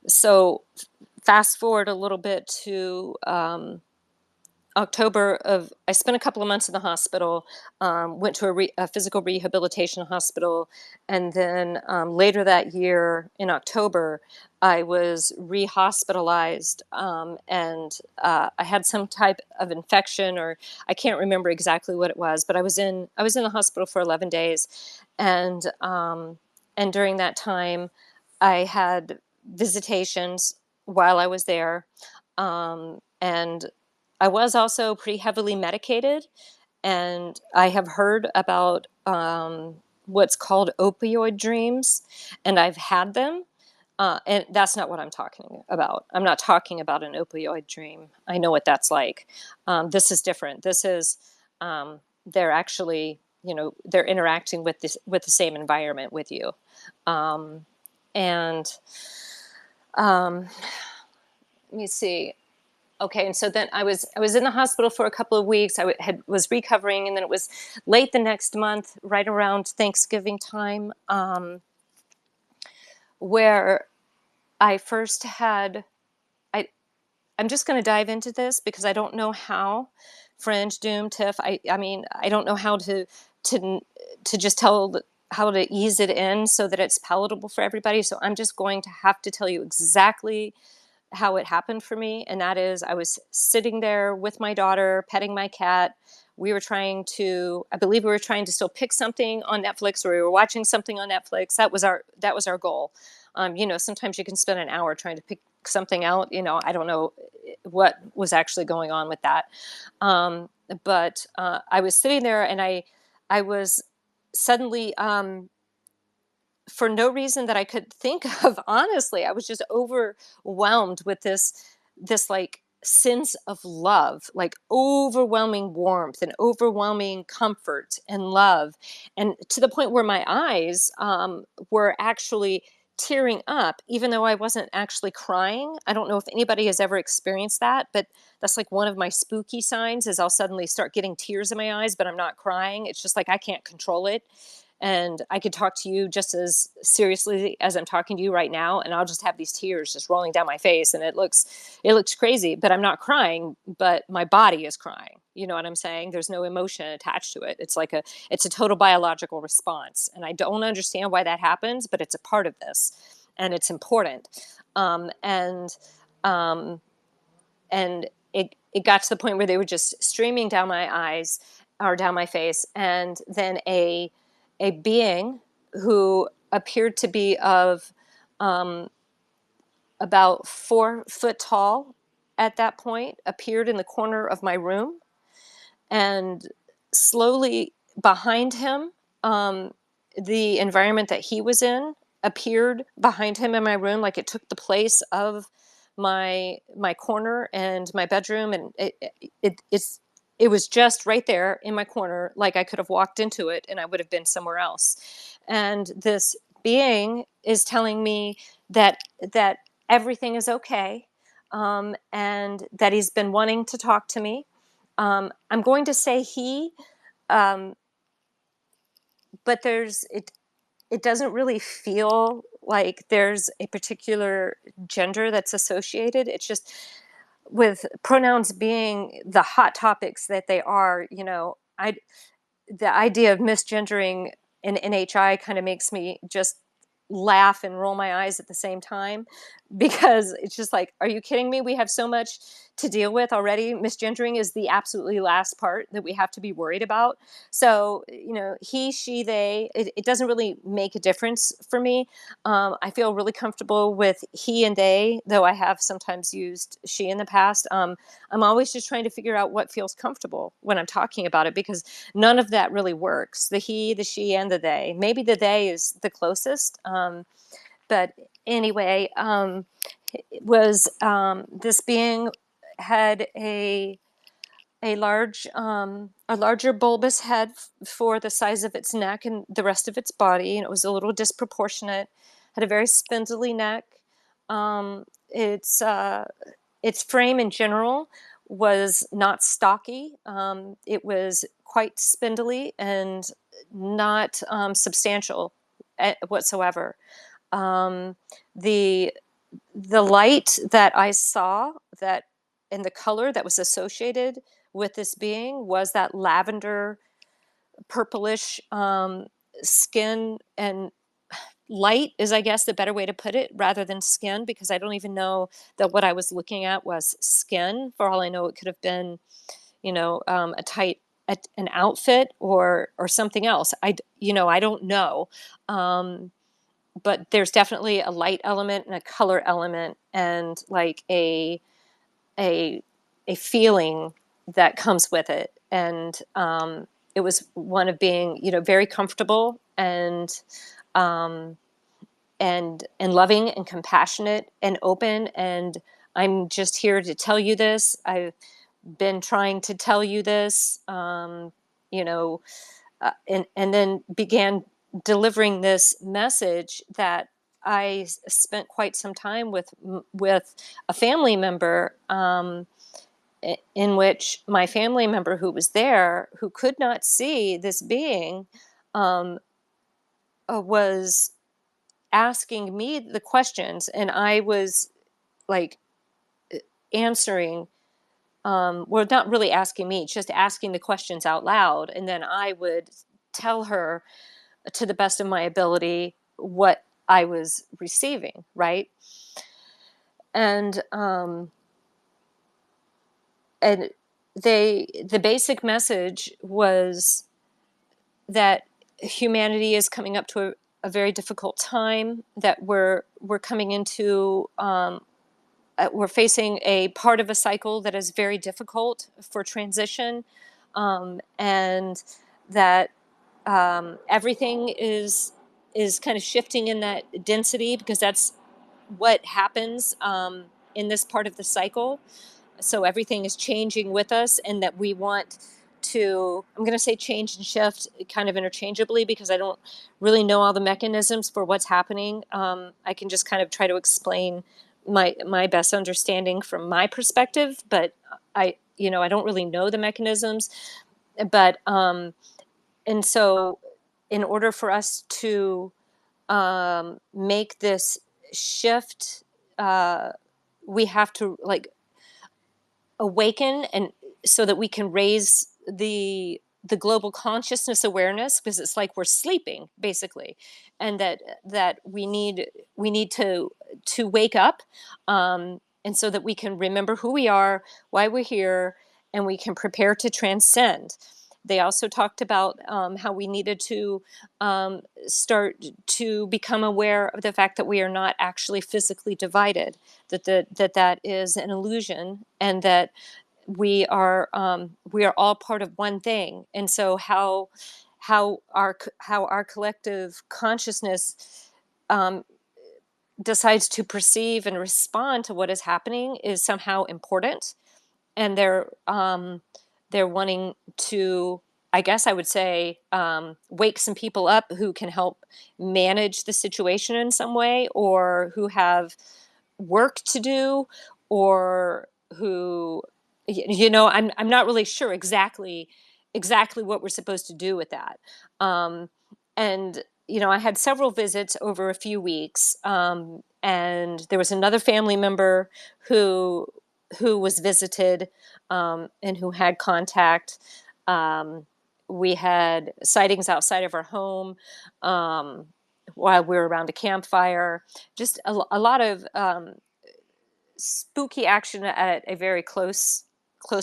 So fast forward a little bit to I spent a couple of months in the hospital, went to a physical rehabilitation hospital, and then later that year in October, I was rehospitalized, and I had some type of infection, or I can't remember exactly what it was, but I was in the hospital for 11 days, and during that time, I had visitations while I was there, and I was also pretty heavily medicated, and I have heard about what's called opioid dreams, and I've had them, and that's not what I'm talking about. I'm not talking about an opioid dream. I know what that's like. This is different. This is they're actually, they're interacting with the same environment with you, and let me see. Okay, and so then I was in the hospital for a couple of weeks. I was recovering, and then it was late the next month, right around Thanksgiving time, where I first had. I'm just going to dive into this because I don't know how. Fringe, Doom, Tiff. I mean, I don't know how to just tell to ease it in so that it's palatable for everybody. So I'm just going to have to tell you exactly how it happened for me. And that is, I was sitting there with my daughter, petting my cat. I believe we were trying to still pick something on Netflix, or we were watching something on Netflix. That was our goal. Sometimes you can spend an hour trying to pick something out. I don't know what was actually going on with that. But I was sitting there, and I was suddenly, for no reason that I could think of, honestly, I was just overwhelmed with this like sense of love, like overwhelming warmth and overwhelming comfort and love, and to the point where my eyes were actually tearing up, even though I wasn't actually crying. I don't know if anybody has ever experienced that, but that's like one of my spooky signs, is I'll suddenly start getting tears in my eyes, but I'm not crying. It's just like I can't control it. And I could talk to you just as seriously as I'm talking to you right now, and I'll just have these tears just rolling down my face, and it looks crazy, but I'm not crying, but my body is crying. You know what I'm saying? There's no emotion attached to it. It's a total biological response, and I don't understand why that happens, but it's a part of this, and it's important. Um, and um, and it got to the point where they were just streaming down my eyes, or down my face, and then a being who appeared to be of um, about 4 foot tall at that point appeared in the corner of my room, and slowly behind him, um, the environment that he was in appeared behind him in my room, like it took the place of my corner and my bedroom, and it was just right there in my corner, like I could have walked into it and I would have been somewhere else. And this being is telling me that everything is okay, and that he's been wanting to talk to me. I'm going to say he, um, but it doesn't really feel like there's a particular gender that's associated. It's just, with pronouns being the hot topics that they are, the idea of misgendering in NHI kind of makes me just laugh and roll my eyes at the same time, because it's just like, are you kidding me? We have so much to deal with already. Misgendering is the absolutely last part that we have to be worried about. So, he, she, they, it doesn't really make a difference for me. I feel really comfortable with he and they, though I have sometimes used she in the past. I'm always just trying to figure out what feels comfortable when I'm talking about it, because none of that really works. The he, the she, and the they. Maybe the they is the closest. But anyway, it was this being had a larger bulbous head for the size of its neck and the rest of its body, and it was a little disproportionate. Had a very spindly neck. Um, its its frame in general was not stocky. It was quite spindly and not substantial whatsoever. Um, the the light that I saw, that and the color that was associated with this being, was that lavender purplish skin, and light is, I guess, the better way to put it, rather than skin, because I don't even know that what I was looking at was skin. For all I know, it could have been, a an outfit, or something else. I don't know. Um, but there's definitely a light element and a color element, and like a a feeling that comes with it. And it was one of being, very comfortable, um, and loving and compassionate and open. And I'm just here to tell you this. I've been trying to tell you this, you know, and then began delivering this message that I spent quite some time with a family member, in which my family member who was there, who could not see this being, um, was asking me the questions, and I was like answering. Well, not really asking me, just asking the questions out loud, and then I would tell her to the best of my ability, what I was receiving, right? And the basic message was that humanity is coming up to a very difficult time, that we're coming into we're facing a part of a cycle that is very difficult for transition, and that everything is kind of shifting in that density, because that's what happens in this part of the cycle. So everything is changing with us, and that we want to, I'm going to say change and shift kind of interchangeably, because I don't really know all the mechanisms for what's happening. I can just kind of try to explain my best understanding from my perspective, but I don't really know the mechanisms. But and so in order for us to make this shift, we have to like awaken, and so that we can raise the global consciousness awareness, because it's like we're sleeping basically, and that we need to wake up, and so that we can remember who we are, why we're here, and we can prepare to transcend. They also talked about how we needed to start to become aware of the fact that we are not actually physically divided, that is an illusion, and that we are all part of one thing. And so how our collective consciousness decides to perceive and respond to what is happening is somehow important. And they're wanting to, I guess I would say, wake some people up who can help manage the situation in some way, or who have work to do, or who, I'm not really sure exactly what we're supposed to do with that. And I had several visits over a few weeks, and there was another family member who was visited, and who had contact. We had sightings outside of our home, while we were around a campfire. Just a lot of spooky action at a very close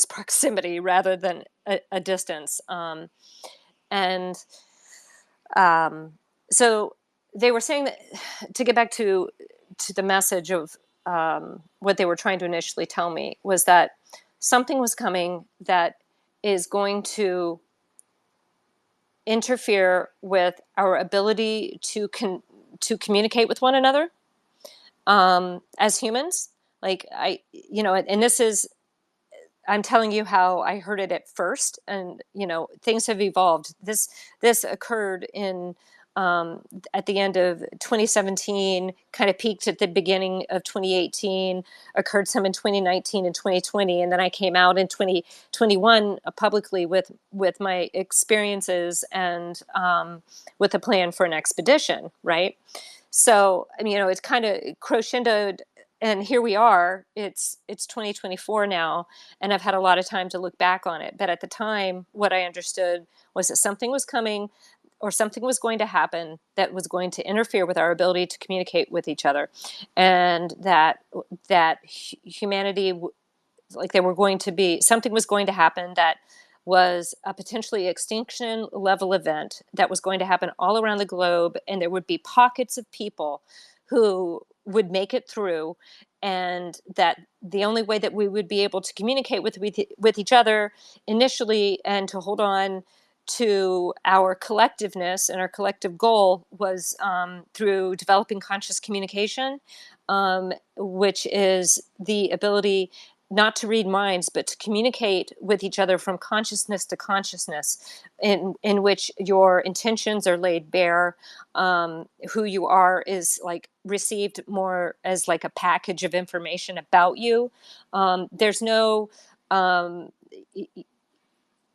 proximity, rather than a distance. And so they were saying that, to get back to the message of what they were trying to initially tell me, was that something was coming that is going to interfere with our ability to communicate with one another, as humans. Like and this is, I'm telling you how I heard it at first, and things have evolved. This occurred in at the end of 2017, kind of peaked at the beginning of 2018, occurred some in 2019 and 2020, and then I came out in 2021 publicly with my experiences, and with a plan for an expedition, right? So, it's kind of crescendoed, and here we are. It's 2024 now, and I've had a lot of time to look back on it. But at the time, what I understood was that something was coming, or something was going to happen, that was going to interfere with our ability to communicate with each other, and that humanity, like there were going to be, something was going to happen that was a potentially extinction level event that was going to happen all around the globe, and there would be pockets of people who would make it through, and that the only way that we would be able to communicate with each other initially, and to hold on to our collectiveness and our collective goal, was through developing conscious communication, which is the ability not to read minds, but to communicate with each other from consciousness to consciousness, in which your intentions are laid bare. Who you are is like received more as like a package of information about you. There's no,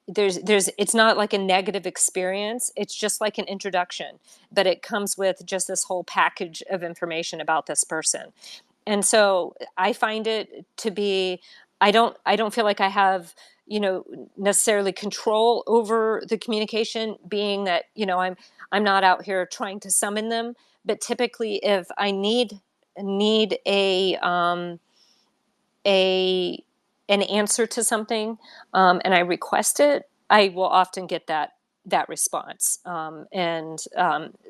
it's not like a negative experience. It's just like an introduction, but it comes with just this whole package of information about this person. And so I find it to be, I don't feel like I have necessarily control over the communication, being that, I'm not out here trying to summon them, but typically if I need a an answer to something, and I request it, I will often get that response.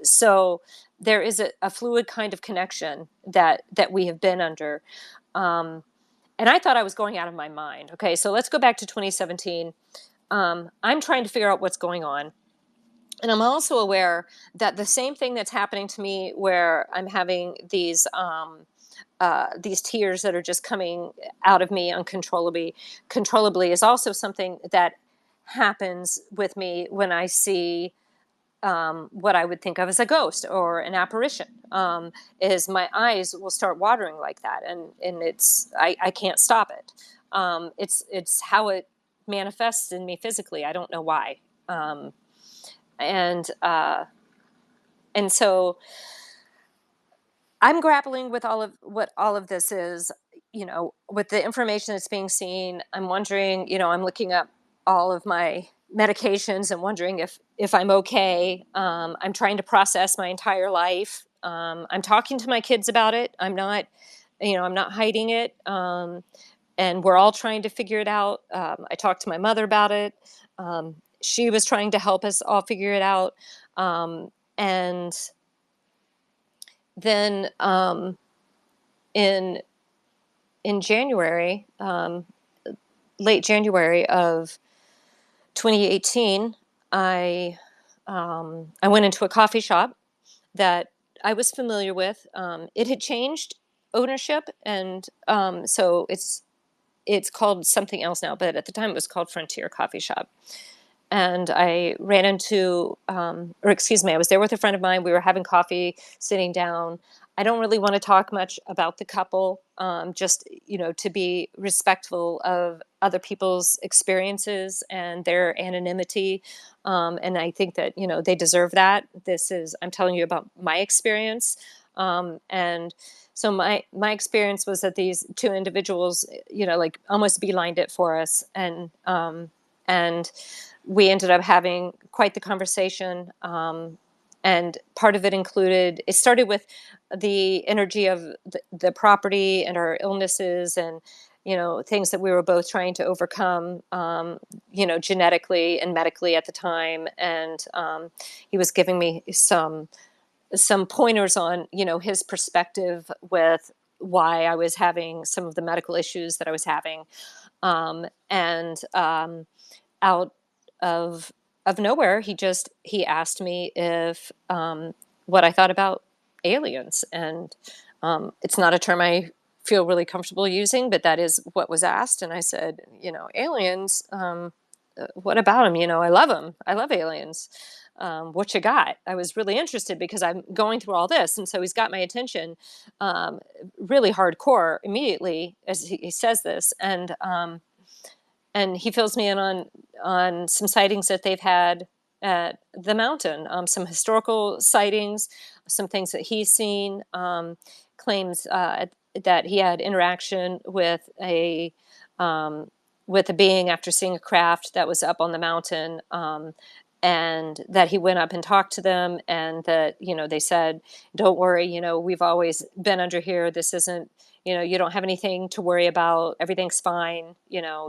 So there is a fluid kind of connection that we have been under. And I thought I was going out of my mind. Okay, so let's go back to 2017. I'm trying to figure out what's going on. And I'm also aware that the same thing that's happening to me, where I'm having these tears that are just coming out of me controllably, is also something that happens with me when I see what I would think of as a ghost or an apparition. Is my eyes will start watering like that, and I can't stop it. It's how it manifests in me physically. I don't know why. And so I'm grappling with what all of this is, with the information that's being seen. I'm wondering, I'm looking up all of my medications and wondering if I'm okay. I'm trying to process my entire life. I'm talking to my kids about it. I'm not hiding it. And we're all trying to figure it out. I talked to my mother about it. She was trying to help us all figure it out. And then in January, late January of 2018, I went into a coffee shop that I was familiar with. It had changed ownership, and so it's called something else now. But at the time, it was called Frontier Coffee Shop. And I ran into, I was there with a friend of mine. We were having coffee, sitting down. I don't really want to talk much about the couple, just, to be respectful of other people's experiences and their anonymity. And I think that, they deserve that. I'm telling you about my experience. And so my experience was that these two individuals, like almost beelined it for us. And we ended up having quite the conversation. And part of it started with the energy of the property and our illnesses and, things that we were both trying to overcome, genetically and medically at the time. And he was giving me some pointers on, his perspective with why I was having some of the medical issues that I was having. Out of nowhere, he asked me if what I thought about aliens. And it's not a term I feel really comfortable using, but that is what was asked. And I said, aliens, what about them? I love them. I love aliens. What you got? I was really interested because I'm going through all this. And so he's got my attention really hardcore immediately as he says this. And he fills me in on some sightings that they've had at the mountain, some historical sightings, some things that he's seen, claims that he had interaction with a being after seeing a craft that was up on the mountain, and that he went up and talked to them, and that, they said, don't worry, we've always been under here. This isn't, you don't have anything to worry about. Everything's fine.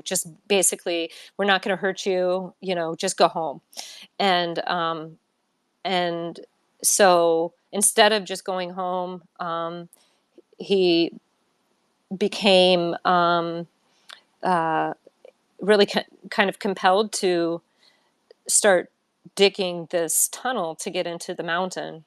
Just basically, we're not going to hurt you. Just go home. And so instead of just going home, he became really kind of compelled to start digging this tunnel to get into the mountain.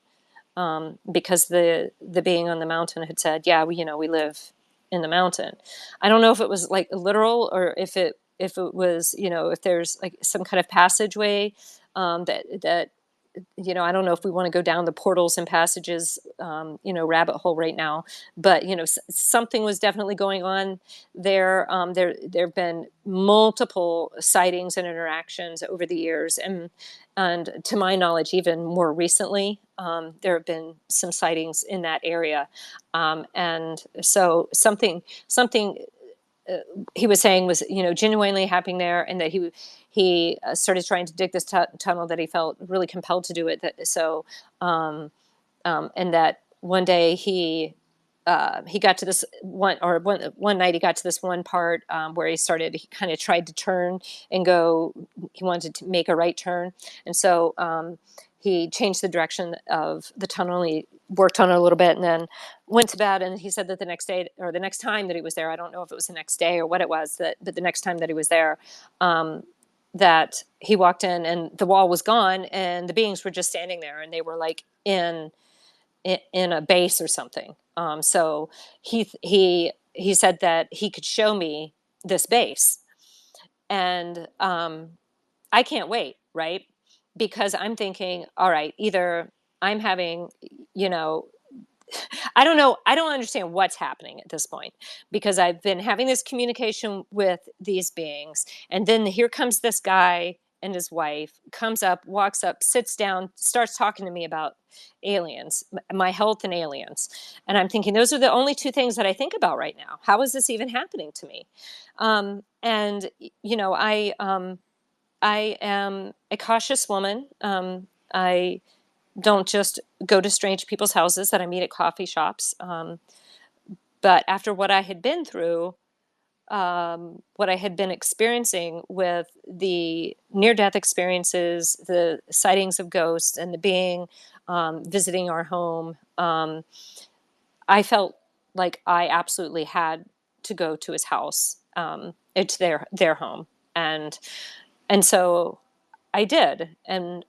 Because the being on the mountain had said, yeah, we live in the mountain. I don't know if it was like literal or if it was, if there's like some kind of passageway, that I don't know if we want to go down the portals and passages, rabbit hole right now, but, something was definitely going on there. There've been multiple sightings and interactions over the years. And to my knowledge, even more recently, there have been some sightings in that area. And so something he was saying was, genuinely happening there, and that he started trying to dig this tunnel, that he felt really compelled to do it. And that one day he got to this one night he got to this one part where he kind of tried to turn and go. He wanted to make a right turn, and so he changed the direction of the tunnel. He worked on it a little bit and then went to bed. And he said that the next day, or the next time that he was there, I don't know if it was the next day or what it was, but the next time that he was there, that he walked in and the wall was gone and the beings were just standing there, and they were like in a base or something. So he said that he could show me this base, and I can't wait, right? Because I'm thinking, all right, either I'm having, I don't know. I don't understand what's happening at this point, because I've been having this communication with these beings. And then here comes this guy and his wife, comes up, walks up, sits down, starts talking to me about aliens, my health and aliens. And I'm thinking, those are the only two things that I think about right now. How is this even happening to me? And, I am a cautious woman. I don't just go to strange people's houses that I meet at coffee shops. But after what I had been through, what I had been experiencing with the near-death experiences, the sightings of ghosts, and the being visiting our home, I felt like I absolutely had to go to his house. It's their home, and so I did, and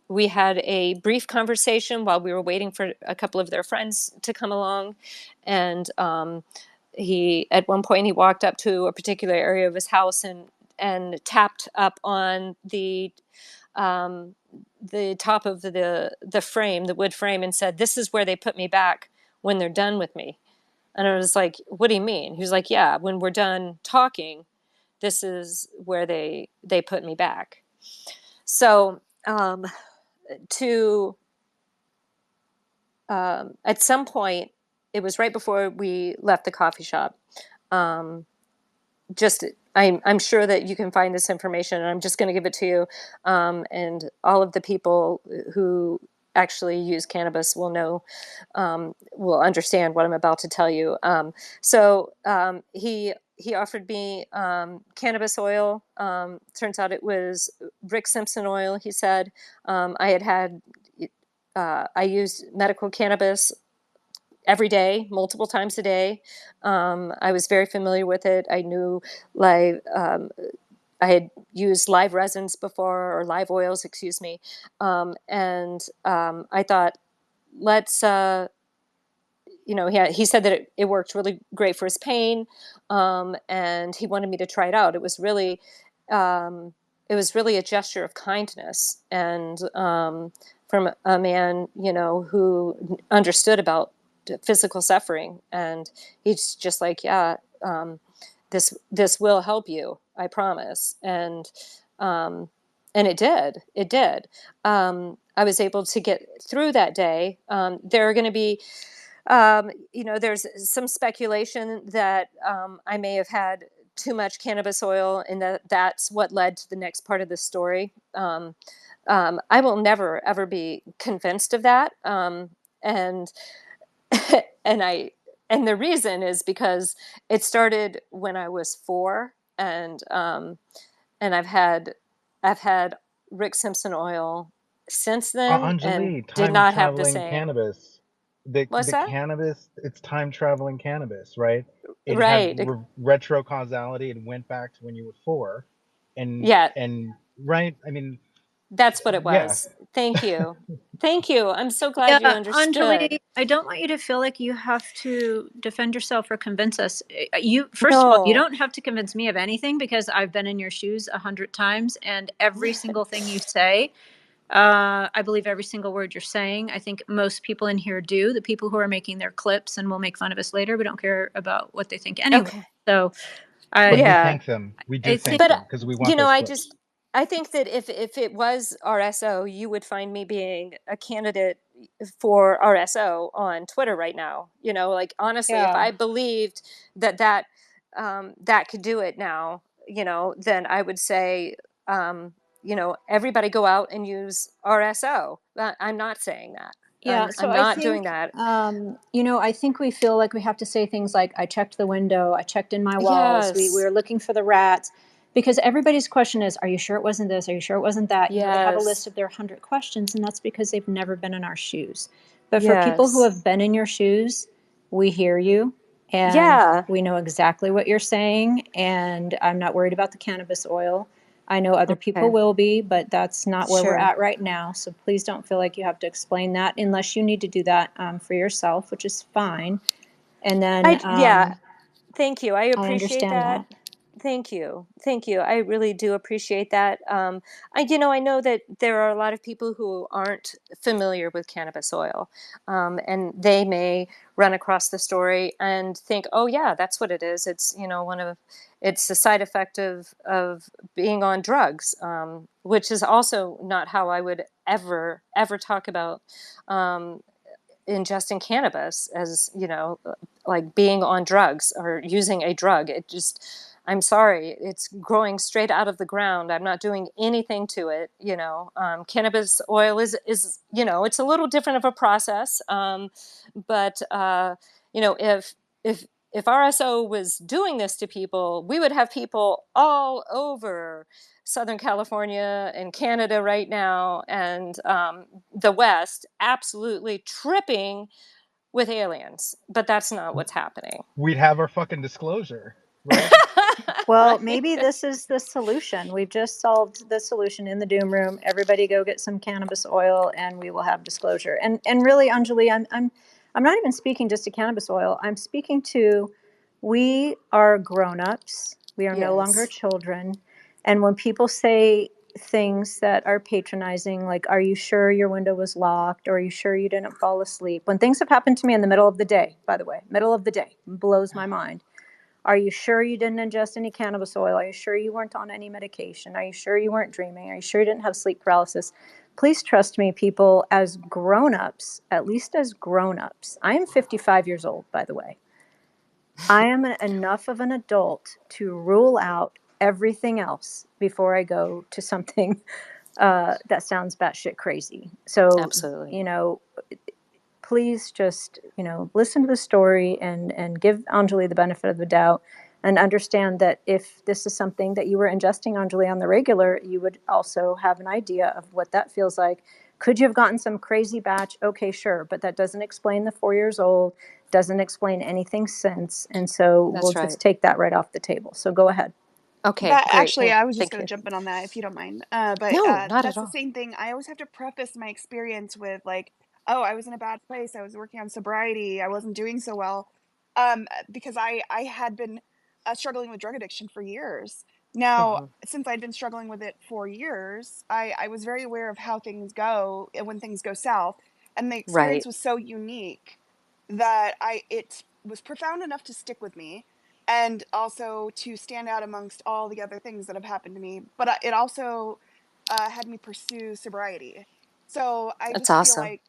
we had a brief conversation while we were waiting for a couple of their friends to come along. And at one point, he walked up to a particular area of his house and tapped up on the top of the frame, the wood frame, and said, "This is where they put me back when they're done with me." And I was like, "What do you mean?" He was like, "Yeah, when we're done talking, this is where they put me back." So, at some point, it was right before we left the coffee shop. I'm sure that you can find this information, and I'm just going to give it to you. And all of the people who actually use cannabis will know, will understand what I'm about to tell you. So he offered me cannabis oil. Turns out it was Rick Simpson oil. He said I used medical cannabis every day, multiple times a day. I was very familiar with it. I knew I had used live resins before, or live oils, excuse me. And I thought, let's, he said that it worked really great for his pain. And he wanted me to try it out. It was really a gesture of kindness, and from a man, who understood about physical suffering. And he's just like, yeah, this will help you, I promise. And it did. I was able to get through that day. There are going to be, there's some speculation that I may have had too much cannabis oil, and that's what led to the next part of the story. I will never, ever be convinced of that. And and the reason is because it started when I was 4, and I've had Rick Simpson oil since then, and Anjali, did time not have the traveling same. cannabis. What's The that? cannabis, it's time traveling cannabis, right? It had Right. retro causality. It went back to when you were 4, and Yeah, right. I mean, that's what it yeah. was. Thank you. Thank you. I'm so glad you Yeah, understood. Anjali, I don't want you to feel like you have to defend yourself or convince us. First of all, you No. don't have to convince me of anything, because I've been in your shoes 100 times, and every single thing you say, I believe every single word you're saying. I think most people in here do. The people who are making their clips and will make fun of us later, we don't care about what they think anyway. Okay. So But we Yeah. thank them. We do I thank think, But them because we want those clips. I think that if it was RSO, you would find me being a candidate for RSO on Twitter right now. Like, honestly, if yeah. I believed that that could do it now, then I would say, everybody go out and use RSO. I'm not saying that. Yeah, so I'm I not doing think, that. I think we feel like we have to say things like, I checked the window, I checked in my walls, we Yes. were looking for the rats, because everybody's question is, are you sure it wasn't this? Are you sure it wasn't that? They have a list Yes. of their 100 questions, and that's because they've never been in our shoes. But for people who Yes. have been in your shoes, we hear you, and Yeah. we know exactly what you're saying, and I'm not worried about the cannabis oil. I know other people Okay. will be, but that's not where we're Sure. at right now. So please don't feel like you have to explain that unless you need to do that for yourself, which is fine. And then Yeah. Thank you. I I appreciate understand that. that. Thank you. Thank you. I really do appreciate that. I know that there are a lot of people who aren't familiar with cannabis oil, and they may run across the story and think, "Oh, yeah, that's what it is. It's it's a side effect of being on drugs," which is also not how I would ever talk about ingesting cannabis as like being on drugs or using a drug. I'm sorry, it's growing straight out of the ground. I'm not doing anything to it. Cannabis oil is it's a little different of a process, but if if RSO was doing this to people, we would have people all over Southern California and Canada right now, and the West absolutely tripping with aliens. But that's not what's happening. We'd have our fucking disclosure, right? Well, Right? maybe this is the solution. We've just solved the solution in the doom room. Everybody go get some cannabis oil and we will have disclosure. And really, Anjali, I'm not even speaking just to cannabis oil. I'm speaking to, we are grown-ups. We are no longer Yes. children. And when people say things that are patronizing, like, are you sure your window was locked? Or are you sure you didn't fall asleep? When things have happened to me in the middle of the day, by the way, middle of the day, blows my mind. Are you sure you didn't ingest any cannabis oil? Are you sure you weren't on any medication? Are you sure you weren't dreaming? Are you sure you didn't have sleep paralysis? Please trust me, people, as grown-ups, at least as grown-ups. I am 55 years old, by the way. I am enough of an adult to rule out everything else before I go to something that sounds batshit crazy. So, Absolutely. please just, listen to the story and give Anjali the benefit of the doubt and understand that if this is something that you were ingesting, Anjali, on the regular, you would also have an idea of what that feels like. Could you have gotten some crazy batch? Okay, sure. But that doesn't explain the 4 years old, doesn't explain anything since. And so we'll That's right. just take that right off the table. So go ahead. Okay, That great. actually, I was just Thank going you. to jump in on that if you don't mind. No, not at That's the all. same thing. I always have to preface my experience with like, oh, I was in a bad place. I was working on sobriety. I wasn't doing so well, because I had been struggling with drug addiction for years. Now, Mhm. since I'd been struggling with it for years, I was very aware of how things go and when things go south, and the experience Right. was so unique that it was profound enough to stick with me and also to stand out amongst all the other things that have happened to me. But it also had me pursue sobriety. So I That's just feel awesome. like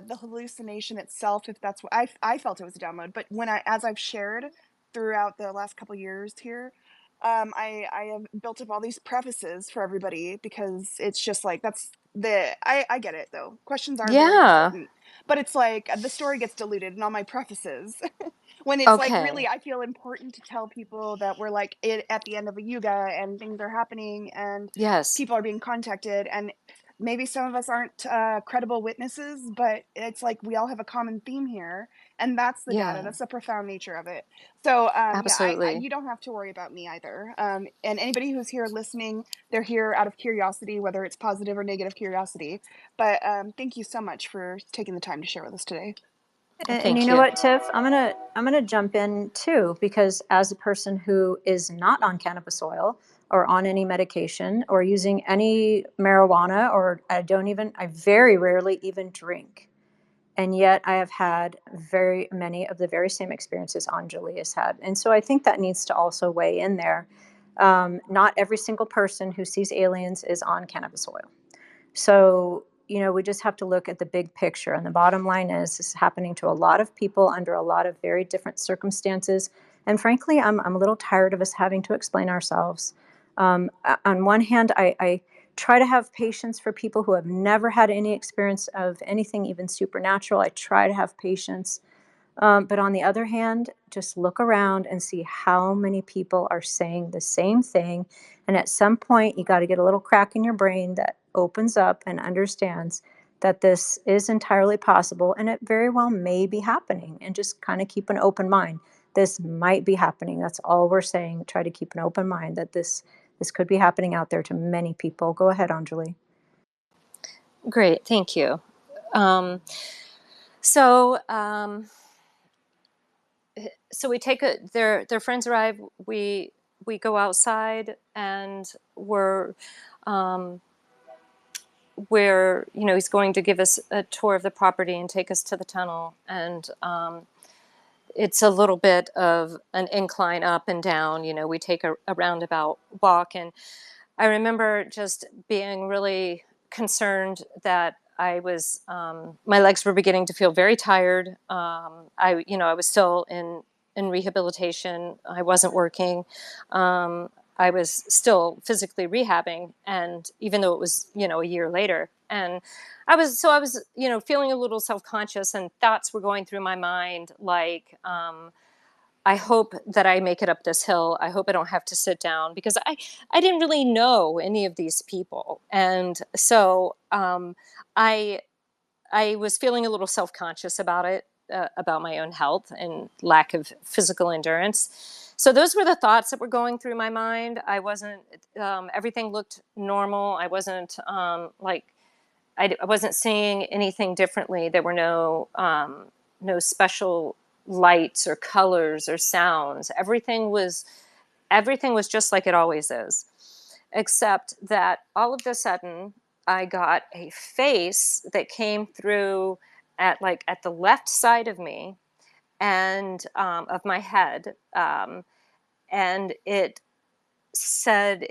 the hallucination itself, if that's what I felt, it was a download. But as I've shared throughout the last couple years here, I have built up all these prefaces for everybody because it's just like I get it though. Questions are very Yeah. important, but it's like the story gets diluted in all my prefaces. When it's like, really, Okay. I feel important to tell people that we're like at the end of a yuga and things are happening and Yes. people are being contacted, and maybe some of us aren't credible witnesses, but it's like we all have a common theme here, and that's the data. Yeah. That's the profound nature of it. So yeah, Absolutely. you don't have to worry about me either. And anybody who's here listening, they're here out of curiosity, whether it's positive or negative curiosity. But thank you so much for taking the time to share with us today. And you Thank know you. what, Tiff? I'm gonna jump in too, because as a person who is not on cannabis oil or on any medication or using any marijuana, or I very rarely even drink. And yet I have had very many of the very same experiences Anjali has had. And so I think that needs to also weigh in there. Not every single person who sees aliens is on cannabis oil. So, we just have to look at the big picture. And the bottom line is, this is happening to a lot of people under a lot of very different circumstances, And frankly, I'm a little tired of us having to explain ourselves. On one hand, I try to have patience for people who have never had any experience of anything even supernatural. I try to have patience. But on the other hand, just look around and see how many people are saying the same thing. And at some point, you got to get a little crack in your brain that opens up and understands that this is entirely possible and it very well may be happening. And just kind of keep an open mind. This might be happening. That's all we're saying. Try to keep an open mind that this could be happening out there to many people. Go ahead, Anjali. Great, thank you. So we take their friends arrive. We go outside, and we're he's going to give us a tour of the property and take us to the tunnel, and it's a little bit of an incline up and down. We take a roundabout walk, and I remember just being really concerned that I was, my legs were beginning to feel very tired. I was still in rehabilitation. I wasn't working. I was still physically rehabbing, and even though it was, a year later, and I was feeling a little self-conscious, and thoughts were going through my mind like, I hope that I make it up this hill. I hope I don't have to sit down, because I didn't really know any of these people. And so I was feeling a little self-conscious about it, about my own health and lack of physical endurance. So those were the thoughts that were going through my mind. I wasn't, everything looked normal. I wasn't I wasn't seeing anything differently. There were no special lights or colors or sounds. Everything was just like it always is, except that all of a sudden I got a face that came through at the left side of me, and of my head, and it said,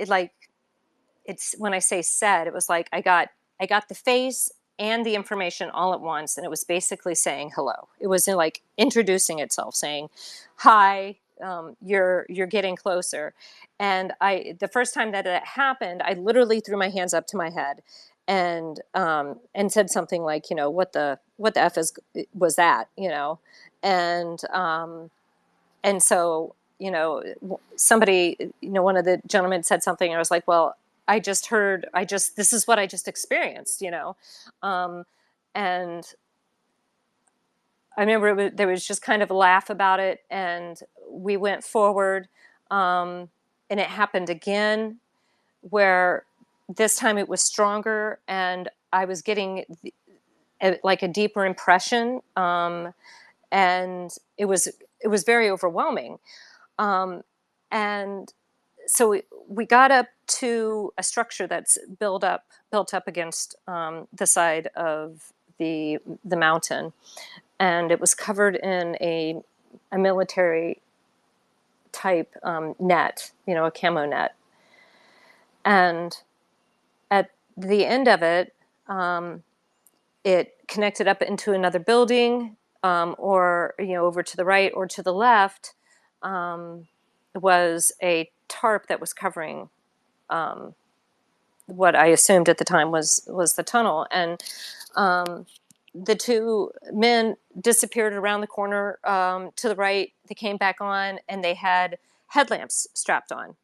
it's, when I say said, it was like I got the face and the information all at once, and it was basically saying hello. It was like introducing itself, saying, "Hi, you're getting closer." And the first time that it happened, I literally threw my hands up to my head, and said something like, what the f was that, and so, somebody, one of the gentlemen said something, and I was like, well, this is what I just experienced, and I remember there was just kind of a laugh about it, and we went forward, and it happened again, where this time it was stronger, and I was getting like a deeper impression, and it was very overwhelming. And so we got up to a structure that's built up against the side of the mountain, and it was covered in a military type net, a camo net. And at the end of it, it connected up into another building, or over to the right or to the left, was a tarp that was covering what I assumed at the time was the tunnel. And the two men disappeared around the corner to the right. They came back on, and they had headlamps strapped on.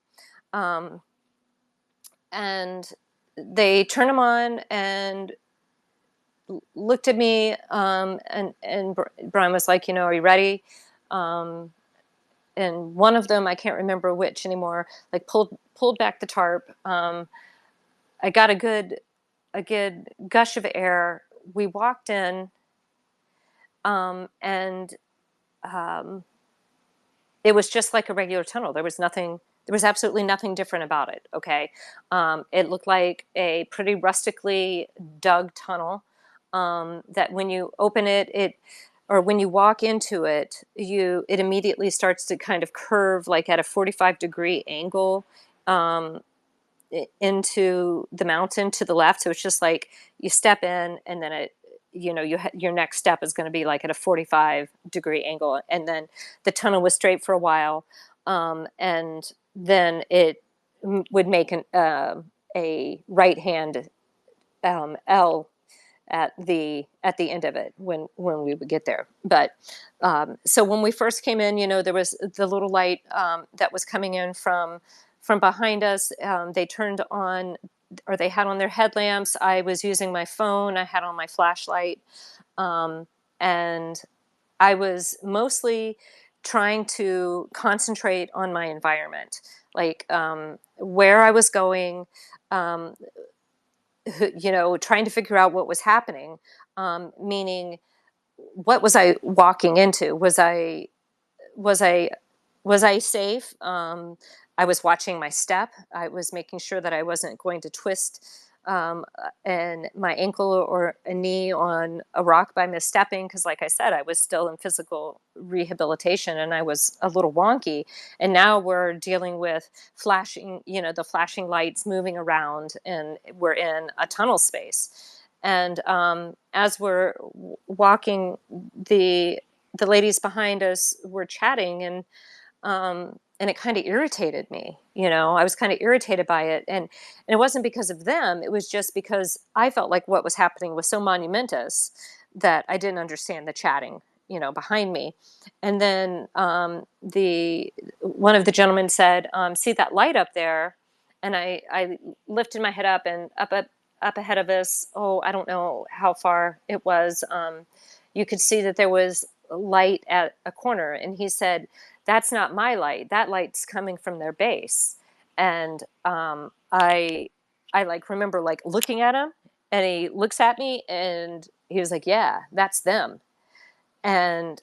And they turned them on and looked at me, and Brian was like, are you ready? And one of them, I can't remember which anymore, like pulled back the tarp. I got a good gush of air. We walked in, and it was just like a regular tunnel. There was absolutely nothing different about it. Okay. It looked like a pretty rustically dug tunnel, that when you open it, or when you walk into it, it immediately starts to kind of curve, like at a 45-degree angle, into the mountain to the left. So it's just like you step in, and then your next step is going to be like at a 45-degree angle. And then the tunnel was straight for a while. And then it would make a right hand L at the end of it when we would get there. But so when we first came in, there was the little light that was coming in from behind us. They turned on, or they had on their headlamps. I was using my phone. I had on my flashlight, and I was mostly trying to concentrate on my environment, like where I was going, trying to figure out what was happening, meaning what was I walking into? Was I safe? I was watching my step. I was making sure that I wasn't going to twist and my ankle or a knee on a rock by misstepping, because like I said, I was still in physical rehabilitation and I was a little wonky. And now we're dealing with flashing, the flashing lights moving around, and we're in a tunnel space. And as we're walking, the ladies behind us were chatting, and it kind of irritated me. I was kind of irritated by it, and it wasn't because of them. It was just because I felt like what was happening was so monumentous that I didn't understand the chatting, behind me. And then one of the gentlemen said, "See that light up there?" And I lifted my head up, and up ahead of us, I don't know how far it was. You could see that there was light at a corner, and he said, "That's not my light. That light's coming from their base." And I like remember like looking at him, and he looks at me, and he was like, "Yeah, that's them." And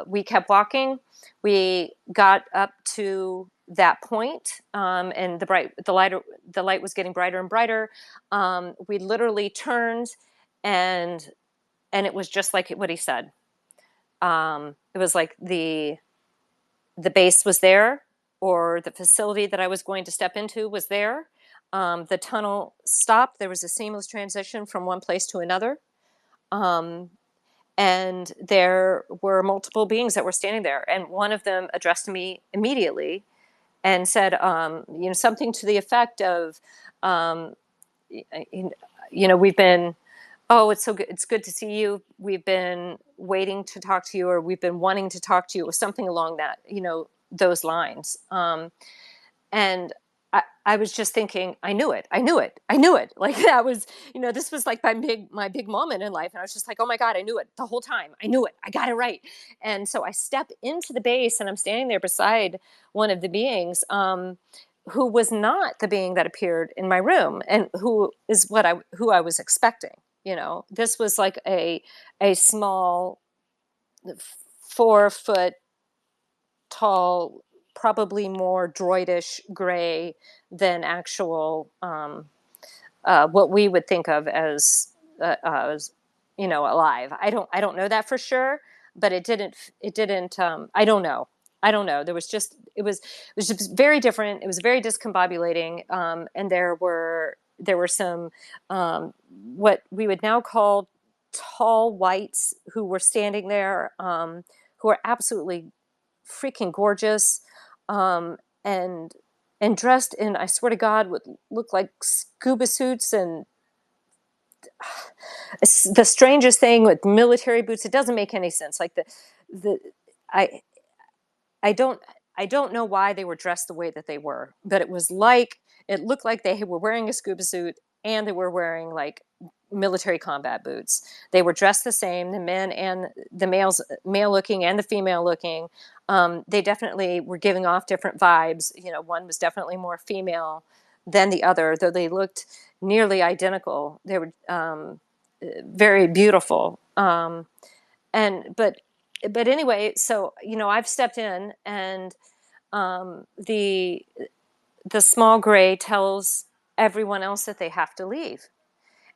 we kept walking. We got up to that point, and the light was getting brighter and brighter. We literally turned, and it was just like what he said. It was like the base was there, or the facility that I was going to step into was there. The tunnel stopped. There was a seamless transition from one place to another. And there were multiple beings that were standing there. And one of them addressed me immediately and said, something to the effect of, we've been, it's so good. It's good to see you. We've been waiting to talk to you, or we've been wanting to talk to you, or something along that, those lines. And I was just thinking, I knew it. Like that was, this was like my big moment in life. And I was just like, oh my God, I knew it the whole time. I knew it. I got it right. And so I step into the base, and I'm standing there beside one of the beings, who was not the being that appeared in my room, and who I was expecting. This was like a small 4-foot tall, probably more droidish gray than actual what we would think of as alive. I don't know that for sure, but it didn't I don't know. There was just it was just very different. It was very discombobulating, and there were some what we would now call tall whites who were standing there, who are absolutely freaking gorgeous, and dressed in, I swear to God, would look like scuba suits, and the strangest thing with military boots. It doesn't make any sense. Like I I don't know why they were dressed the way that they were, but it looked like they were wearing a scuba suit, and they were wearing like military combat boots. They were dressed the same, the men and the male looking and the female looking. They definitely were giving off different vibes. One was definitely more female than the other, though they looked nearly identical. They were very beautiful. But anyway, so I've stepped in, and the small gray tells everyone else that they have to leave.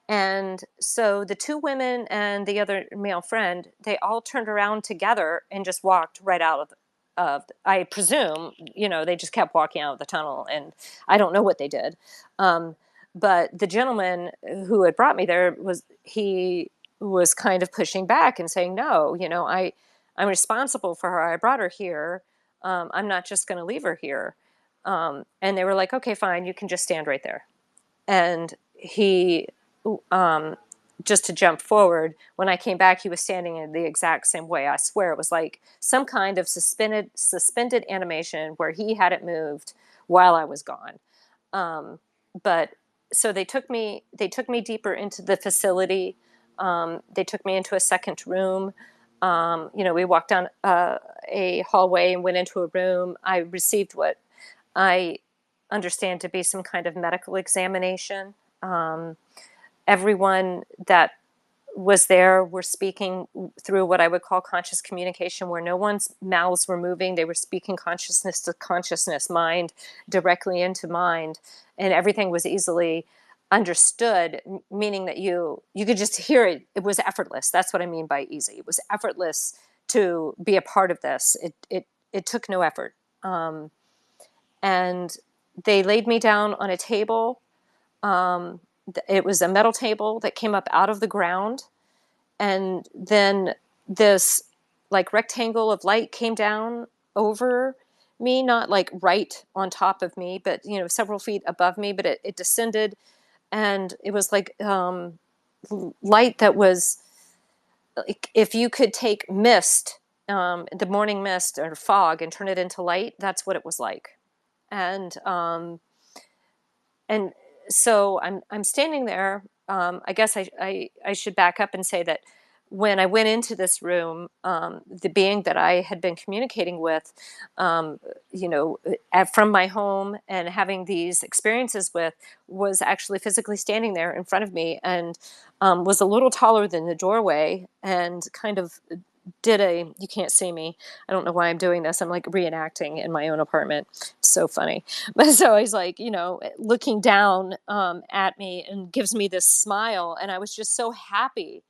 And so the two women and the other male friend, they all turned around together and just walked right out of I presume, they just kept walking out of the tunnel, and I don't know what they did. But the gentleman who had brought me there was kind of pushing back and saying, no, I'm responsible for her. I brought her here. I'm not just going to leave her here. And they were like, okay, fine. You can just stand right there. And he, just to jump forward, when I came back, he was standing in the exact same way. I swear it was like some kind of suspended animation where he hadn't moved while I was gone. But so they took me deeper into the facility. They took me into a second room. We walked down a hallway and went into a room. I received what I understand to be some kind of medical examination. Everyone that was there were speaking through what I would call conscious communication, where no one's mouths were moving. They were speaking consciousness to consciousness, mind directly into mind, and everything was easily understood, meaning that you could just hear it. It was effortless. That's what I mean by easy. It was effortless to be a part of this. It took no effort. And they laid me down on a table. It was a metal table that came up out of the ground. And then this like rectangle of light came down over me, not like right on top of me, but several feet above me, but it descended. And it was like light that was like, if you could take mist, the morning mist or fog, and turn it into light, that's what it was like. And so I'm standing there. I guess I should back up and say that when I went into this room, the being that I had been communicating with, from my home and having these experiences with, was actually physically standing there in front of me, and was a little taller than the doorway, and kind of you can't see me. I don't know why I'm doing this. I'm like reenacting in my own apartment. It's so funny. But so he's like, looking down at me and gives me this smile. And I was just so happy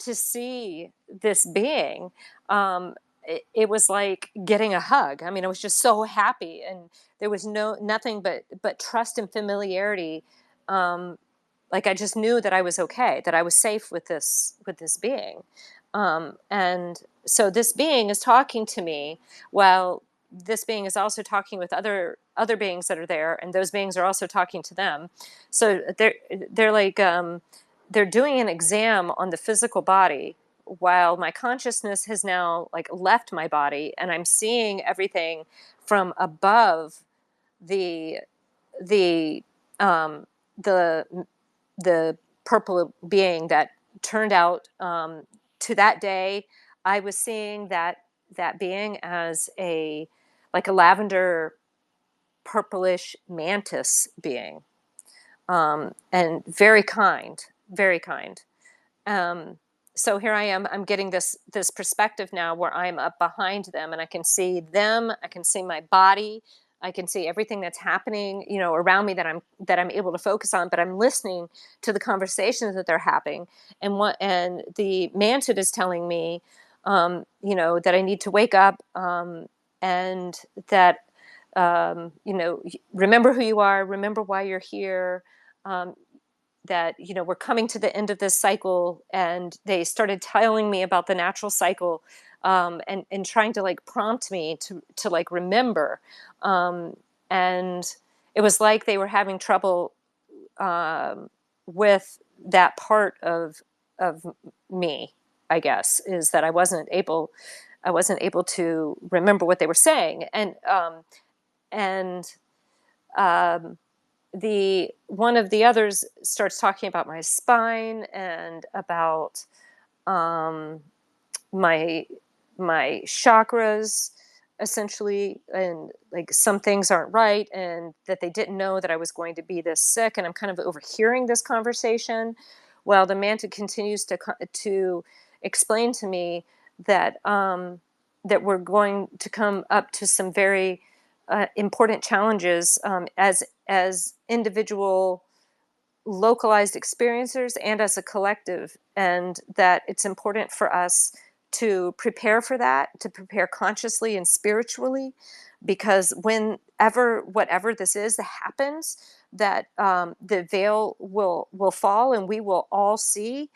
to see this being. It was like getting a hug. I mean, I was just so happy, and there was nothing but trust and familiarity. Like I just knew that I was okay, that I was safe with this being. And so this being is talking to me, while this being is also talking with other beings that are there, and those beings are also talking to them. So they're like they're doing an exam on the physical body, while my consciousness has now like left my body, and I'm seeing everything from above the the um, the the purple being that turned out. To that day, I was seeing that being as a lavender purplish mantis being, and very kind, very kind. So here I am. I'm getting this perspective now, where I'm up behind them, and I can see them. I can see my body. I can see everything that's happening, around me, that I'm able to focus on. But I'm listening to the conversations that they're having, and the mantis is telling me, that I need to wake up, and that, remember who you are, remember why you're here. That we're coming to the end of this cycle, and they started telling me about the natural cycle, and trying to prompt me to remember, and it was like they were having trouble with that part of me, I guess, is that I wasn't able to remember what they were saying, and the one of the others starts talking about my spine and about my chakras, essentially, and like some things aren't right, and that they didn't know that I was going to be this sick. And I'm kind of overhearing this conversation while the manta continues to explain to me that that we're going to come up to some very important challenges, as individual localized experiencers and as a collective, and that it's important for us to prepare for that, to prepare consciously and spiritually, because whatever this is that happens, that the veil will fall, and we will all see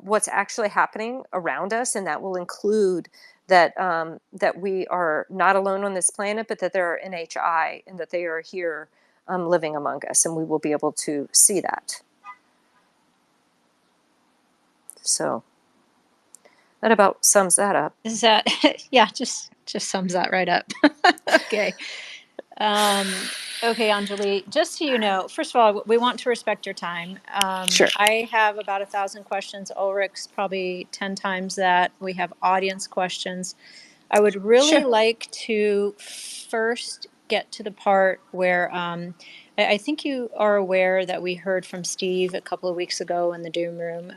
what's actually happening around us, and that will include that that we are not alone on this planet, but that there are NHI and that they are here living among us, and we will be able to see that. So that about sums that up. Is that, yeah, just sums that right up. Okay. Okay, Anjali, just so you know, first of all, we want to respect your time. Sure. I have about 1,000 questions. Ulrich's probably 10 times that. We have audience questions. I would really Sure. like to first get to the part where I think you are aware that we heard from Steve a couple of weeks ago in the Doom Room.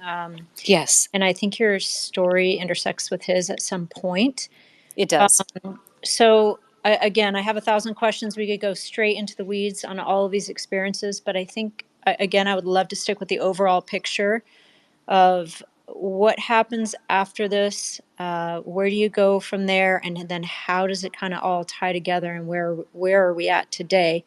Yes, And I think your story intersects with his at some point. it does. So again, I have 1,000 questions. We could go straight into the weeds on all of these experiences, but I think again, I would love to stick with the overall picture of what happens after this. Where do you go from there, and then how does it kind of all tie together, and where are we at today?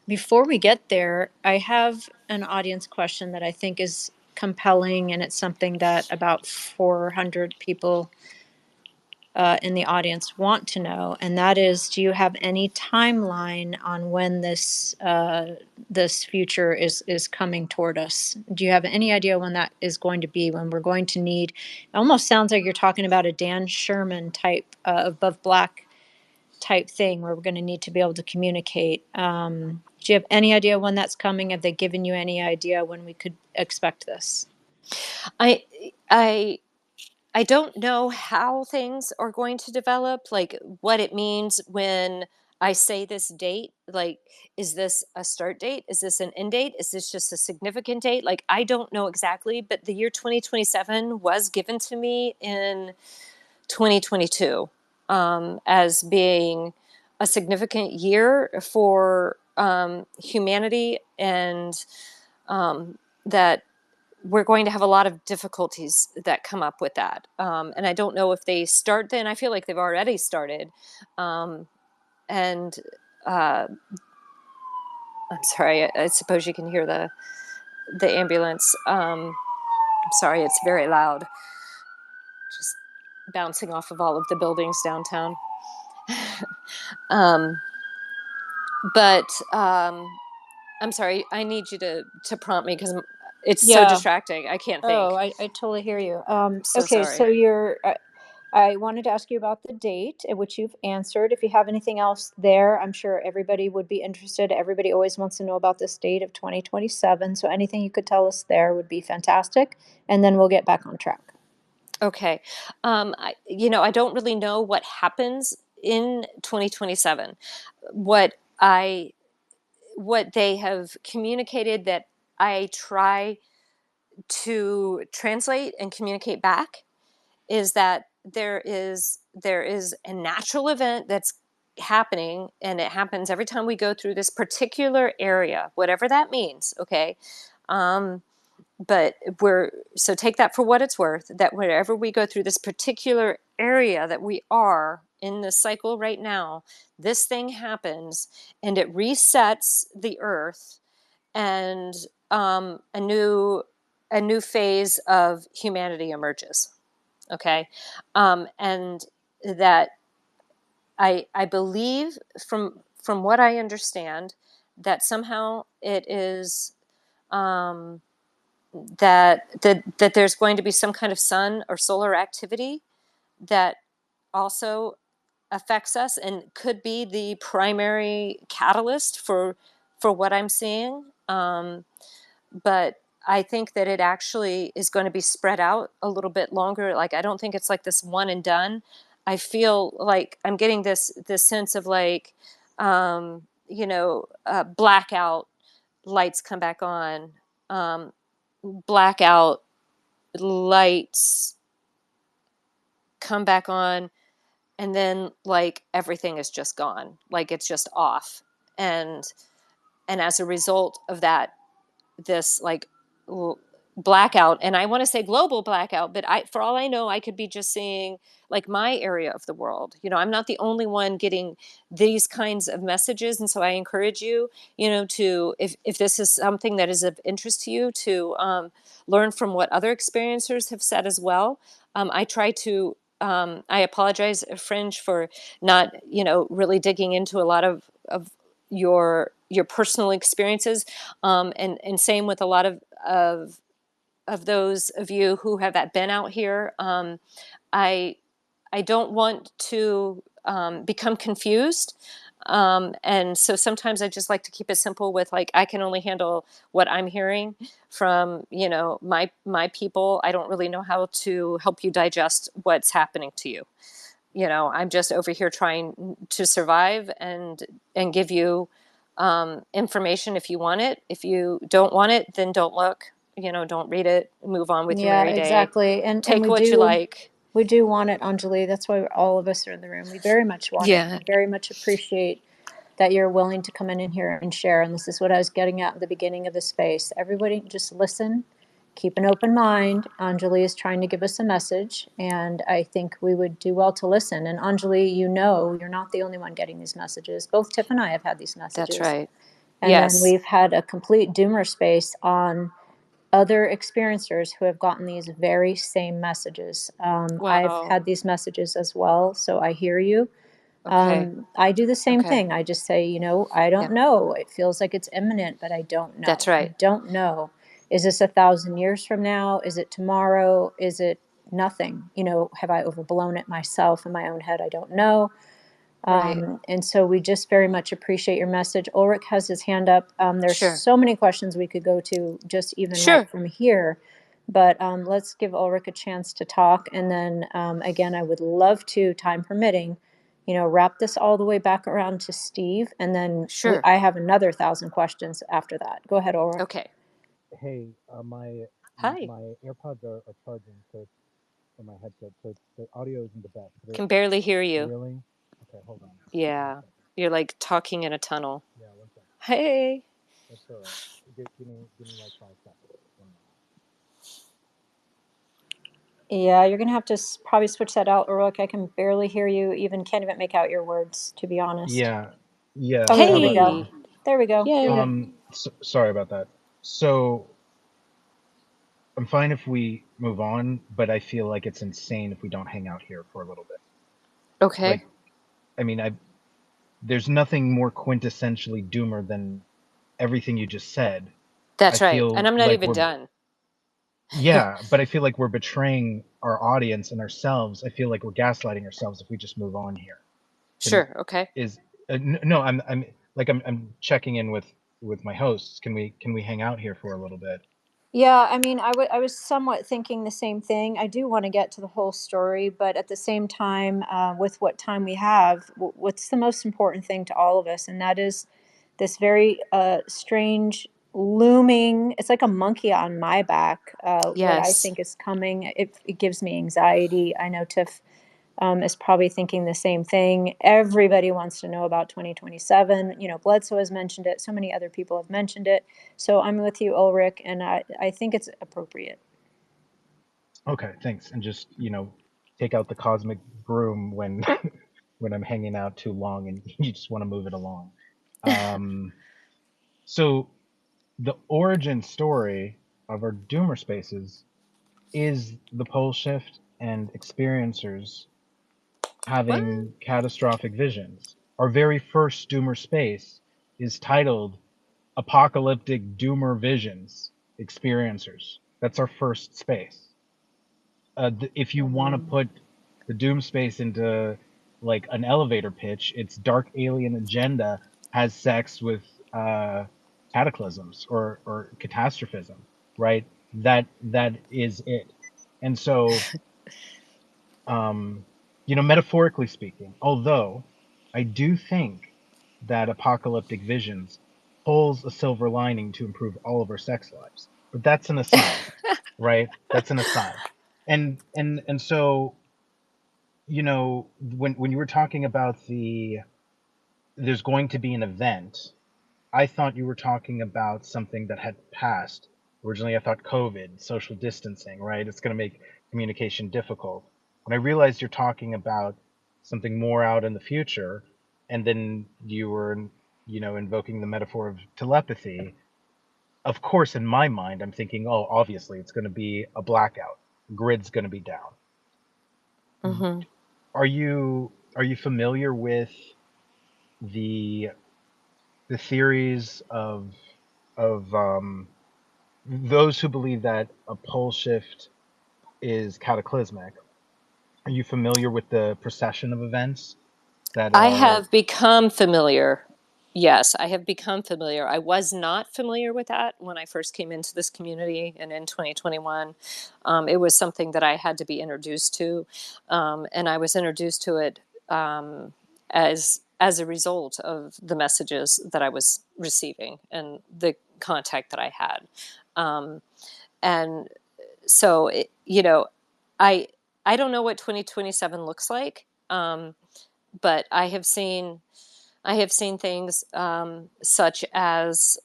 Before we get there, I have an audience question that I think is compelling, and it's something that about 400 people in the audience want to know, and that is, do you have any timeline on when this future is coming toward us? Do you have any idea when that is going to be, when we're going to need, it almost sounds like you're talking about a Dan Sherman type above black type thing, where we're going to need to be able to communicate. Do you have any idea when that's coming? Have they given you any idea when we could expect this? I don't know how things are going to develop, like what it means when I say this date. Like, is this a start date? Is this an end date? Is this just a significant date? Like, I don't know exactly, but the year 2027 was given to me in 2022 as being a significant year for humanity, and that we're going to have a lot of difficulties that come up with that. And I don't know if they start then. I feel like they've already started. And I'm sorry, I suppose you can hear the ambulance. I'm sorry, it's very loud. Just bouncing off of all of the buildings downtown. But I'm sorry, I need you to prompt me because it's so Yeah. distracting. I can't think. Oh, I totally hear you. So Okay, sorry. so I wanted to ask you about the date, which you've answered. If you have anything else there, I'm sure everybody would be interested. Everybody always wants to know about this date of 2027. So anything you could tell us there would be fantastic. And then we'll get back on track. Okay. I don't really know what happens in 2027. What they have communicated that I try to translate and communicate back is that there is a natural event that's happening, and it happens every time we go through this particular area, whatever that means. Okay. But so take that for what it's worth, that wherever we go through this particular area that we are in this cycle right now, this thing happens and it resets the earth, and a new phase of humanity emerges. Okay. And that I believe from what I understand, that somehow it is that there's going to be some kind of sun or solar activity that also affects us and could be the primary catalyst for what I'm seeing. But I think that it actually is going to be spread out a little bit longer. Like, I don't think it's like this one and done. I feel like I'm getting this sense of like, blackout lights come back on, blackout lights come back on, and then like everything is just gone, like it's just off. And as a result of that, this like blackout, and I want to say global blackout, but for all I know, I could be just seeing like my area of the world. I'm not the only one getting these kinds of messages. And so I encourage you, to, if this is something that is of interest to you, to learn from what other experiencers have said as well. I try to, I apologize, Fringe, for not, really digging into a lot of your personal experiences. And same with a lot of those of you who have been out here. I don't want to become confused. And so sometimes I just like to keep it simple with like, I can only handle what I'm hearing from, my people. I don't really know how to help you digest what's happening to you. I'm just over here trying to survive and give you information if you want it. If you don't want it, then don't look. Don't read it. Move on with your Yeah, merry day. exactly. And Take we what you do like. we do want it, Anjali. That's why all of us are in the room. We very much want it. Yeah, We very much appreciate that you're willing to come in here and share. And this is what I was getting at the beginning of the space. Everybody just listen, keep an open mind. Anjali is trying to give us a message, and I think we would do well to listen. And Anjali, you're not the only one getting these messages. Both Tiff and I have had these that's messages. right. And then Yes. we've had a complete doomer space on other experiencers who have gotten these very same messages. I've Wow. had these messages as well, so I hear you. Okay. I do the same Okay. thing. I just say, I don't Yeah, know. It feels like it's imminent, but I don't that's know. I right. don't know. Is this 1,000 years from now? Is it tomorrow? Is it nothing? Have I overblown it myself in my own head? I don't know. Right. And so we just very much appreciate your message. Ulrich has his hand up. There's Sure. so many questions we could go to just even right Sure. from here. But let's give Ulrich a chance to talk. And then again, I would love to, time permitting, wrap this all the way back around to Steve. And then Sure. I have another 1,000 questions after that. Go ahead, Ulrich. Okay. Hey, my Hi. my AirPods are charging, so it's or my headset, so the audio isn't the best. But Can barely hear you. really, okay, hold on. One Yeah. second. You're like talking in a tunnel. Yeah, one second. Hey. That's all right. Give me like 5 seconds. One minute. Yeah, you're going to have to probably switch that out, Ulrich. I can barely hear you, even can't even make out your words, to be honest. Yeah, yeah. Oh, there How's we that go. now? Hey. There we go. You're Yay. good. Sorry about that. So I'm fine if we move on, but I feel like it's insane if we don't hang out here for a little bit. Okay. Like, I mean, there's nothing more quintessentially doomer than everything you just said. I That's right. And feel I'm not like even done. yeah, but I feel like we're betraying our audience and ourselves. I feel like we're gaslighting ourselves if we just move on here. Can Sure. Okay. is no, I'm checking in with my hosts. Can we hang out here for a little bit? Yeah, I mean, I was somewhat thinking the same thing. I do want to get to the whole story, but at the same time, with what time we have, what's the most important thing to all of us? And that is this very strange, looming, it's like a monkey on my back, what I Yes. think is coming. It gives me anxiety. I know Tiff is probably thinking the same thing. Everybody wants to know about 2027. Bledsoe has mentioned it. So many other people have mentioned it. So I'm with you, Ulrich, and I think it's appropriate. Okay, thanks. And just take out the cosmic broom when when I'm hanging out too long and you just want to move it along. Um, so the origin story of our doomer spaces is the pole shift and experiencers What? having catastrophic visions. Our very first doomer space is titled Apocalyptic Doomer Visions Experiencers. That's our first space. If you want to Mm. put the doom space into like an elevator pitch, it's dark alien agenda has sex with cataclysms or catastrophism, right? That is it. And so metaphorically speaking, although I do think that apocalyptic visions holds a silver lining to improve all of our sex lives, but that's an aside, right? That's an aside. And so when you were talking about there's going to be an event, I thought you were talking about something that had passed Originally, I thought COVID, social distancing, right? It's going to make communication difficult. When I realized you're talking about something more out in the future, and then you were, invoking the metaphor of telepathy, of course, in my mind, I'm thinking, oh, obviously, it's going to be a blackout. Grid's going to be down. Hmm. Are you familiar with the theories of those who believe that a pole shift is cataclysmic? Are you familiar with the procession of events that I are? have become familiar. Yes, I have become familiar. I was not familiar with that when I first came into this community and in 2021. It was something that I had to be introduced to. And I was introduced to it as a result of the messages that I was receiving and the contact that I had. Um, and so, I, I don't know what 2027 looks like. But I have seen things such as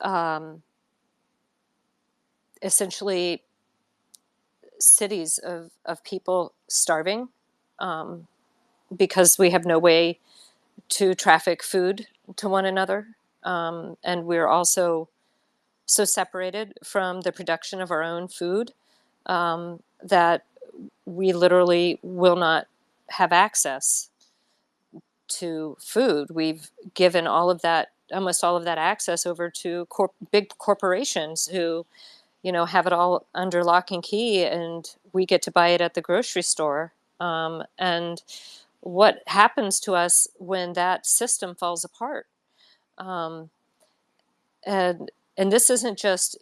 essentially cities of people starving because we have no way to traffic food to one another. And we're also so separated from the production of our own food that we literally will not have access to food. We've given almost all of that access over to big corporations who, have it all under lock and key, and we get to buy it at the grocery store. And what happens to us when that system falls apart? Um, and this isn't just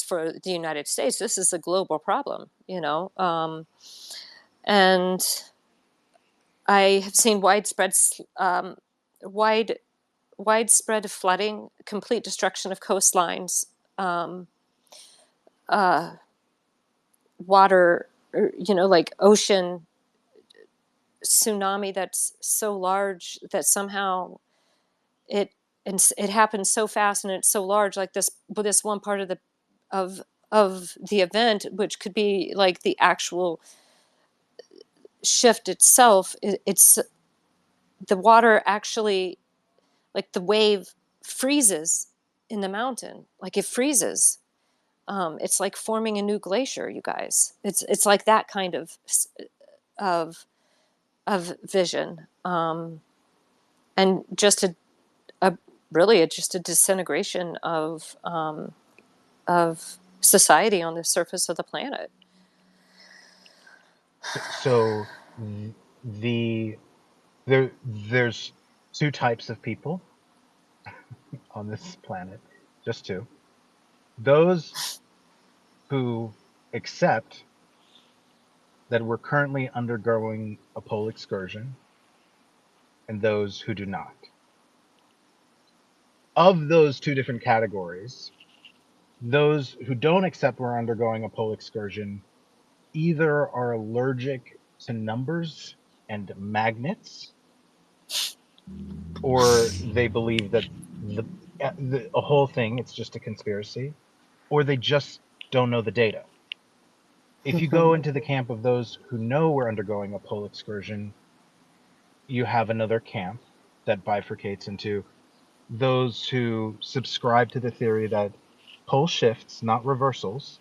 for the United States. This is a global problem, and I have seen wide widespread flooding, complete destruction of coastlines, um, uh, water, like ocean tsunami that's so large that somehow it it happens so fast and it's so large, like this one part of of the event, which could be like the actual shift itself. It's the water actually, like the wave freezes in the mountain, like it freezes. It's like forming a new glacier, you guys. It's like that kind of of vision, and just a really just a disintegration of society on the surface of the planet. So the there's two types of people on this planet, just two. Those who accept that we're currently undergoing a pole excursion, and those who do not. Of those two different categories, those who don't accept we're undergoing a pole excursion either are allergic to numbers and magnets, or they believe that the, a whole thing, it's just a conspiracy, or they just don't know the data. If you go into the camp of those who know we're undergoing a pole excursion, you have another camp that bifurcates into those who subscribe to the theory that pole shifts, not reversals,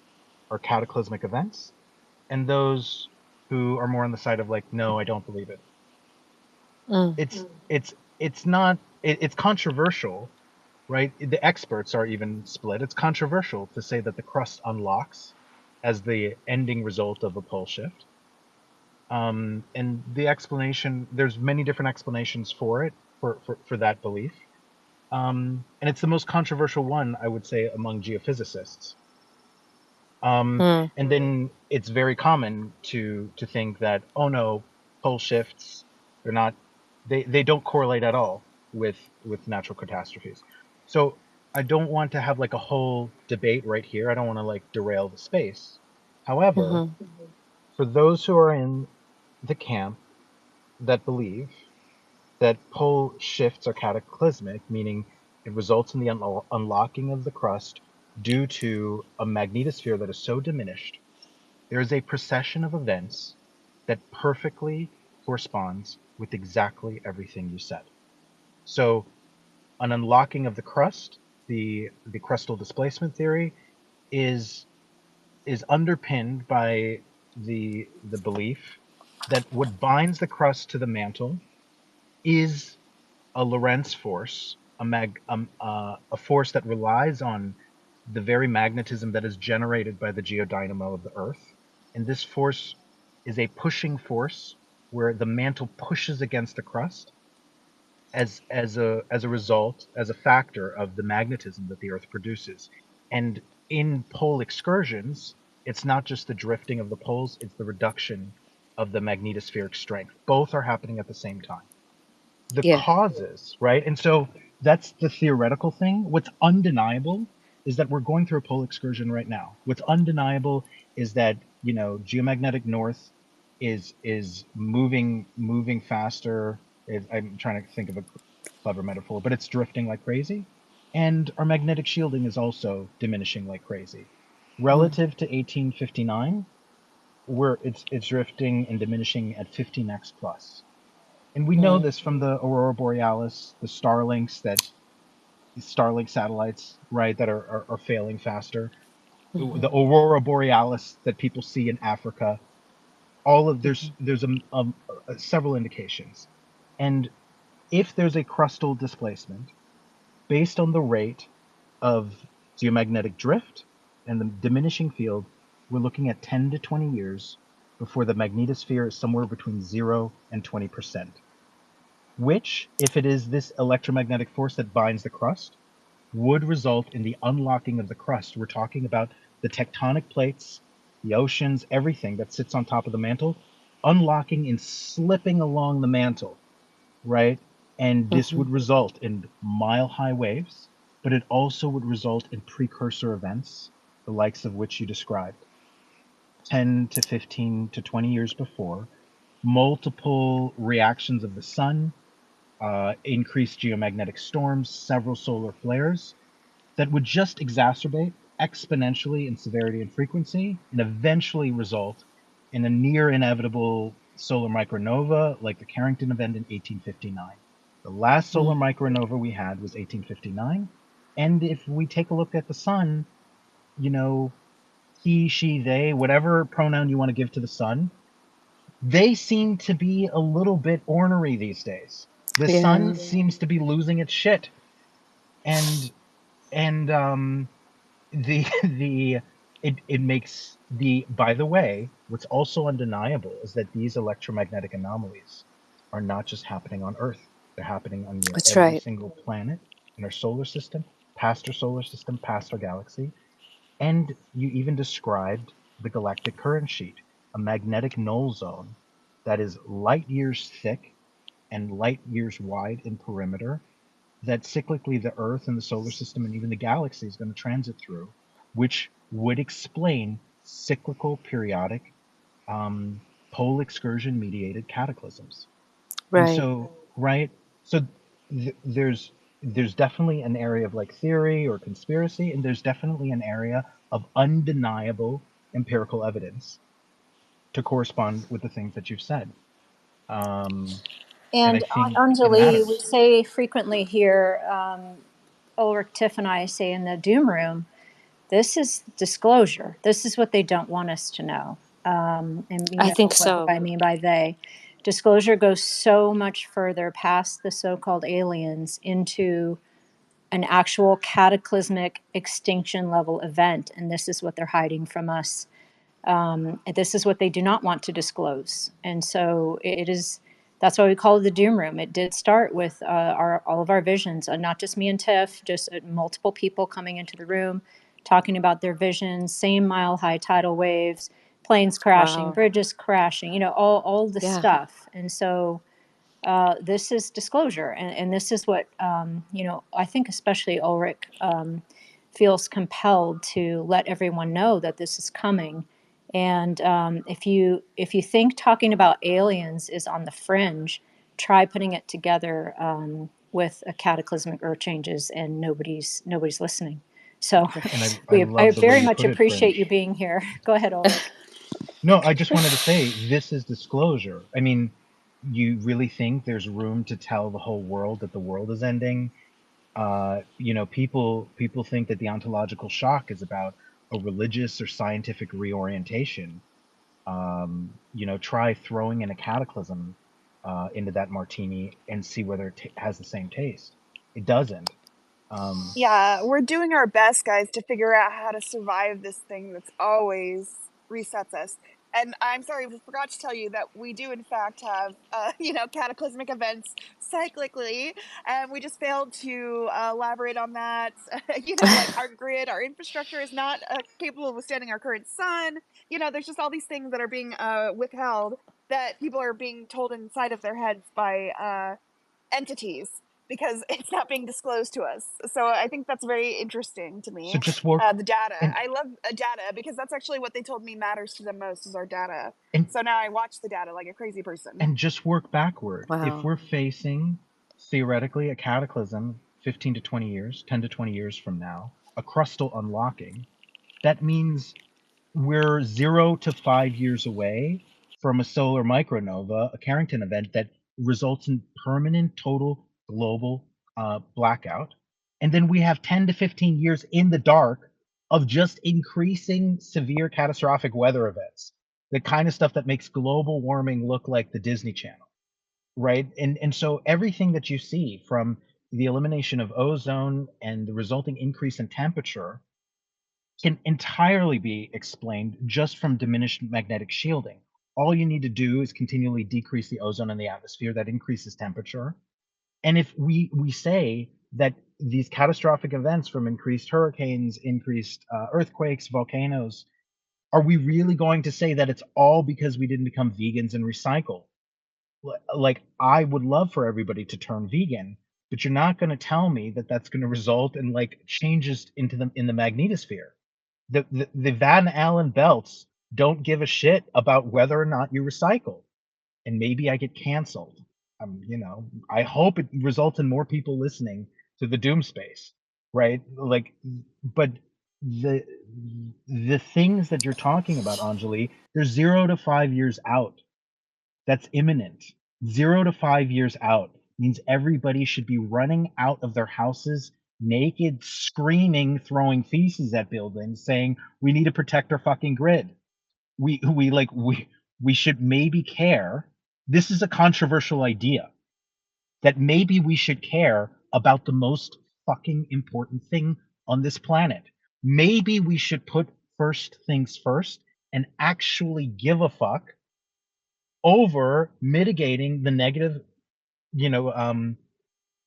are cataclysmic events, and those who are more on the side of like, no, I don't believe it. Mm. It's not it's controversial, right? The experts are even split. It's controversial to say that the crust unlocks as the ending result of a pole shift. And the explanation, there's many different explanations for it, for that belief. And it's the most controversial one, I would say, among geophysicists. Mm. And then it's very common to think that, oh no, pole shifts, they're not, they don't correlate at all with natural catastrophes. So I don't want to have like a whole debate right here. I don't want to like derail the space. However, Hmm. for those who are in the camp that believe that pole shifts are cataclysmic, meaning it results in the unlocking of the crust due to a magnetosphere that is so diminished, there is a procession of events that perfectly corresponds with exactly everything you said. So, an unlocking of the crust, the crustal displacement theory, is underpinned by the belief that what binds the crust to the mantle is a Lorentz force, a force that relies on the very magnetism that is generated by the geodynamo of the Earth. And this force is a pushing force where the mantle pushes against the crust as a result, as a factor of the magnetism that the Earth produces. And in pole excursions, it's not just the drifting of the poles, it's the reduction of the magnetospheric strength. Both are happening at the same time. The Yeah. causes, right? And so that's the theoretical thing. What's undeniable is that we're going through a pole excursion right now. What's undeniable is that, geomagnetic north is moving faster. I'm trying to think of a clever metaphor, but it's drifting like crazy. And our magnetic shielding is also diminishing like crazy. Relative to 1859, it's drifting and diminishing at 15x plus. And we know this from the aurora borealis, the Starlink satellites, right, that are failing faster, the aurora borealis that people see in Africa. All of there's several indications, and if there's a crustal displacement based on the rate of geomagnetic drift and the diminishing field, we're looking at 10 to 20 years before the magnetosphere is somewhere between 0 and 20%. Which, if it is this electromagnetic force that binds the crust, would result in the unlocking of the crust. We're talking about the tectonic plates, the oceans, everything that sits on top of the mantle, unlocking and slipping along the mantle, right? And this would result in mile-high waves, but it also would result in precursor events, the likes of which you described, 10 to 15 to 20 years before, multiple reactions of the sun, increased geomagnetic storms, several solar flares that would just exacerbate exponentially in severity and frequency and eventually result in a near inevitable solar micronova like the Carrington event in 1859. The last solar micronova we had was 1859. And if we take a look at the sun, he, she, they, whatever pronoun you want to give to the sun, they seem to be a little bit ornery these days. The sun seems to be losing its shit, and the it makes the by the way, what's also undeniable is that these electromagnetic anomalies are not just happening on Earth. They're happening on near That's every right. single planet in our solar system, past our solar system, past our galaxy. And you even described the galactic current sheet, a magnetic null zone that is light years thick and light years wide in perimeter, that cyclically the Earth and the solar system and even the galaxy is going to transit through, which would explain cyclical periodic pole excursion mediated cataclysms. And Right. so, right, so there's definitely an area of like theory or conspiracy, and there's definitely an area of undeniable empirical evidence to correspond with the things that you've said. And I And think it Anjali, we matters. say frequently here, Ulrich, Tiff, and I say in the Doom Room, this is disclosure. This is what they don't want us to know. And you I know think what so. I mean by they. Disclosure goes so much further past the so called aliens into an actual cataclysmic extinction level event. And this is what they're hiding from us. This is what they do not want to disclose. And so it is, that's why we call it the Doom Room. It did start with all of our visions, not just me and Tiff, just multiple people coming into the room, talking about their visions, same mile high tidal waves, planes crashing, Wow. bridges crashing, all the Yeah. stuff. And so this is disclosure. And this is what, I think especially Ulrich feels compelled to let everyone know that this is coming. And if you think talking about aliens is on the fringe, try putting it together with a cataclysmic earth changes, and nobody's listening. So And I I love the way very you much put it, appreciate you Fringe. being here. Go ahead, Ulrich. No, I just wanted to say this is disclosure. I mean, you really think there's room to tell the whole world that the world is ending? People think that the ontological shock is about a religious or scientific reorientation. Try throwing in a cataclysm into that martini and see whether it has the same taste. It doesn't. Yeah, we're doing our best, guys, to figure out how to survive this thing that's always resets us. And I'm sorry, we forgot to tell you that we do, in fact, have, cataclysmic events cyclically, and we just failed to elaborate on that. Like our grid, our infrastructure is not capable of withstanding our current sun. There's just all these things that are being withheld that people are being told inside of their heads by entities because it's not being disclosed to us. So I think that's very interesting to So me. just work The data. and I love data because that's actually what they told me matters to them most is our data. and So now I watch the data like a crazy person. and just work backward. If Wow. we're facing theoretically a cataclysm 15 to 20 years, 10 to 20 years from now, a crustal unlocking, that means we're 0 to 5 years away from a solar micronova, a Carrington event that results in permanent total global blackout. And then we have 10 to 15 years in the dark of just increasing severe catastrophic weather events, the kind of stuff that makes global warming look like the Disney Channel, right? And so everything that you see, from the elimination of ozone and the resulting increase in temperature, can entirely be explained just from diminished magnetic shielding. All you need to do is continually decrease the ozone in the atmosphere. That increases temperature. And if we say that these catastrophic events, from increased hurricanes, increased earthquakes, volcanoes, are we really going to say that it's all because we didn't become vegans and recycle? Like, I would love for everybody to turn vegan, but you're not going to tell me that that's going to result in like changes in the magnetosphere. The Van Allen belts don't give a shit about whether or not you recycle. And maybe I get canceled. I hope it results in more people listening to the doom space, right? Like, but the the things that you're talking about, Anjali, they're 0 to 5 years out. That's imminent. 0 to 5 years out means everybody should be running out of their houses naked, screaming, throwing feces at buildings, saying, "We need to protect our fucking grid." We should maybe care. This is a controversial idea, that maybe we should care about the most fucking important thing on this planet. Maybe we should put first things first and actually give a fuck over mitigating you know, um,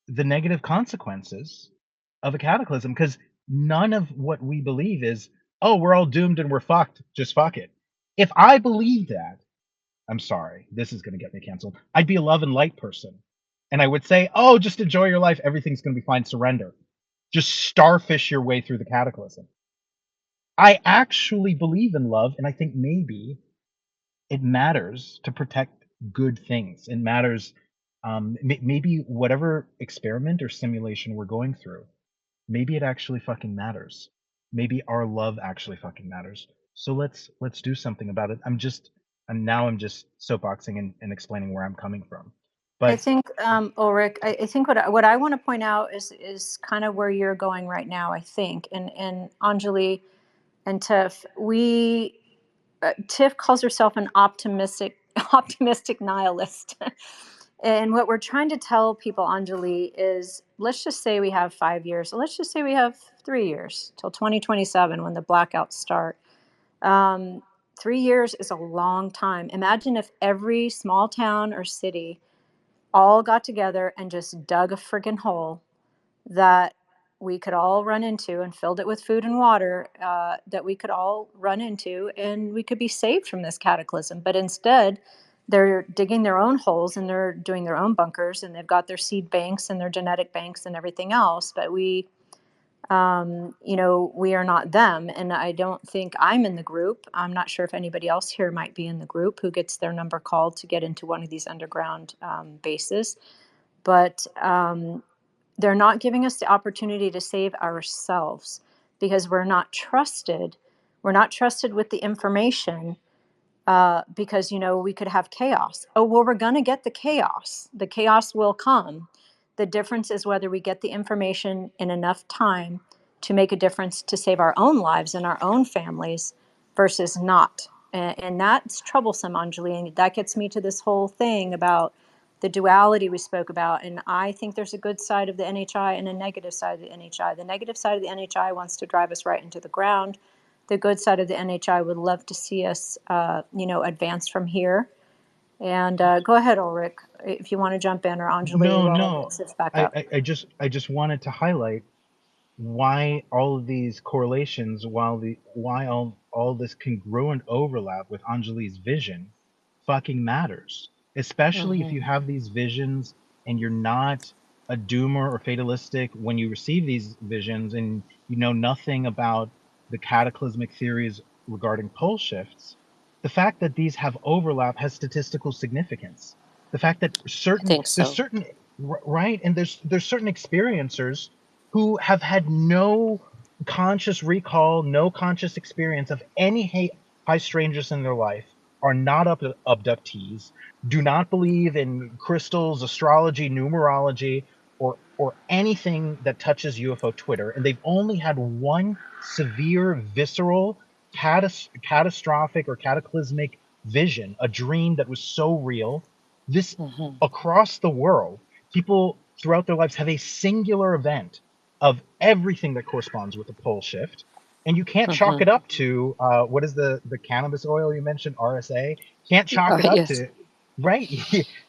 the negative consequences of a cataclysm. Because none of what we believe is, oh, we're all doomed and we're fucked. Just fuck it. If I believed that, I'm sorry, this is going to get me canceled. I'd be a love and light person, and I would say, oh, just enjoy your life. Everything's going to be fine. Surrender. Just starfish your way through the cataclysm. I actually believe in love, and I think maybe it matters to protect good things. It matters. Maybe whatever experiment or simulation we're going through, maybe it actually fucking matters. Maybe our love actually fucking matters. So let's do something about it. I'm just soapboxing and explaining where I'm coming from. I But think, Ulrich, I think what I want to point out is kind of where you're going right now. I think, and Anjali and Tiff, Tiff calls herself an optimistic nihilist. And what we're trying to tell people, Anjali, is let's just say we have 5 years. Let's just say we have 3 years till 2027 when the blackouts start. 3 years is a long time. Imagine if every small town or city all got together and just dug a friggin' hole that we could all run into and filled it with food and water, that we could all run into, and we could be saved from this cataclysm. But instead, they're digging their own holes and they're doing their own bunkers, and they've got their seed banks and their genetic banks and everything else. But we are not them. And I don't think I'm in the group. I'm not sure if anybody else here might be in the group who gets their number called to get into one of these underground bases. But they're not giving us the opportunity to save ourselves. because we're not trusted. We're not trusted with the information, because, we could have chaos. Oh, well, we're going to get the chaos. The chaos will come. The difference is whether we get the information in enough time to make a difference to save our own lives and our own families versus not. And that's troublesome, Anjali. And that gets me to this whole thing about the duality we spoke about. And I think there's a good side of the NHI and a negative side of the NHI. The negative side of the NHI wants to drive us right into the ground. The good side of the NHI would love to see us, advance from here. And go ahead, Ulrich, if you want to jump in, or Anjali, No, while no. it sits back I, up. I, I just wanted to highlight why all of these correlations, why all this congruent overlap with Anjali's vision fucking matters. Especially if Hmm. you have these visions and you're not a doomer or fatalistic when you receive these visions, and you know nothing about the cataclysmic theories regarding pole shifts. The fact that these have overlap has statistical significance. The fact that I think so. right, and there's certain experiencers who have had no conscious recall, no conscious experience of any high strangers in their life, are not abductees, do not believe in crystals, astrology, numerology, or anything that touches UFO Twitter, and they've only had one severe, visceral, catastrophic or cataclysmic vision, a dream that was so real. This Hmm. across the world, people throughout their lives have a singular event of everything that corresponds with a pole shift, and you can't chalk Hmm. it up to what is the cannabis oil you mentioned, RSA. Can't chalk it up Yes. to, right.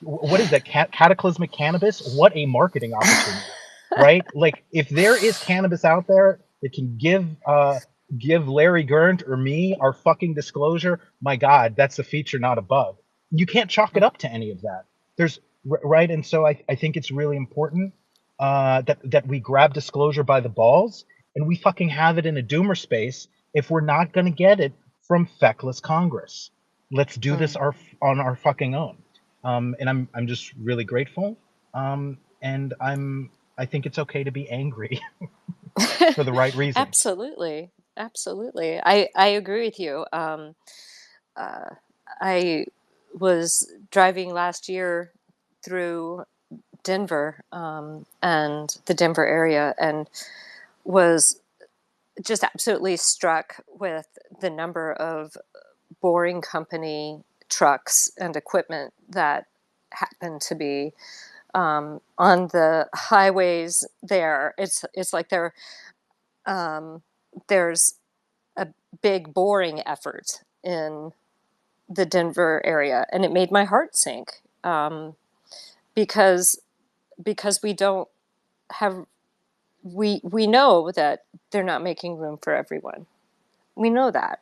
What is that, cataclysmic cannabis? What a marketing opportunity, right? Like, if there is cannabis out there that can give Larry Gerndt or me our fucking disclosure, my God, that's the feature, not a bug. You can't chalk it up to any of that. There's right, and so I think it's really important that we grab disclosure by the balls, and we fucking have it in a doomer space if we're not going to get it from feckless Congress. Let's do this on our fucking own. And I'm just really grateful. And I think it's okay to be angry for the right reasons. Absolutely. Absolutely. I agree with you. Uh, I was driving last year through Denver, and the Denver area, and was just absolutely struck with the number of boring company trucks and equipment that happen to be on the highways there. It's like um, there's a big boring effort in the Denver area, and it made my heart sink, because we don't have we know that they're not making room for everyone. We know that.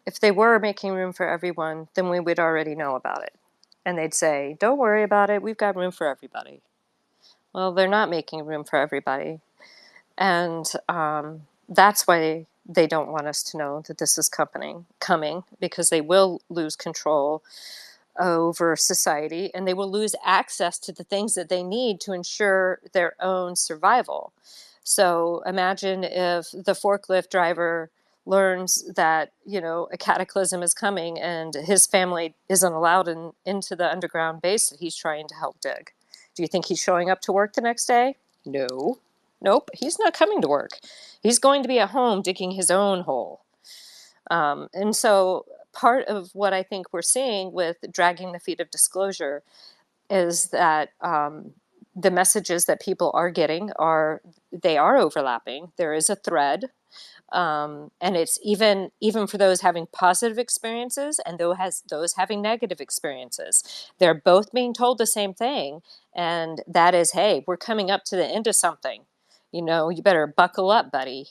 If they were making room for everyone, then we would already know about it, and they'd say, "Don't worry about it. We've got room for everybody." Well, they're not making room for everybody, and that's why they don't want us to know that this is coming, because they will lose control over society, and they will lose access to the things that they need to ensure their own survival. So imagine if the forklift driver learns that a cataclysm is coming and his family isn't allowed into the underground base that he's trying to help dig. Do you think he's showing up to work the next day? No. Nope, he's not coming to work. He's going to be at home digging his own hole. And so part of what I think we're seeing with dragging the feet of disclosure is that the messages that people are getting they are overlapping. There is a thread, and it's even for those having positive experiences and those having negative experiences. They're both being told the same thing, and that is, hey, we're coming up to the end of something. You better buckle up, buddy.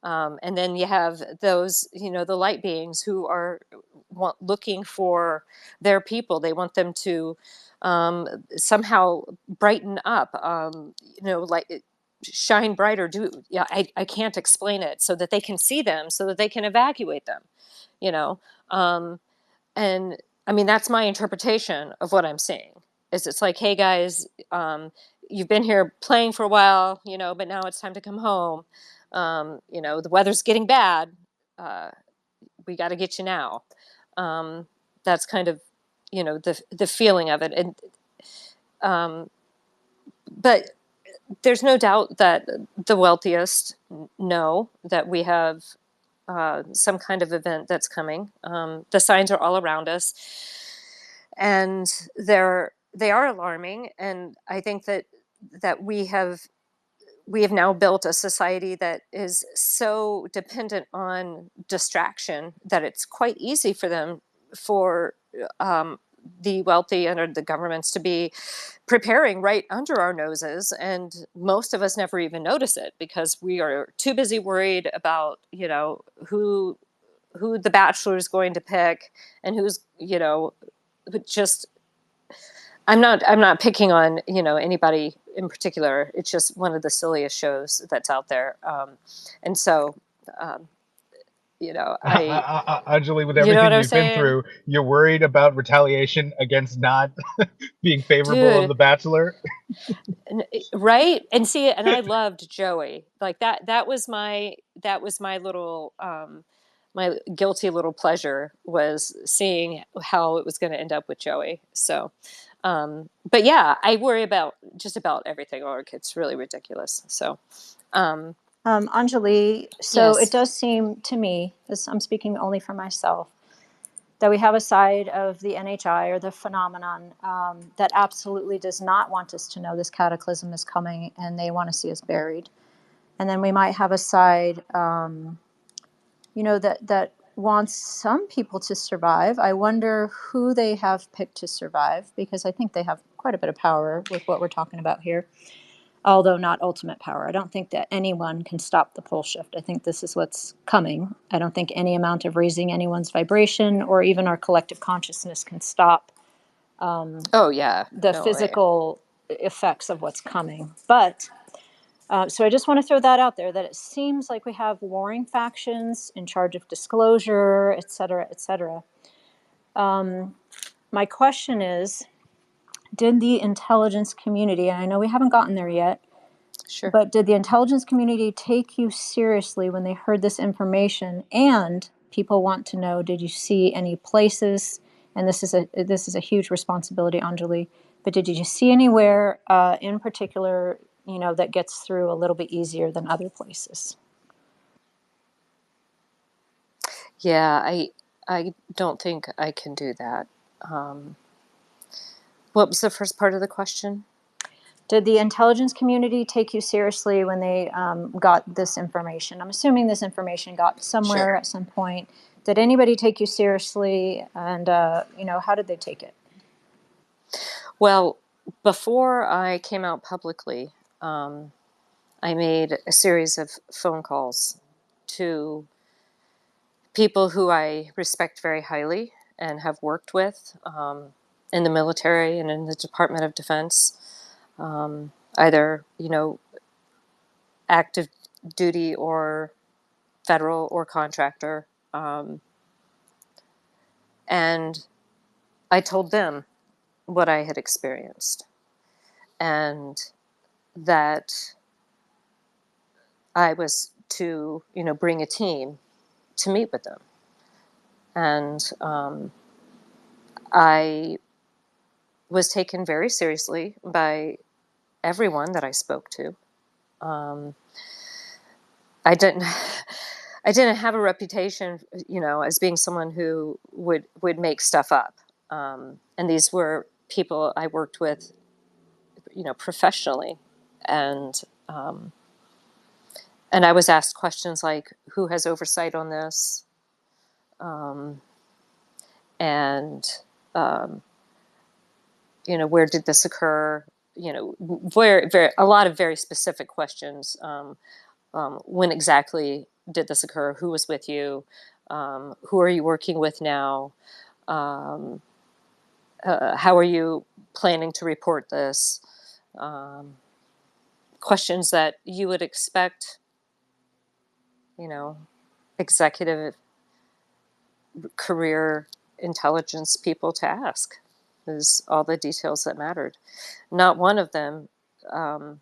And then you have those, the light beings who are looking for their people. They want them to somehow brighten up, like shine brighter. I can't explain it, so that they can see them, so that they can evacuate them. You know, um, and I mean that's my interpretation of what I'm seeing. Is it's like, hey guys, you've been here playing for a while, but now it's time to come home. The weather's getting bad. We got to get you now. That's kind of, the feeling of it. And, but there's no doubt that the wealthiest know that we have some kind of event that's coming. The signs are all around us, and they are alarming. And I think that we have now built a society that is so dependent on distraction that it's quite easy for the wealthy and the governments to be preparing right under our noses, and most of us never even notice it because we are too busy worried about who the bachelor is going to pick, and who's just I'm not picking on anybody in particular. It's just one of the silliest shows that's out there, and so um, I Anjali, with you know what everything I'm we've been saying, through, you're worried about retaliation against not being favorable of dude. The Bachelor? Right. And see, and I loved Joey like that. That was my little my guilty little pleasure, was seeing how it was going to end up with Joey. So but yeah, I worry about just about everything, or it gets really ridiculous. So um Anjali, so it yes. does seem to me, this, I'm speaking only for myself, that we have a side of the NHI or the phenomenon that absolutely does not want us to know this cataclysm is coming, and they want to see us buried. And then we might have a side, that wants some people to survive. I wonder who they have picked to survive, because I think they have quite a bit of power with what we're talking about here, although not ultimate power. I don't think that anyone can stop the pole shift. I think this is what's coming. I don't think any amount of raising anyone's vibration or even our collective consciousness can stop Oh yeah, the no way. physical effects of what's coming. But so I just want to throw that out there, that it seems like we have warring factions in charge of disclosure, et cetera, et cetera. My question is, did the intelligence community, and I know we haven't gotten there yet, Sure. but did the intelligence community take you seriously when they heard this information? And people want to know, did you see any places? And this is a huge responsibility, Anjali. But did you see anywhere in particular, that gets through a little bit easier than other places? Yeah, I don't think I can do that. um what was the first part of the question? Did the intelligence community take you seriously when they got this information? I'm assuming this information got Sure. somewhere at some point. Did anybody take you seriously? And, how did they take it? Well, before I came out publicly, I made a series of phone calls to people who I respect very highly and have worked with in the military and in the Department of Defense, either, active duty or federal or contractor. And I told them what I had experienced, and that I was to, bring a team to meet with them. And I was taken very seriously by everyone that I spoke to. Um, I didn't, I didn't have a reputation, as being someone who would make stuff up. And these were people I worked with, professionally, and um, and I was asked questions like, "Who has oversight on this?" Um, and um, where did this occur? A lot of very specific questions. When exactly did this occur? Who was with you? Who are you working with now? Um, how are you planning to report this? Um, Questions that you would expect, you know, executive career intelligence people to ask, is all the details that mattered. Not one of them um,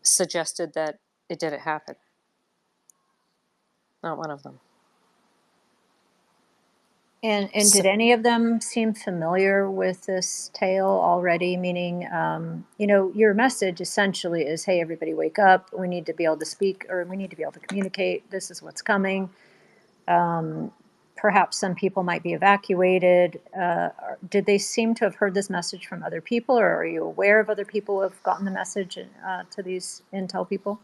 suggested that it didn't happen. Not one of them. And So, did any of them seem familiar with this tale already? Meaning, your message essentially is, "Hey, everybody, wake up! We need to be able to speak, or we need to be able to communicate. This is what's coming." Perhaps some people might be evacuated. Did they seem to have heard this message from other people, or are you aware of other people who have gotten the message to these intel people?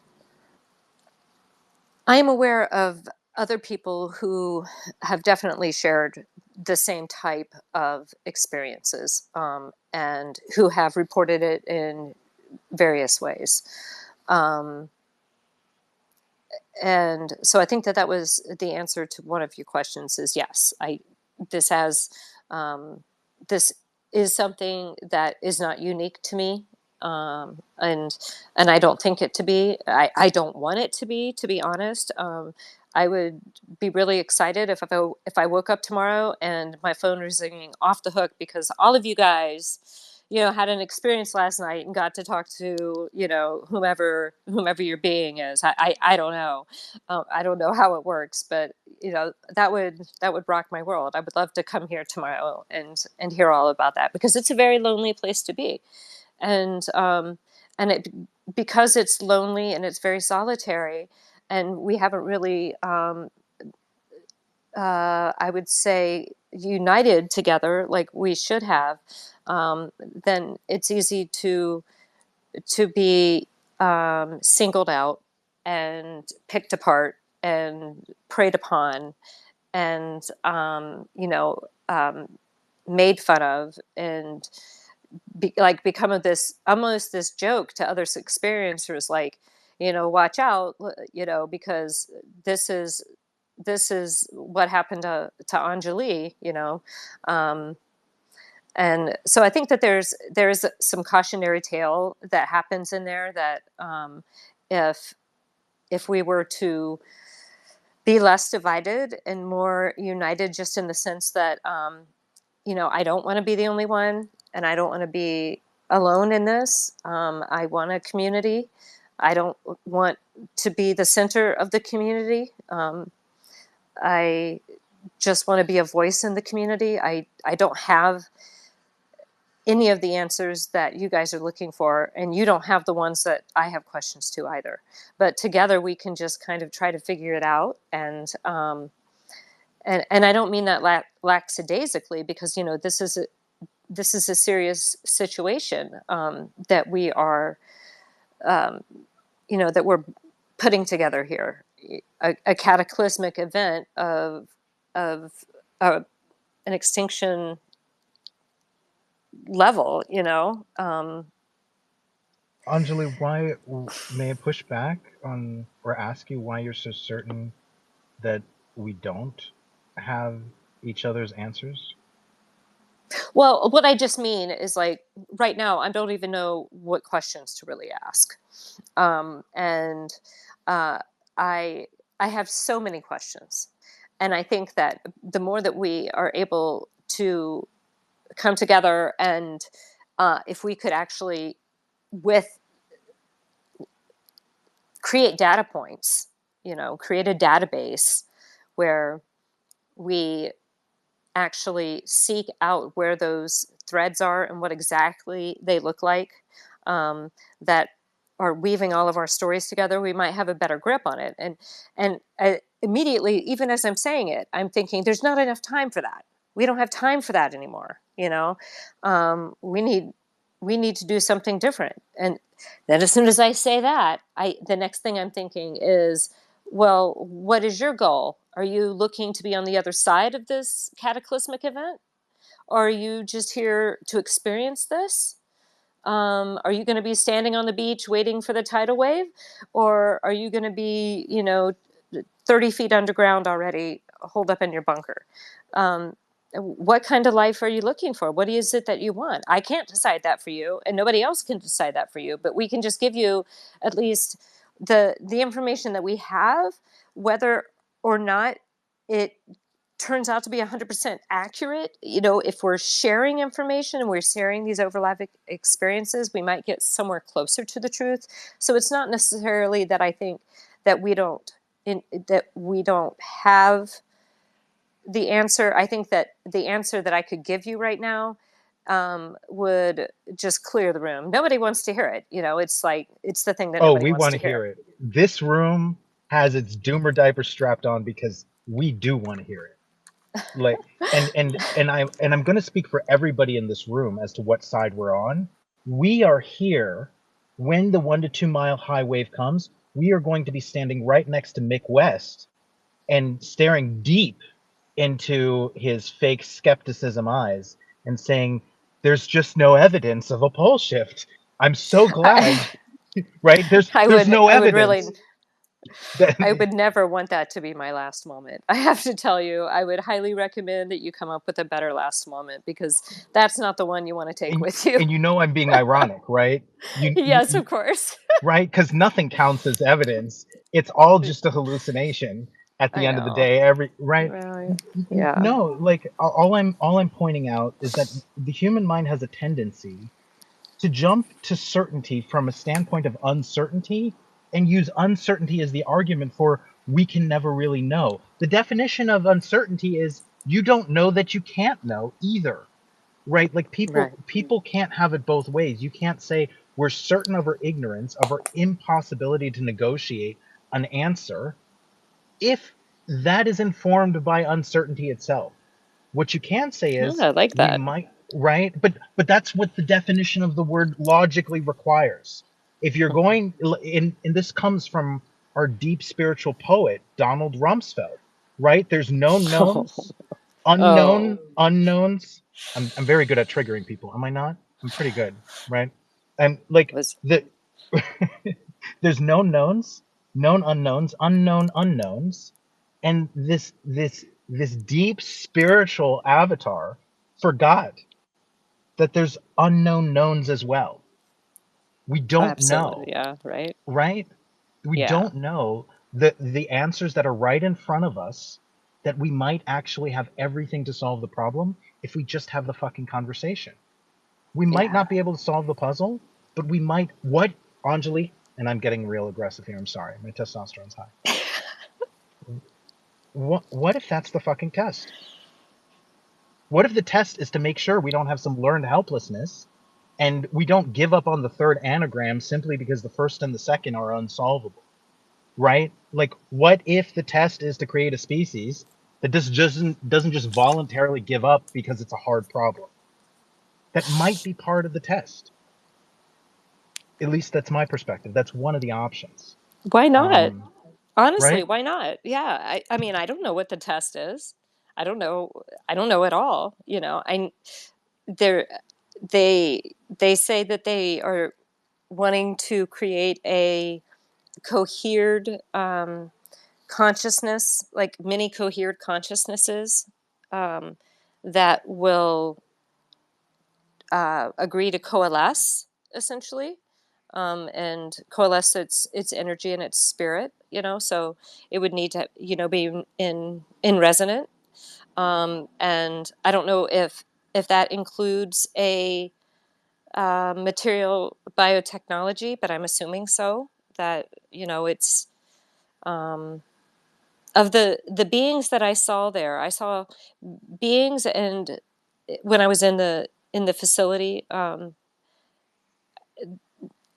I am aware of other people who have definitely shared the same type of experiences, and who have reported it in various ways. Um, and so I think that that was the answer to one of your questions is yes. This has, this is something that is not unique to me. And I don't think it to be, I don't want it to be honest. I would be really excited if I woke up tomorrow and my phone was ringing off the hook because all of you guys, had an experience last night and got to talk to, whomever your being is. I don't know. I don't know how it works, but that would rock my world. I would love to come here tomorrow and hear all about that because it's a very lonely place to be, and it because it's lonely and it's very solitary, and we haven't really, I would say, united together like we should have. Then it's easy to be, singled out and picked apart and preyed upon and, made fun of and become of this almost this joke to other experiencers, like, watch out, because this is what happened to Anjali. Um, and so I think that there's some cautionary tale that happens in there that, if we were to be less divided and more united, just in the sense that, I don't want to be the only one, and I don't want to be alone in this. I want a community. I don't want to be the center of the community. I just want to be a voice in the community. I don't have any of the answers that you guys are looking for, and you don't have the ones that I have questions to either. But together we can just kind of try to figure it out. And I don't mean that lackadaisically, because this is a serious situation, that we are, um, that we're putting together here, a cataclysmic event of an extinction level. Anjali, why may I push back on or ask you why you're so certain that we don't have each other's answers? Well, what I just mean is, like, right now, I don't even know what questions to really ask. And uh, I I have so many questions, and I think that the more that we are able to come together, and if we could actually with create data points, create a database where we actually seek out where those threads are and what exactly they look like, that are weaving all of our stories together, we might have a better grip on it. And immediately, even as I'm saying it, I'm thinking there's not enough time for that. We don't have time for that anymore. We need to do something different. And then as soon as I say that, the next thing I'm thinking is, well, what is your goal? Are you looking to be on the other side of this cataclysmic event? Or are you just here to experience this? Are you going to be standing on the beach waiting for the tidal wave? Or are you going to be, 30 feet underground already, holed up in your bunker? What kind of life are you looking for? What is it that you want? I can't decide that for you, and nobody else can decide that for you, but we can just give you at least the information that we have, whether or not it turns out to be 100% accurate. If we're sharing information and we're sharing these overlapping experiences, we might get somewhere closer to the truth. So it's not necessarily that I think that we don't that we don't have the answer. I think that the answer that I could give you right now would just clear the room. Nobody wants to hear it. It's like, it's the thing that Oh, nobody we wants want to to hear. hear it. This room has its doomer diaper strapped on because we do want to hear it. Like, and I'm going to speak for everybody in this room as to what side we're on. We are here when the 1 to 2 mile high wave comes. We are going to be standing right next to Mick West and staring deep into his fake skepticism eyes and saying, "There's just no evidence of a pole shift." I'm so glad, I, right? There's I there's would no I would really evidence that I would never want that to be my last moment. I have to tell you, I would highly recommend that you come up with a better last moment, because that's not the one you want to take and, with you. and I'm being ironic, right? Yes, of course. Right? Because nothing counts as evidence. It's all just a hallucination at the I end of the know. day. Right? Right. Yeah. No, like all I'm pointing out is that the human mind has a tendency to jump to certainty from a standpoint of uncertainty and use uncertainty as the argument for we can never really know. The definition of uncertainty is you don't know that you can't know either. Right? Like Right. people can't have it both ways. You can't say we're certain of our ignorance, of our impossibility to negotiate an answer, if that is informed by uncertainty itself. What you can say Oh, is I like we that. might, right? But that's what the definition of the word logically requires. If you're going and this comes from our deep spiritual poet Donald Rumsfeld, right? There's known Oh. knowns, unknown Oh. unknowns. I'm very good at triggering people, am I not? I'm pretty good, right? I'm like Was the there's known knowns, known unknowns, unknown unknowns, and this deep spiritual avatar forgot that there's unknown knowns as well. We don't absolutely, know, yeah, right? right? We Yeah. don't know the answers that are right in front of us, that we might actually have everything to solve the problem if we just have the fucking conversation. We might Yeah. not be able to solve the puzzle, but we might. What, Anjali? And I'm getting real aggressive here. I'm sorry. My testosterone's high. What if that's the fucking test? What if the test is to make sure we don't have some learned helplessness and we don't give up on the third anagram simply because the first and the second are unsolvable? Right? Like, what if the test is to create a species that doesn't just voluntarily give up because it's a hard problem? That might be part of the test. At least that's my perspective. That's one of the options. Why not? Um, Honestly, right? why not? Yeah. I mean, I don't know what the test is. I don't know. I don't know at all. They're, they say that they are wanting to create a cohered consciousness, like many cohered consciousnesses, um, that will agree to coalesce, essentially, and coalesce its energy and its spirit. So it would need to be in resonant. And I don't know if that includes a material biotechnology, but I'm assuming so. That it's um, of the beings that I saw there. I saw beings, and when I was in the facility,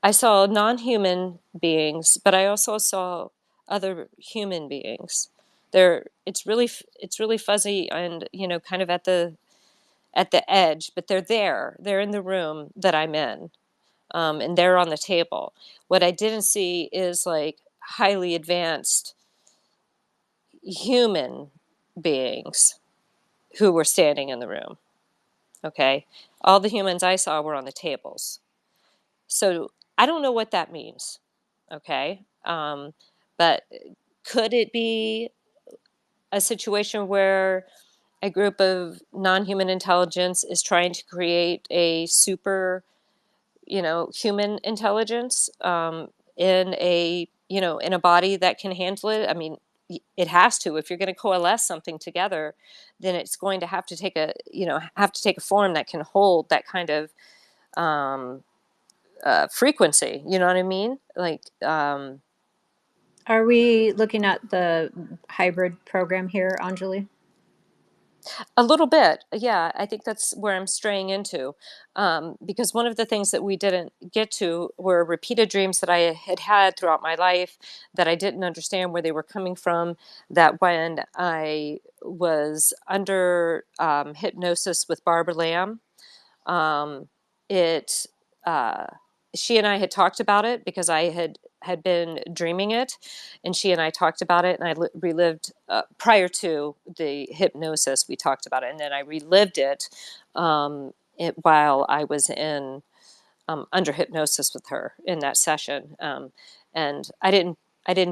I saw non-human beings, but I also saw other human beings. It's really fuzzy, and kind of at the edge, but they're there. They're in the room that I'm in, and they're on the table. What I didn't see is like highly advanced human beings who were standing in the room. Okay, all the humans I saw were on the tables. So I don't know what that means. Okay, but could it be a situation where a group of non-human intelligence is trying to create a super human intelligence, in a body that can handle it? I mean, it has to. If you're going to coalesce something together, then it's going to have to take a form that can hold that kind of frequency. You know what I mean? Like, Are we looking at the hybrid program here, Anjali? A little bit, yeah. I think that's where I'm straying into, because one of the things that we didn't get to were repeated dreams that I had had throughout my life that I didn't understand where they were coming from. That when I was under hypnosis with Barbara Lamb, um, it uh, she and I had talked about it because I had been dreaming it, and she and I talked about it, and I relived prior to the hypnosis. We talked about it, and then I relived it, while I was in under hypnosis with her in that session, and I didn't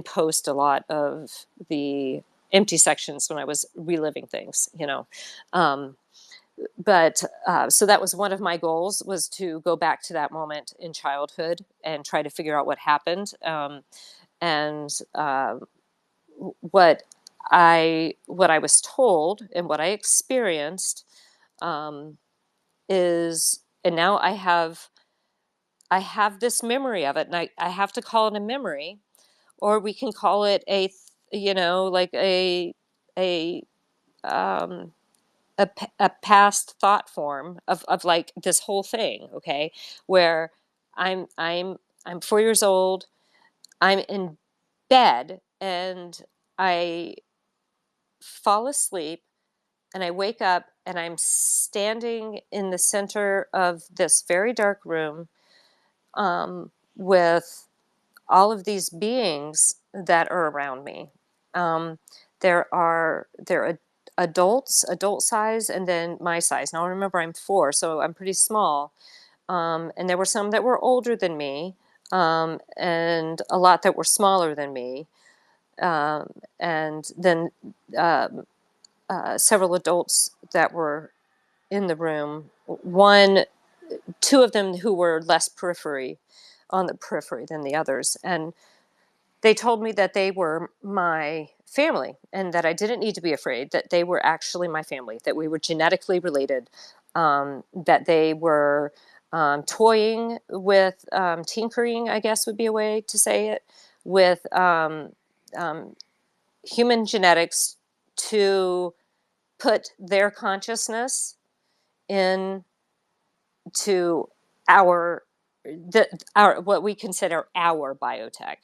post a lot of the empty sections when I was reliving things, but so that was one of my goals, was to go back to that moment in childhood and try to figure out what happened, and what I was told and what I experienced, um, is, and now I have this memory of it, and I have to call it a memory, or we can call it like a um, a past thought form of like this whole thing, okay, where i'm i'm I'm 4 years old, I'm in bed, and I fall asleep, and I wake up, and I'm standing in the center of this very dark room, with all of these beings that are around me. Um, there are adult size, and then my size. Now remember, I'm 4, so I'm pretty small. And there were some that were older than me, and a lot that were smaller than me, and then um, several adults that were in the room. Two of them who were less on the periphery than the others, and they told me that they were my family and that I didn't need to be afraid, that they were actually my family, that we were genetically related, that they were toying with, tinkering, I guess would be a way to say it, with um, human genetics to put their consciousness into our our what we consider our biotech.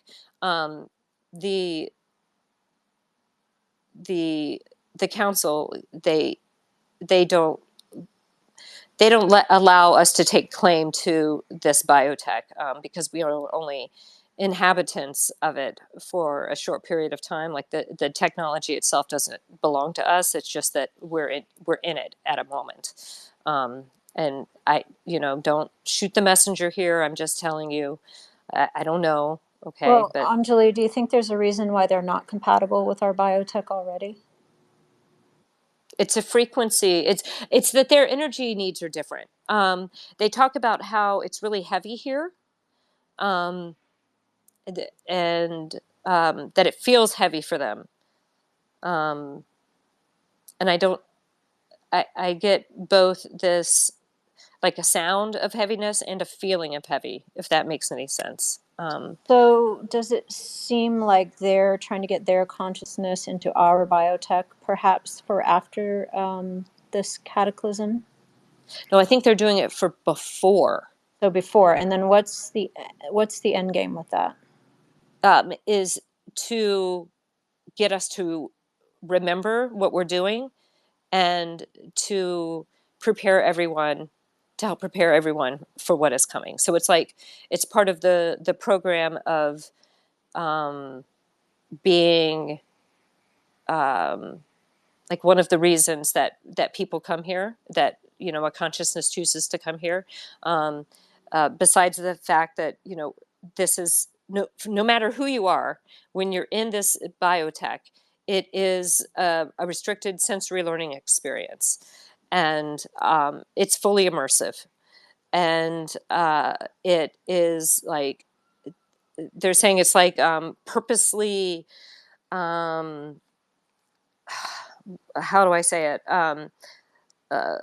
Um, the the the council, they don't allow us to take claim to this biotech, because we are only inhabitants of it for a short period of time. Like the technology itself doesn't belong to us. It's just that we're in it at a moment. And I, don't shoot the messenger here. I'm just telling you, I don't know. Okay, Well, but Anjali, do you think there's a reason why they're not compatible with our biotech already? it's a frequency. It's that their energy needs are different. They talk about how it's really heavy here, um, and that it feels heavy for them. Um, and I get both this, like a sound of heaviness and a feeling of heavy, if that makes any sense. So does it seem like they're trying to get their consciousness into our biotech, perhaps for after this cataclysm? No, I think they're doing it for before. So before, and then what's the end game with that? Is to get us to remember what we're doing, and to prepare everyone to help prepare everyone for what is coming. So it's like it's part of the program of um, being, um, like one of the reasons that people come here, that a consciousness chooses to come here. Um, Besides the fact that this is no matter who you are, when you're in this biotech, it is a restricted sensory learning experience, and it's fully immersive, and it is like they're saying it's like purposely. Um, how do I say it? Uh,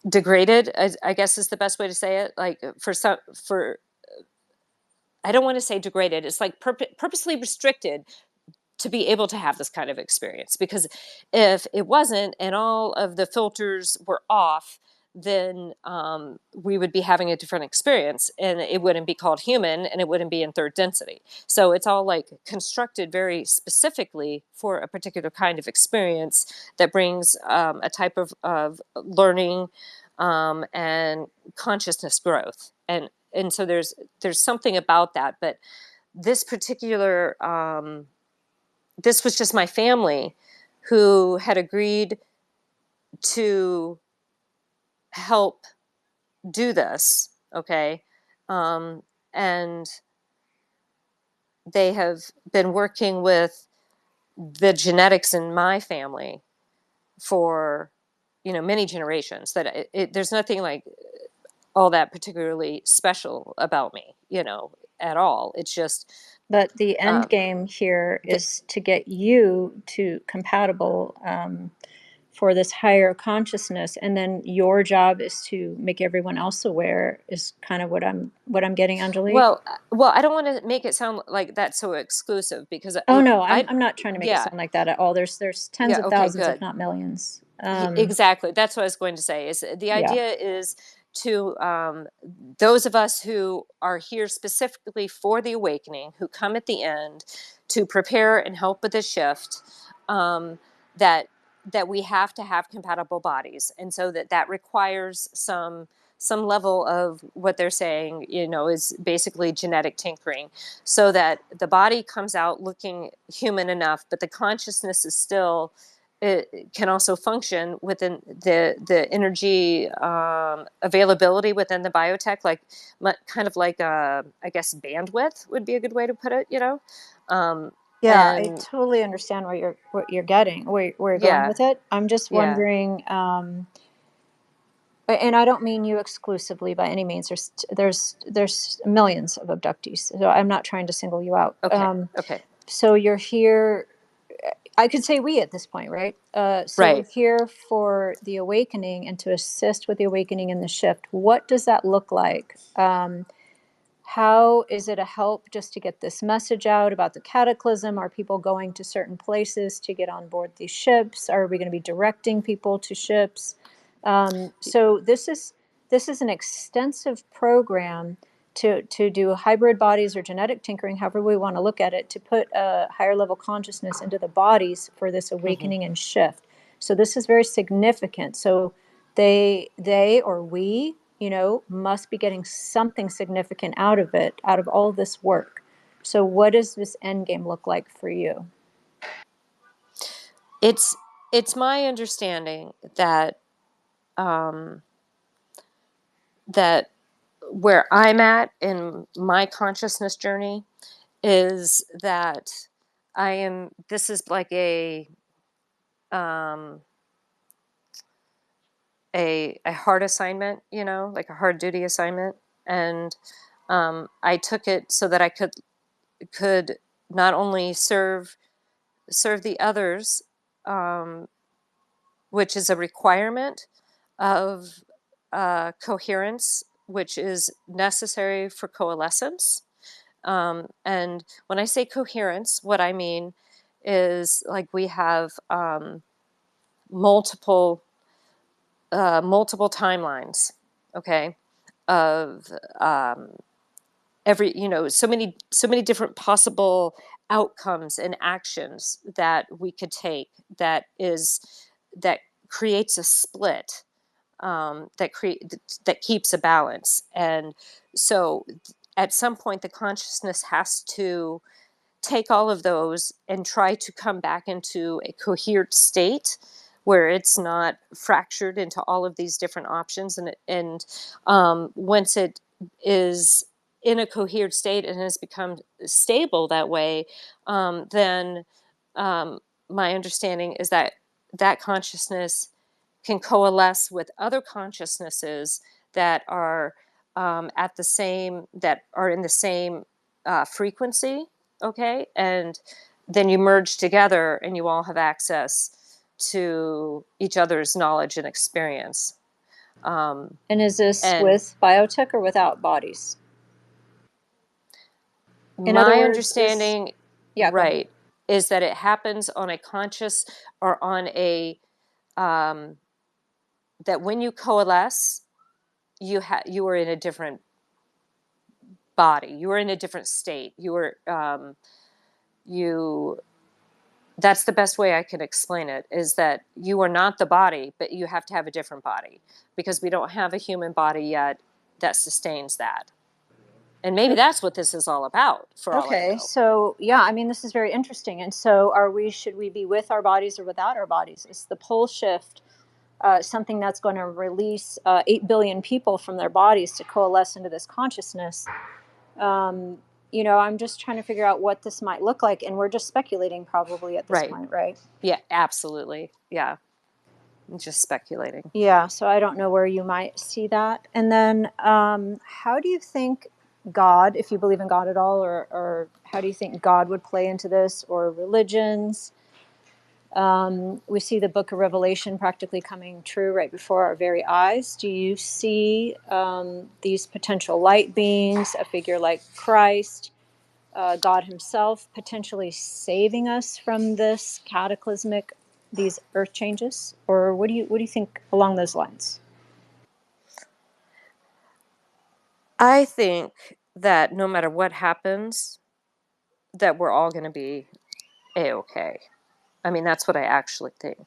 Degraded, I guess is the best way to say it. Like for I don't want to say degraded. It's like purposely restricted to be able to have this kind of experience, because if it wasn't and all of the filters were off, then we would be having a different experience, and it wouldn't be called human, and it wouldn't be in third density. So it's all like constructed very specifically for a particular kind of experience that brings a type of learning and consciousness growth, and so there's something about that. But this particular this was just my family who had agreed to help do this, okay? And they have been working with the genetics in my family for, many generations. That there's nothing like all that particularly special about me, at all. It's just But the end game here is to get you to compatible for this higher consciousness, and then your job is to make everyone else aware. Is kind of what I'm getting, Anjali. Well, I don't want to make it sound like that's so exclusive, because oh no, I'm not trying to make it sound like that at all. There's tens of okay, thousands, good. if not millions. Exactly, that's what I was going to say. Is the idea is to those of us who are here specifically for the awakening, who come at the end to prepare and help with the shift, that we have to have compatible bodies, and so that requires some level of what they're saying, is basically genetic tinkering, so that the body comes out looking human enough, but the consciousness is still, it can also function within the energy availability within the biotech, like kind of like I guess bandwidth would be a good way to put it. Yeah, I totally understand what you're getting, where you're going with it. I'm just wondering, and I don't mean you exclusively by any means. There's millions of abductees, so I'm not trying to single you out. Okay. So you're here. I could say we at this point, right? So we're here for the awakening and to assist with the awakening and the shift. What does that look like? How is it a help just to get this message out about the cataclysm? Are people going to certain places to get on board these ships? Are we going to be directing people to ships? So this is an extensive program to do hybrid bodies or genetic tinkering, however we want to look at it, to put a higher level consciousness into the bodies for this awakening and shift. So this is very significant. So they or we, must be getting something significant out of it, out of all this work. So what does this end game look like for you? It's my understanding that that where I'm at in my consciousness journey is that this is like a hard assignment, like a hard duty assignment. And I took it so that I could not only serve the others, which is a requirement of coherence, which is necessary for coalescence. And when I say coherence, what I mean is like we have multiple timelines, okay, of every, so many different possible outcomes and actions that we could take, that creates a split, that keeps a balance. And so at some point the consciousness has to take all of those and try to come back into a coherent state where it's not fractured into all of these different options. And once it is in a coherent state and has become stable that way, then my understanding is that consciousness can coalesce with other consciousnesses that are in the same frequency. Okay, and then you merge together and you all have access to each other's knowledge and experience. And is this with biotech or without bodies? In other My words, understanding, yeah, go ahead. right, is that it happens on a conscious or on a that when you coalesce, you are in a different body. You are in a different state. You. That's the best way I can explain it. Is that you are not the body, but you have to have a different body because we don't have a human body yet that sustains that. And maybe that's what this is all about, for all I Okay, know. so yeah, I mean, this is very interesting. And so, should we be with our bodies or without our bodies? Is the pole shift something that's going to release 8 billion people from their bodies to coalesce into this consciousness? I'm just trying to figure out what this might look like. And we're just speculating probably at this Right. point, right? Yeah, absolutely. Yeah. I'm just speculating. Yeah, so I don't know where you might see that. And then how do you think God, if you believe in God at all, or how do you think God would play into this, or religions? We see the book of Revelation practically coming true right before our very eyes. Do you see these potential light beings, a figure like Christ, God himself, potentially saving us from this cataclysmic, these earth changes? Or what do you think along those lines? I think that no matter what happens, that we're all going to be A-okay. I mean, that's what I actually think.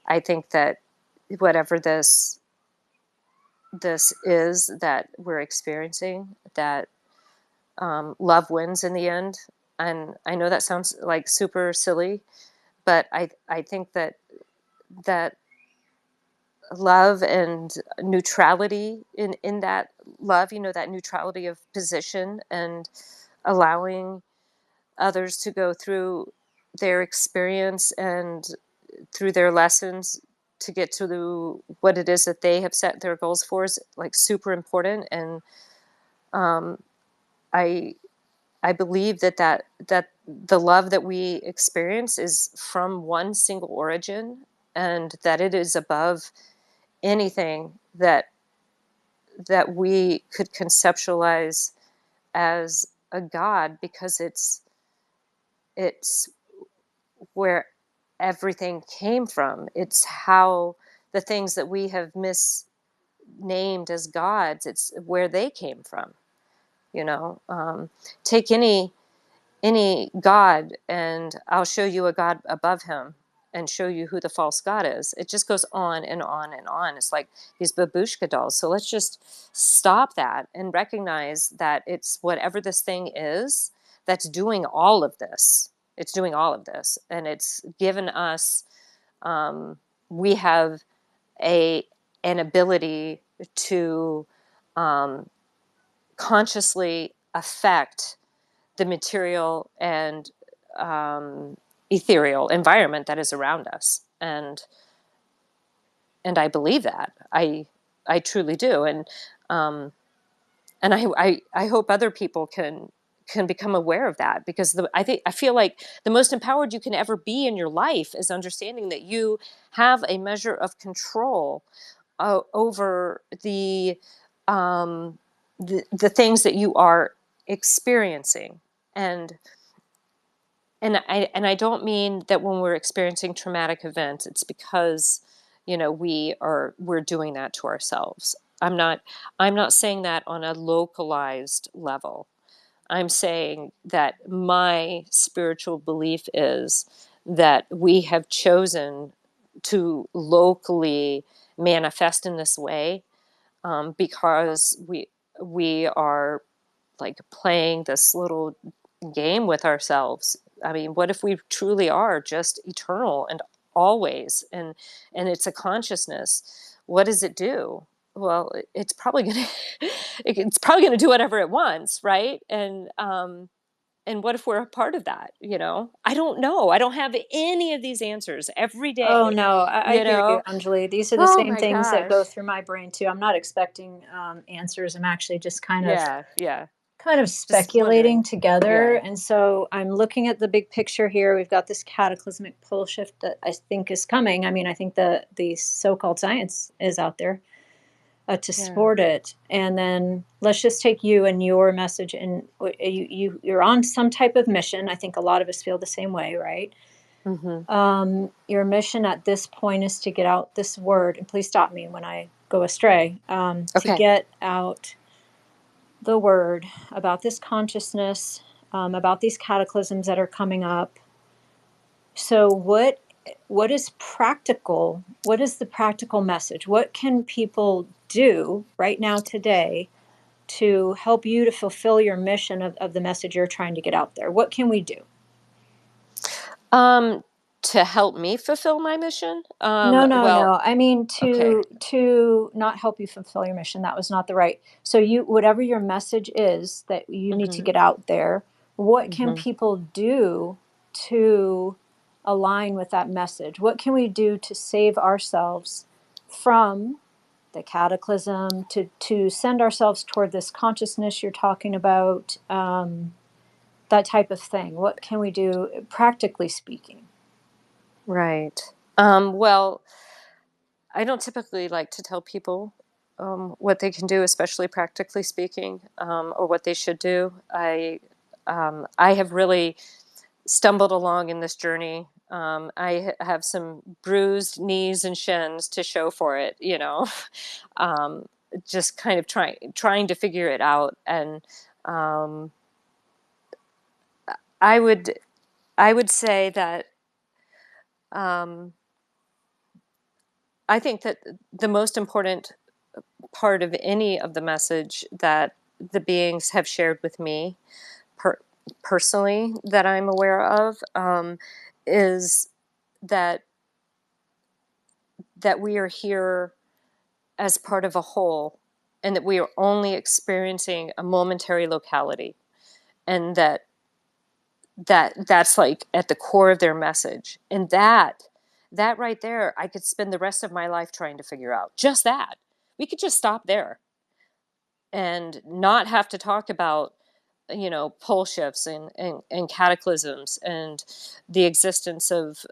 I think that whatever this is that we're experiencing, that love wins in the end. And I know that sounds like super silly, but I think that love and neutrality in that love, that neutrality of position and allowing others to go through their experience and through their lessons to get to what it is that they have set their goals for is like super important. And I I believe that the love that we experience is from one single origin, and that it is above anything that we could conceptualize as a god, because it's where everything came from. It's how the things that we have misnamed as gods, it's where they came from. Take any god and I'll show you a god above him and show you who the false god is. It just goes on and on and on. It's like these babushka dolls. So let's just stop that and recognize that it's whatever this thing is that's doing all of this. It's doing all of this, and it's given us. We have an ability to consciously affect the material and ethereal environment that is around us, and I believe that. I truly do, and I hope other people can become aware of that, because I feel like the most empowered you can ever be in your life is understanding that you have a measure of control over the things that you are experiencing. And I don't mean that when we're experiencing traumatic events, it's because we're doing that to ourselves. I'm not saying that on a localized level. I'm saying that my spiritual belief is that we have chosen to locally manifest in this way, because we are like playing this little game with ourselves. I mean, what if we truly are just eternal and always, and it's a consciousness? What does it do? Well, it's probably gonna it's probably gonna do whatever it wants, right? And what if we're a part of that? I don't know. I don't have any of these answers every Oh day. no, I You hear you, know? Anjali. These are the Oh same my things that go gosh. through my brain too. I'm not expecting answers. I'm actually just Yeah, yeah. kind of Just speculating wondering. together. Yeah. And so I'm looking at the big picture here. We've got this cataclysmic pole shift that I think is coming. I mean, I think the so-called science is out there. to Yeah. support it. And then let's just take you and your message, and you're on some type of mission. I think a lot of us feel the same way, right? Your mission at this point is to get out this word, and please stop me when I go astray, to Okay. get out the word about this consciousness, about these cataclysms that are coming up. So what is practical? What is the practical message? What can people do right now today to help you to fulfill your mission of the message you're trying to get out there? What can we do? To help me fulfill my mission? No. I mean Okay. to not help you fulfill your mission. That was not the right. So you, whatever your message is that you need to Mm-hmm. get out there, what can Mm-hmm. people do to align with that message? What can we do to save ourselves from the cataclysm, to send ourselves toward this consciousness you're talking about, that type of thing? What can we do practically speaking? Right. Well, I don't typically like to tell people what they can do, especially practically speaking, or what they should do. I have really stumbled along in this journey. Have some bruised knees and shins to show for it, um, just kind of trying to figure it out. And um, I would I would say that um, I think that the most important part of any of the message that the beings have shared with me per- personally that I'm aware of, is that we are here as part of a whole, and that we are only experiencing a momentary locality, and that's like at the core of their message. And that right there, I could spend the rest of my life trying to figure out just that. We could just stop there and not have to talk about pole shifts and cataclysms and the existence of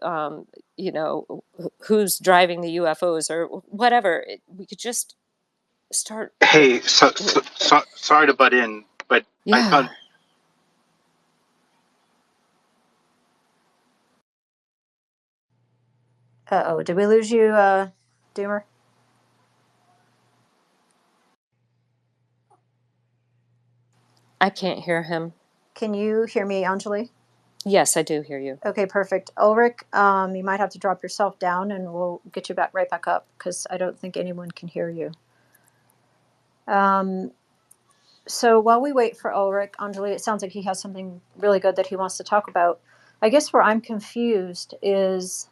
who's driving the UFOs or whatever. We could just start with, Hey, sorry to butt in, but I yeah. found Uh-oh, did we lose you, Doomer? I can't hear him. Can you hear me, Anjali? Yes, I do hear you. Okay, perfect. Ulrich, you might have to drop yourself down and we'll get you back right back up because I don't think anyone can hear you. So while we wait for Ulrich, Anjali, it sounds like he has something really good that he wants to talk about. I guess where I'm confused is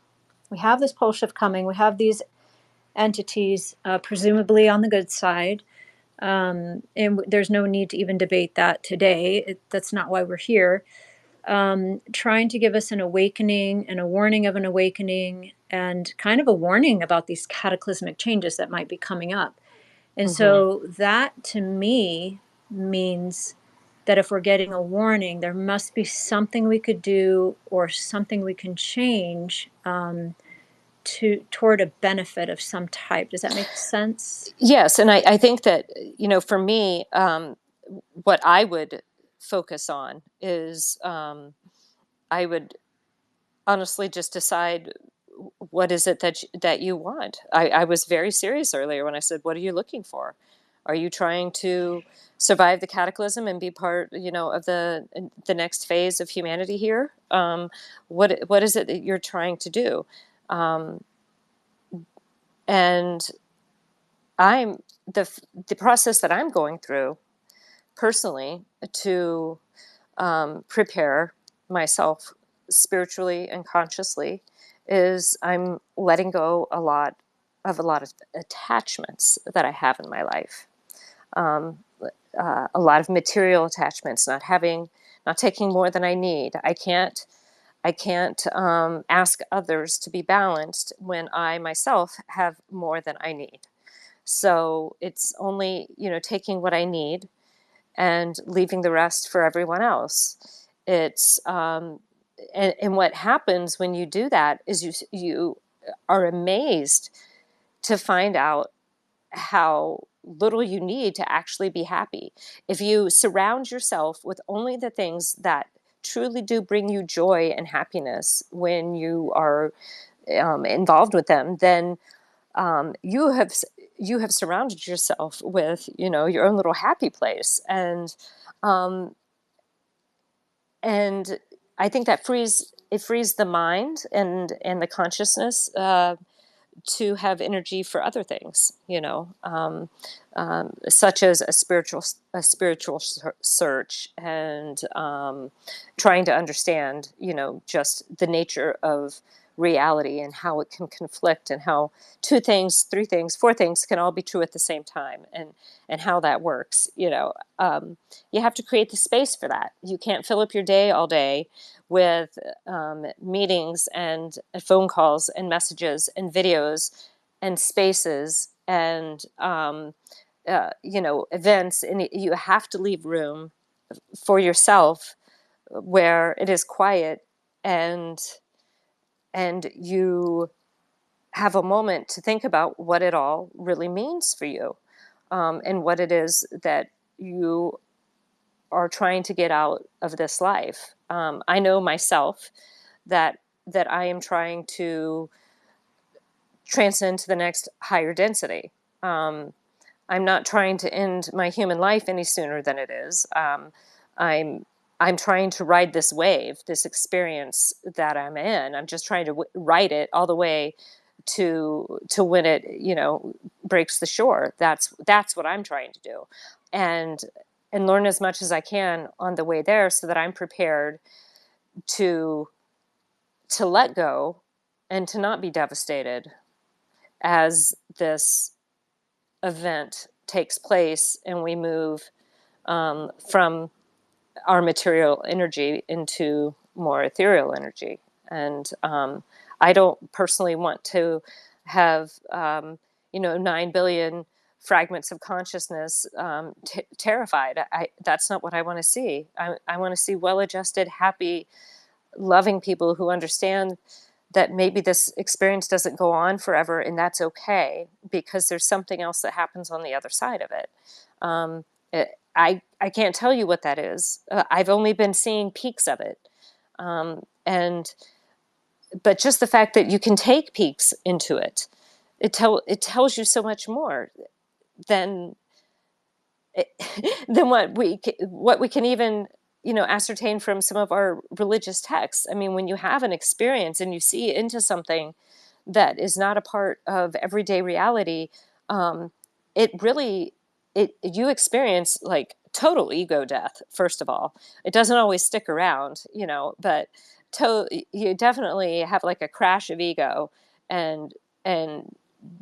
we have this pole shift coming. We have these entities, presumably on the good side. And there's no need to even debate that today. That's not why we're here. Trying to give us an awakening and a warning of an awakening and kind of a warning about these cataclysmic changes that might be coming up. And so that to me means that if we're getting a warning, there must be something we could do or something we can change, toward a benefit of some type. Does that make sense? Yes, and I think that for me, what I would focus on is, I would honestly just decide what is it that you want. I was very serious earlier when I said, what are you looking for? Are you trying to survive the cataclysm and be part, of the next phase of humanity here? What is it that you're trying to do? And I'm the process that I'm going through personally to prepare myself spiritually and consciously is I'm letting go a lot of attachments that I have in my life. Um, a lot of material attachments, not taking more than I need. I can't ask others to be balanced when I myself have more than I need. So it's only, taking what I need and leaving the rest for everyone else. It's and what happens when you do that is you are amazed to find out how little you need to actually be happy. If you surround yourself with only the things that truly do bring you joy and happiness when you are involved with them, then you have surrounded yourself with, you know, your own little happy place. Um, and I think that frees the mind and the consciousness to have energy for other things, you know, such as a spiritual search, and trying to understand, you know, just the nature of reality and how it can conflict, and how two things, three things, four things can all be true at the same time, and how that works. You know, you have to create the space for that. You can't fill up your day all day with meetings and phone calls and messages and videos and spaces and you know, events, and you have to leave room for yourself where it is quiet, and you have a moment to think about what it all really means for you, and what it is that you are trying to get out of this life. I know myself that I am trying to transcend to the next higher density. I'm not trying to end my human life any sooner than it is. I'm I'm trying to ride this wave, this experience that I'm in. I'm just trying to ride it all the way to when it, you know, breaks the shore. That's what I'm trying to do, and learn as much as I can on the way there, so that I'm prepared to let go and to not be devastated as this event takes place and we move from our material energy into more ethereal energy. And I don't personally want to have, 9 billion fragments of consciousness terrified. That's not what I want to see. I want to see well-adjusted, happy, loving people who understand that maybe this experience doesn't go on forever, and that's okay, because there's something else that happens on the other side of it. I can't tell you what that is. I've only been seeing peaks of it, but just the fact that you can take peeks into it, it tells you so much more than than what we can even, ascertain from some of our religious texts. I mean, when you have an experience and you see into something that is not a part of everyday reality, it really, you experience like total ego death. First of all, it doesn't always stick around, but you definitely have like a crash of ego, and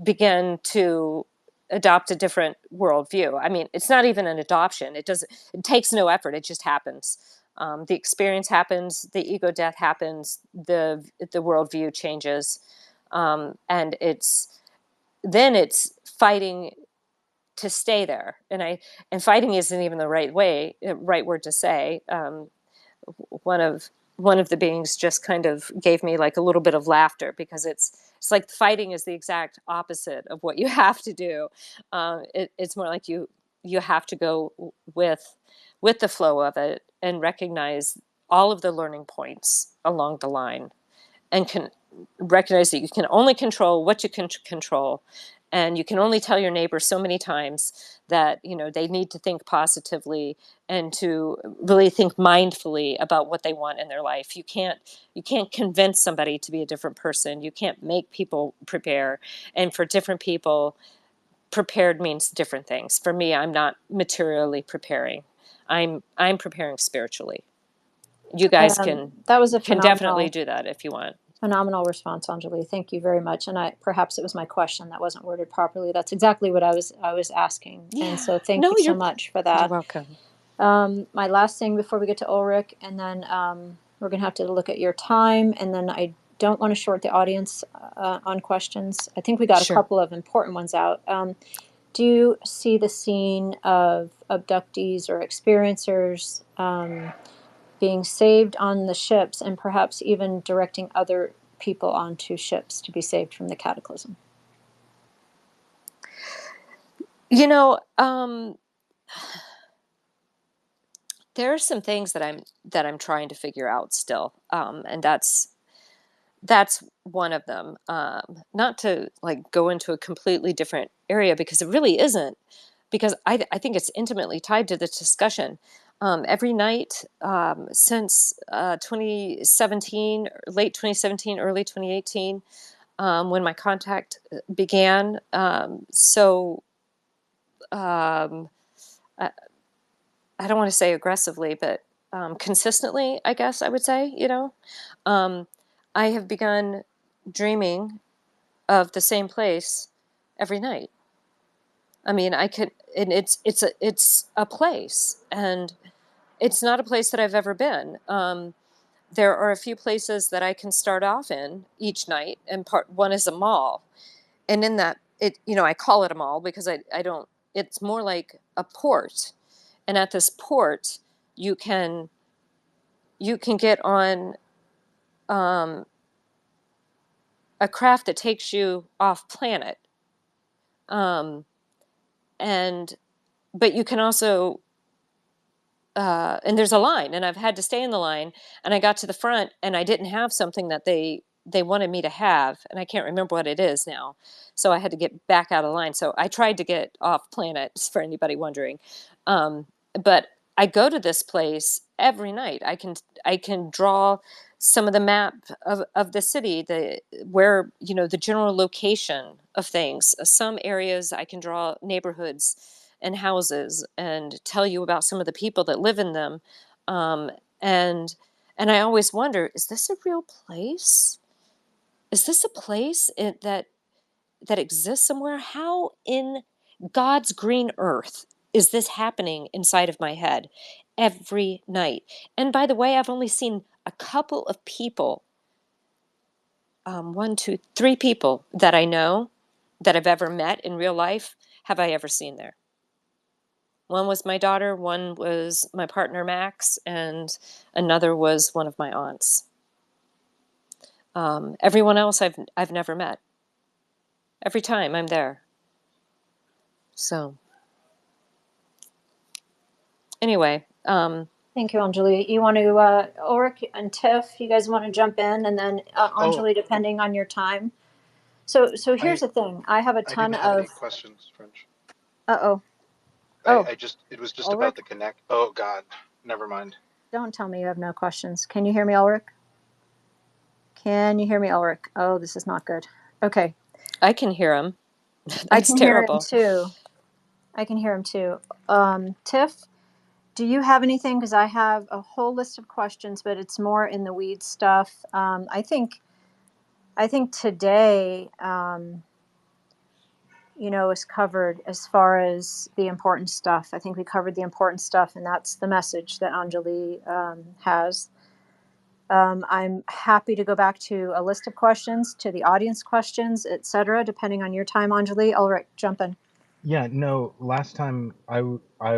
begin to adopt a different worldview. I mean, it's not even an adoption. It takes no effort. It just happens. The experience happens, the ego death happens, the worldview changes, and it's fighting to stay there. And fighting isn't even the right word to say. One of the beings just kind of gave me like a little bit of laughter, because it's like fighting is the exact opposite of what you have to do. It's more like you have to go with the flow of it, and recognize all of the learning points along the line, and can recognize that you can only control what you can control, and you can only tell your neighbor so many times that they need to think positively and to really think mindfully about what they want in their life. You can't convince somebody to be a different person. You can't make people prepare, and for different people, prepared means different things. For me, I'm not materially preparing. I'm preparing spiritually. You guys can That was a definitely do that if you want. phenomenal response, Anjali. Thank you very much. And perhaps it was my question that wasn't worded properly. That's exactly what I was asking. Yeah. And so thank you so much for that. You're welcome. My last thing before we get to Ulrich, and then we're going to have to look at your time. And then I don't want to short the audience on questions. I think we got a couple of important ones out. Do you see the scene of abductees or experiencers being saved on the ships, and perhaps even directing other people onto ships to be saved from the cataclysm? You know, there are some things that I'm trying to figure out still, and that's one of them. Not to like go into a completely different area because it really isn't. Because I think it's intimately tied to this discussion. Every night since 2017, late 2017, early 2018, when my contact began. Um, I, I don't want to say aggressively, but consistently, I guess I would say, um, I have begun dreaming of the same place every night. I mean, and it's a place, and it's not a place that I've ever been. There are a few places that I can start off in each night, and one is a mall, and in that, I call it a mall because I don't. It's more like a port, and at this port, you can you can get on um, a craft that takes you off planet, um, and but you can also and there's a line, and I've had to stay in the line, and I got to the front, and I didn't have something that they wanted me to have, and I can't remember what it is now, so I had to get back out of line. So I tried to get off planet, for anybody wondering, but I go to this place every night. I can draw some of the map of the city, where the general location of things. Some areas I can draw neighborhoods and houses and tell you about some of the people that live in them. Um, and I always wonder, is this a real place? Is this a place that exists somewhere? How in God's green earth is this happening inside of my head every night? And by the way, I've only seen a couple of people, one, two, three people that I know that I've ever met in real life, have I ever seen there. One was my daughter, one was my partner Max, and another was one of my aunts. Everyone else I've never met. Every time I'm there. So anyway, Thank you, Anjali. You want to, Ulrich and Tiff, you guys want to jump in, and then Oh, Anjali, depending on your time. So here's I the thing. I have a I ton didn't have of. any questions, French. Uh-oh. I, Oh, I just it was just about Ulrich, the connect. Oh God, never mind. don't tell me you have no questions. Can you hear me, Ulrich? Can you hear me, Ulrich? Oh, this is not good. Okay. I can hear him. I That's can hear him terrible. too. I can hear him too. Tiff, do you have anything? Because I have a whole list of questions, but it's more in the weeds stuff. I think today, is covered as far as the important stuff. I think we covered the important stuff, and that's the message that Anjali has. I'm happy to go back to a list of questions, to the audience questions, etc. Depending on your time, Anjali. Ulrich, jump in. Yeah, no, last time I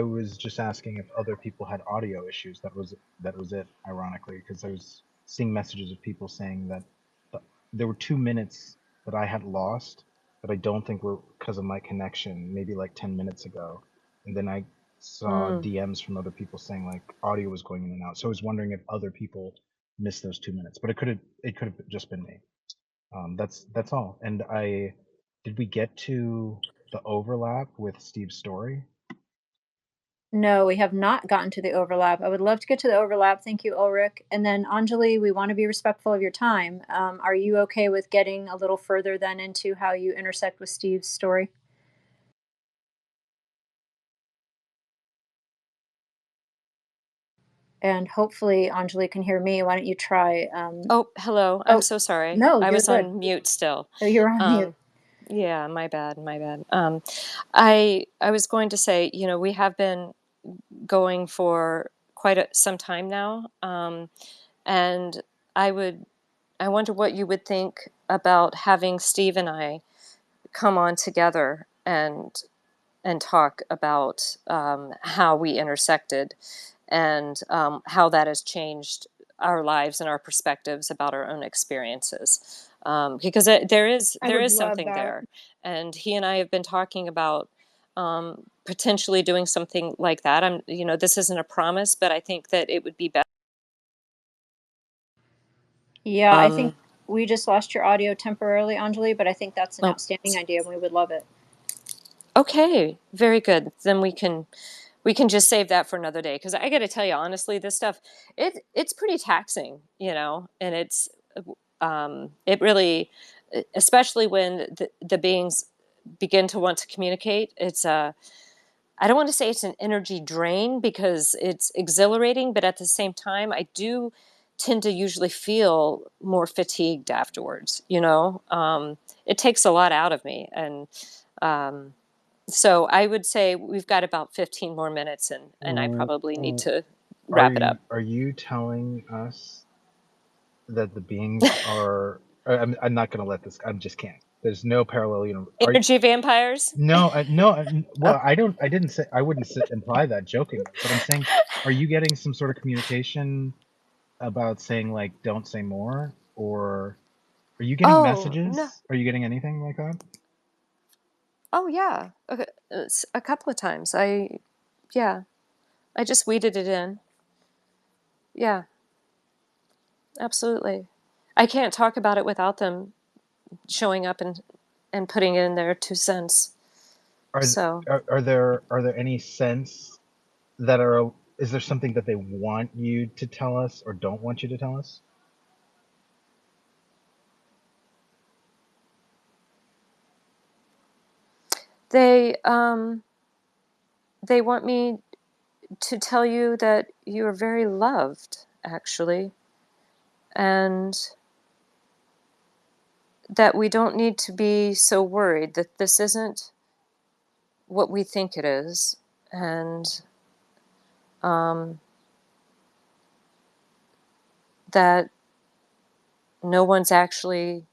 was just asking if other people had audio issues. That was it, ironically, because I was seeing messages of people saying that there were 2 minutes that I had lost that I don't think were because of my connection, maybe like 10 minutes ago. And then I saw Mm. DMs from other people saying like audio was going in and out. So I was wondering if other people missed those 2 minutes, but it could have just been me. That's all. And I did we get to the overlap with Steve's story? No, we have not gotten to the overlap. I would love to get to the overlap. Thank you, Ulrich. And then Anjali, we want to be respectful of your time. Are you okay with getting a little further then into how you intersect with Steve's story? And hopefully Anjali can hear me. Why don't you try? Oh, hello. I'm Oh, so sorry. no, I you're was good. on mute still. Oh, you're on mute. Yeah, my bad, my bad. I was going to say, we have been going for quite some time now, and I wonder what you would think about having Steve and I come on together and talk about how we intersected and how that has changed our lives and our perspectives about our own experiences. Because there is I would love something that. there, and he and I have been talking about potentially doing something like that. This isn't a promise, but I think that it would be better. Yeah, I think we just lost your audio temporarily, Anjali, but I think that's an outstanding idea and we would love it. Okay, very good. Then we can just save that for another day, because I got to tell you honestly, this stuff it's pretty taxing, and it really, especially when the beings begin to want to communicate. It's I don't want to say it's an energy drain, because it's exhilarating, but at the same time, I do tend to usually feel more fatigued afterwards. It takes a lot out of me, and so I would say we've got about 15 more minutes, and I probably need to wrap it up. Are you telling us that the beings are? I'm not going to let this. I'm just can't. There's no parallel universe. Energy vampires? No, no. Well, I don't. I didn't say. I wouldn't imply that jokingly, but I'm saying, are you getting some sort of communication about saying like, don't say more, or are you getting messages? No. Are you getting anything like that? Oh yeah, okay. A couple of times. I just weeded it in. Yeah, absolutely. I can't talk about it without them showing up and putting in their 2 cents. Are there any sense that are? Is there something that they want you to tell us or don't want you to tell us? They want me to tell you that you are very loved, actually, and that we don't need to be so worried, that this isn't what we think it is, and that no one's actually,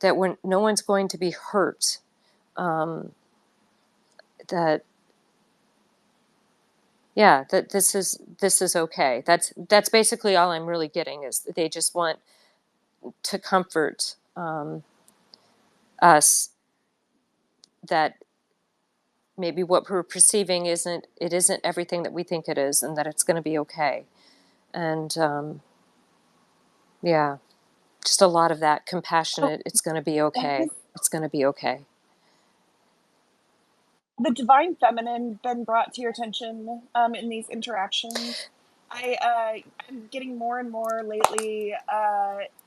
no one's going to be hurt, that this is okay. That's basically all I'm really getting, is they just want to comfort us, that maybe what we're perceiving isn't everything that we think it is, and that it's going to be okay. And just a lot of that compassionate, it's going to be okay. It's going to be okay. The divine feminine been brought to your attention in these interactions? I'm getting more and more lately,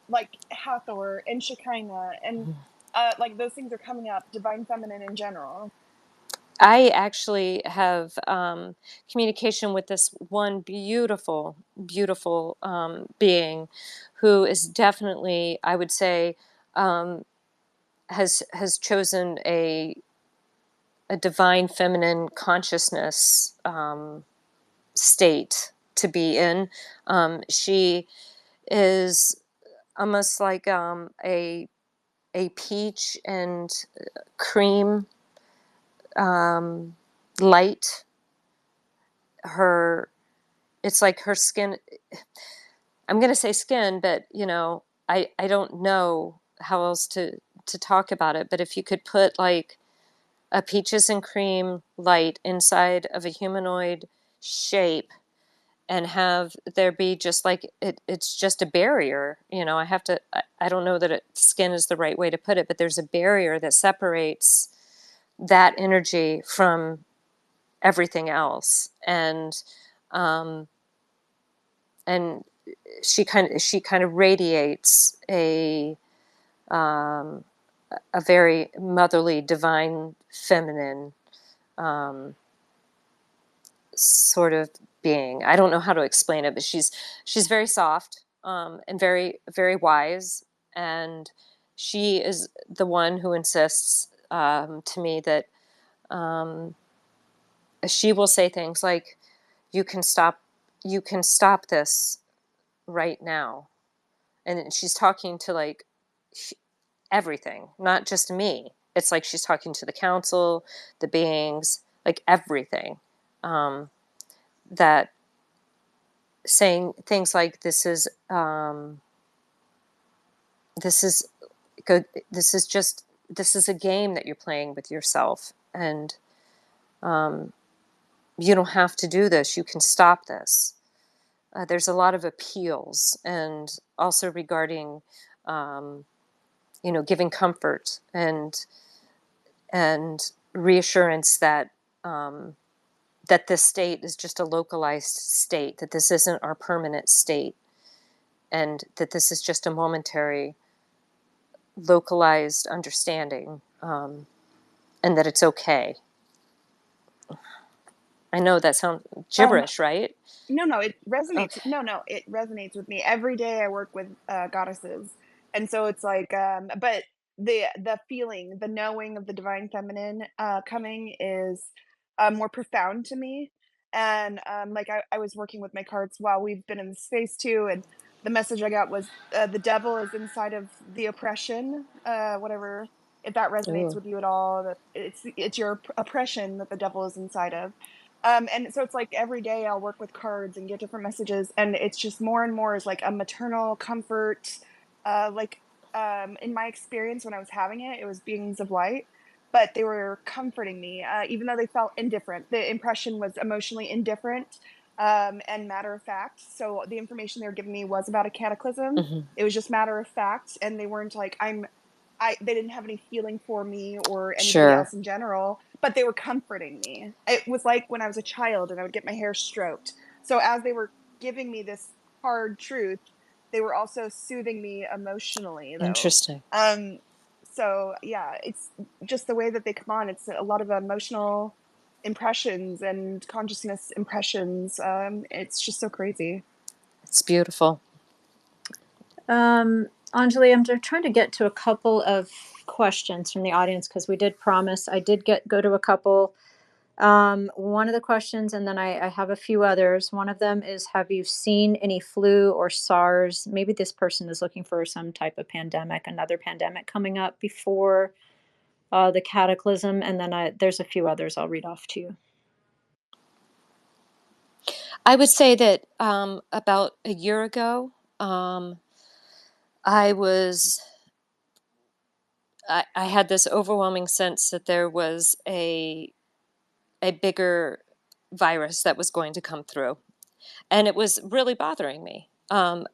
like Hathor and Shekinah, and like those things are coming up. Divine feminine in general. I actually have communication with this one beautiful, beautiful being, who is definitely, I would say, has chosen a divine feminine consciousness state to be in. She is almost like a peach and cream light. It's like her skin. I'm going to say skin, but I don't know how else to talk about it. But if you could put like a peaches and cream light inside of a humanoid shape, and have there be just like it's just a barrier. I don't know that skin is the right way to put it, but there's a barrier that separates that energy from everything else. And she kind of radiates a very motherly, divine, feminine sort of being. I don't know how to explain it, but she's very soft and very, very wise, and she is the one who insists to me that she will say things like, "You can stop this right now," and she's talking to like everything, not just me. It's like she's talking to the council, the beings, like everything. That saying things like, this is good. This is just this is a game that you're playing with yourself, and you don't have to do this. You can stop this. There's a lot of appeals, and also regarding, giving comfort and reassurance that that this state is just a localized state, that this isn't our permanent state, and that this is just a momentary, localized understanding, and that it's okay. I know that sounds Um, gibberish, right? No, it resonates. Okay. No, it resonates with me. Every day I work with goddesses, and so it's like, but the feeling, the knowing of the divine feminine coming is more profound to me. And like I was working with my cards while we've been in the space too, and the message I got was the devil is inside of the oppression, whatever. If that resonates Ooh. with you at all, that it's your oppression that the devil is inside of. And so it's like every day I'll work with cards and get different messages, and it's just more and more is like a maternal comfort. Like in my experience when I was having it, it was beings of light, but they were comforting me, even though they felt indifferent. The impression was emotionally indifferent and matter of fact. So the information they were giving me was about a cataclysm. Mm-hmm. It was just matter of fact, and they weren't like they didn't have any feeling for me or anybody Sure. else in general, but they were comforting me. It was like when I was a child and I would get my hair stroked. So as they were giving me this hard truth, they were also soothing me emotionally though. Interesting. Um so yeah, it's just the way that they come on. It's a lot of emotional impressions and consciousness impressions. It's just so crazy. It's beautiful. Anjali, I'm trying to get to a couple of questions from the audience because we did promise. I did go to a couple. One of the questions, and then I have a few others. One of them is, have you seen any flu or SARS? Maybe this person is looking for some type of pandemic, another pandemic coming up before the cataclysm. And then there's a few others I'll read off to you. I would say that about a year ago, I was I had this overwhelming sense that there was a bigger virus that was going to come through, and it was really bothering me. And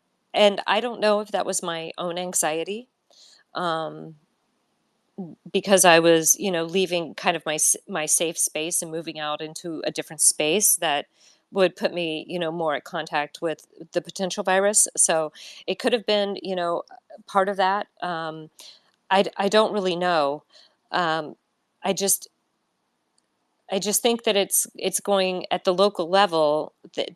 I don't know if that was my own anxiety, um, because I was, leaving kind of my safe space and moving out into a different space that would put me, more at contact with the potential virus. So it could have been, part of that. I don't really know. Um, I just I just think that it's going at the local level,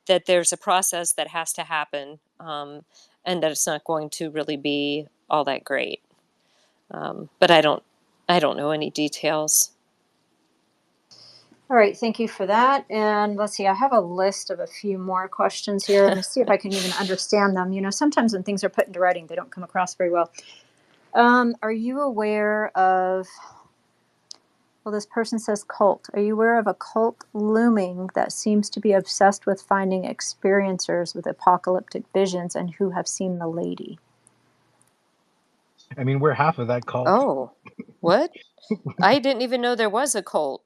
that there's a process that has to happen, and that it's not going to really be all that great. But I don't know any details. All right, thank you for that. And let's see, I have a list of a few more questions here. Let me see if I can even understand them. Sometimes when things are put into writing, they don't come across very well. Are you aware of, well, this person says cult. Are you aware of a cult looming that seems to be obsessed with finding experiencers with apocalyptic visions and who have seen the lady? I mean, we're half of that cult. Oh, what? I didn't even know there was a cult.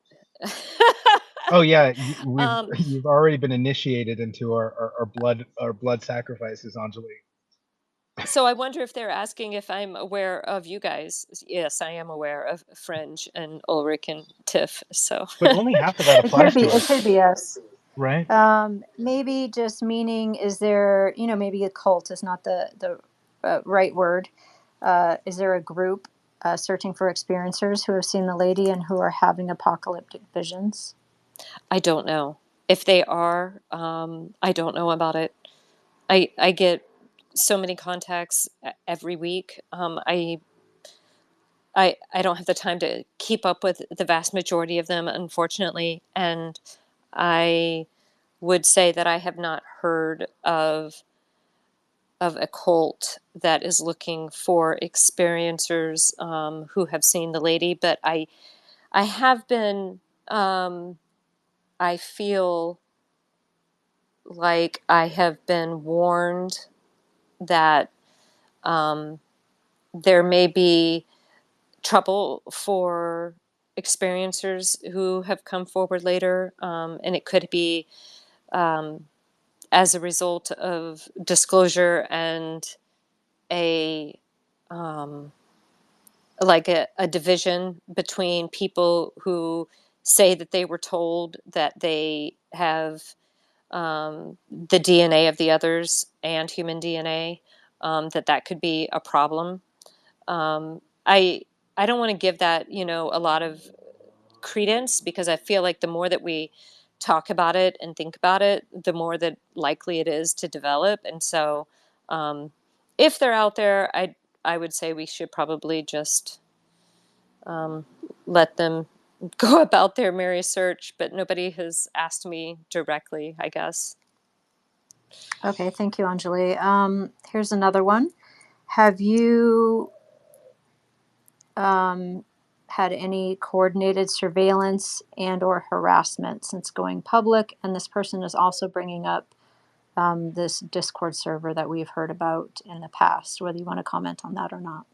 Oh yeah, um, you've already been initiated into our blood sacrifices, Anjali. so I wonder if they're asking if I'm aware of you guys. Yes, I am aware of Fringe and Ulrich and Tiff. So But only half of that It could applies be, to it us, could be us. right? Maybe just meaning, is there, maybe a cult is not the right word. Is there a group searching for experiencers who have seen the lady and who are having apocalyptic visions? I don't know if they are. I don't know about it. I get so many contacts every week. I don't have the time to keep up with the vast majority of them, unfortunately, and I would say that I have not heard of a cult that is looking for experiencers, who have seen the lady, but I have been. I feel like I have been warned that, there may be trouble for experiencers who have come forward later. And it could be as a result of disclosure and a like a division between people who say that they were told that they have the DNA of the others and human DNA, that could be a problem. I don't want to give that, a lot of credence, because I feel like the more that we talk about it and think about it, the more that likely it is to develop. And so, if they're out there, I would say we should probably just let them go about their merry search. But nobody has asked me directly, I guess. Okay, thank you, Anjali. Here's another one. Have you had any coordinated surveillance and or harassment since going public? And this person is also bringing up this Discord server that we've heard about in the past, whether you want to comment on that or not.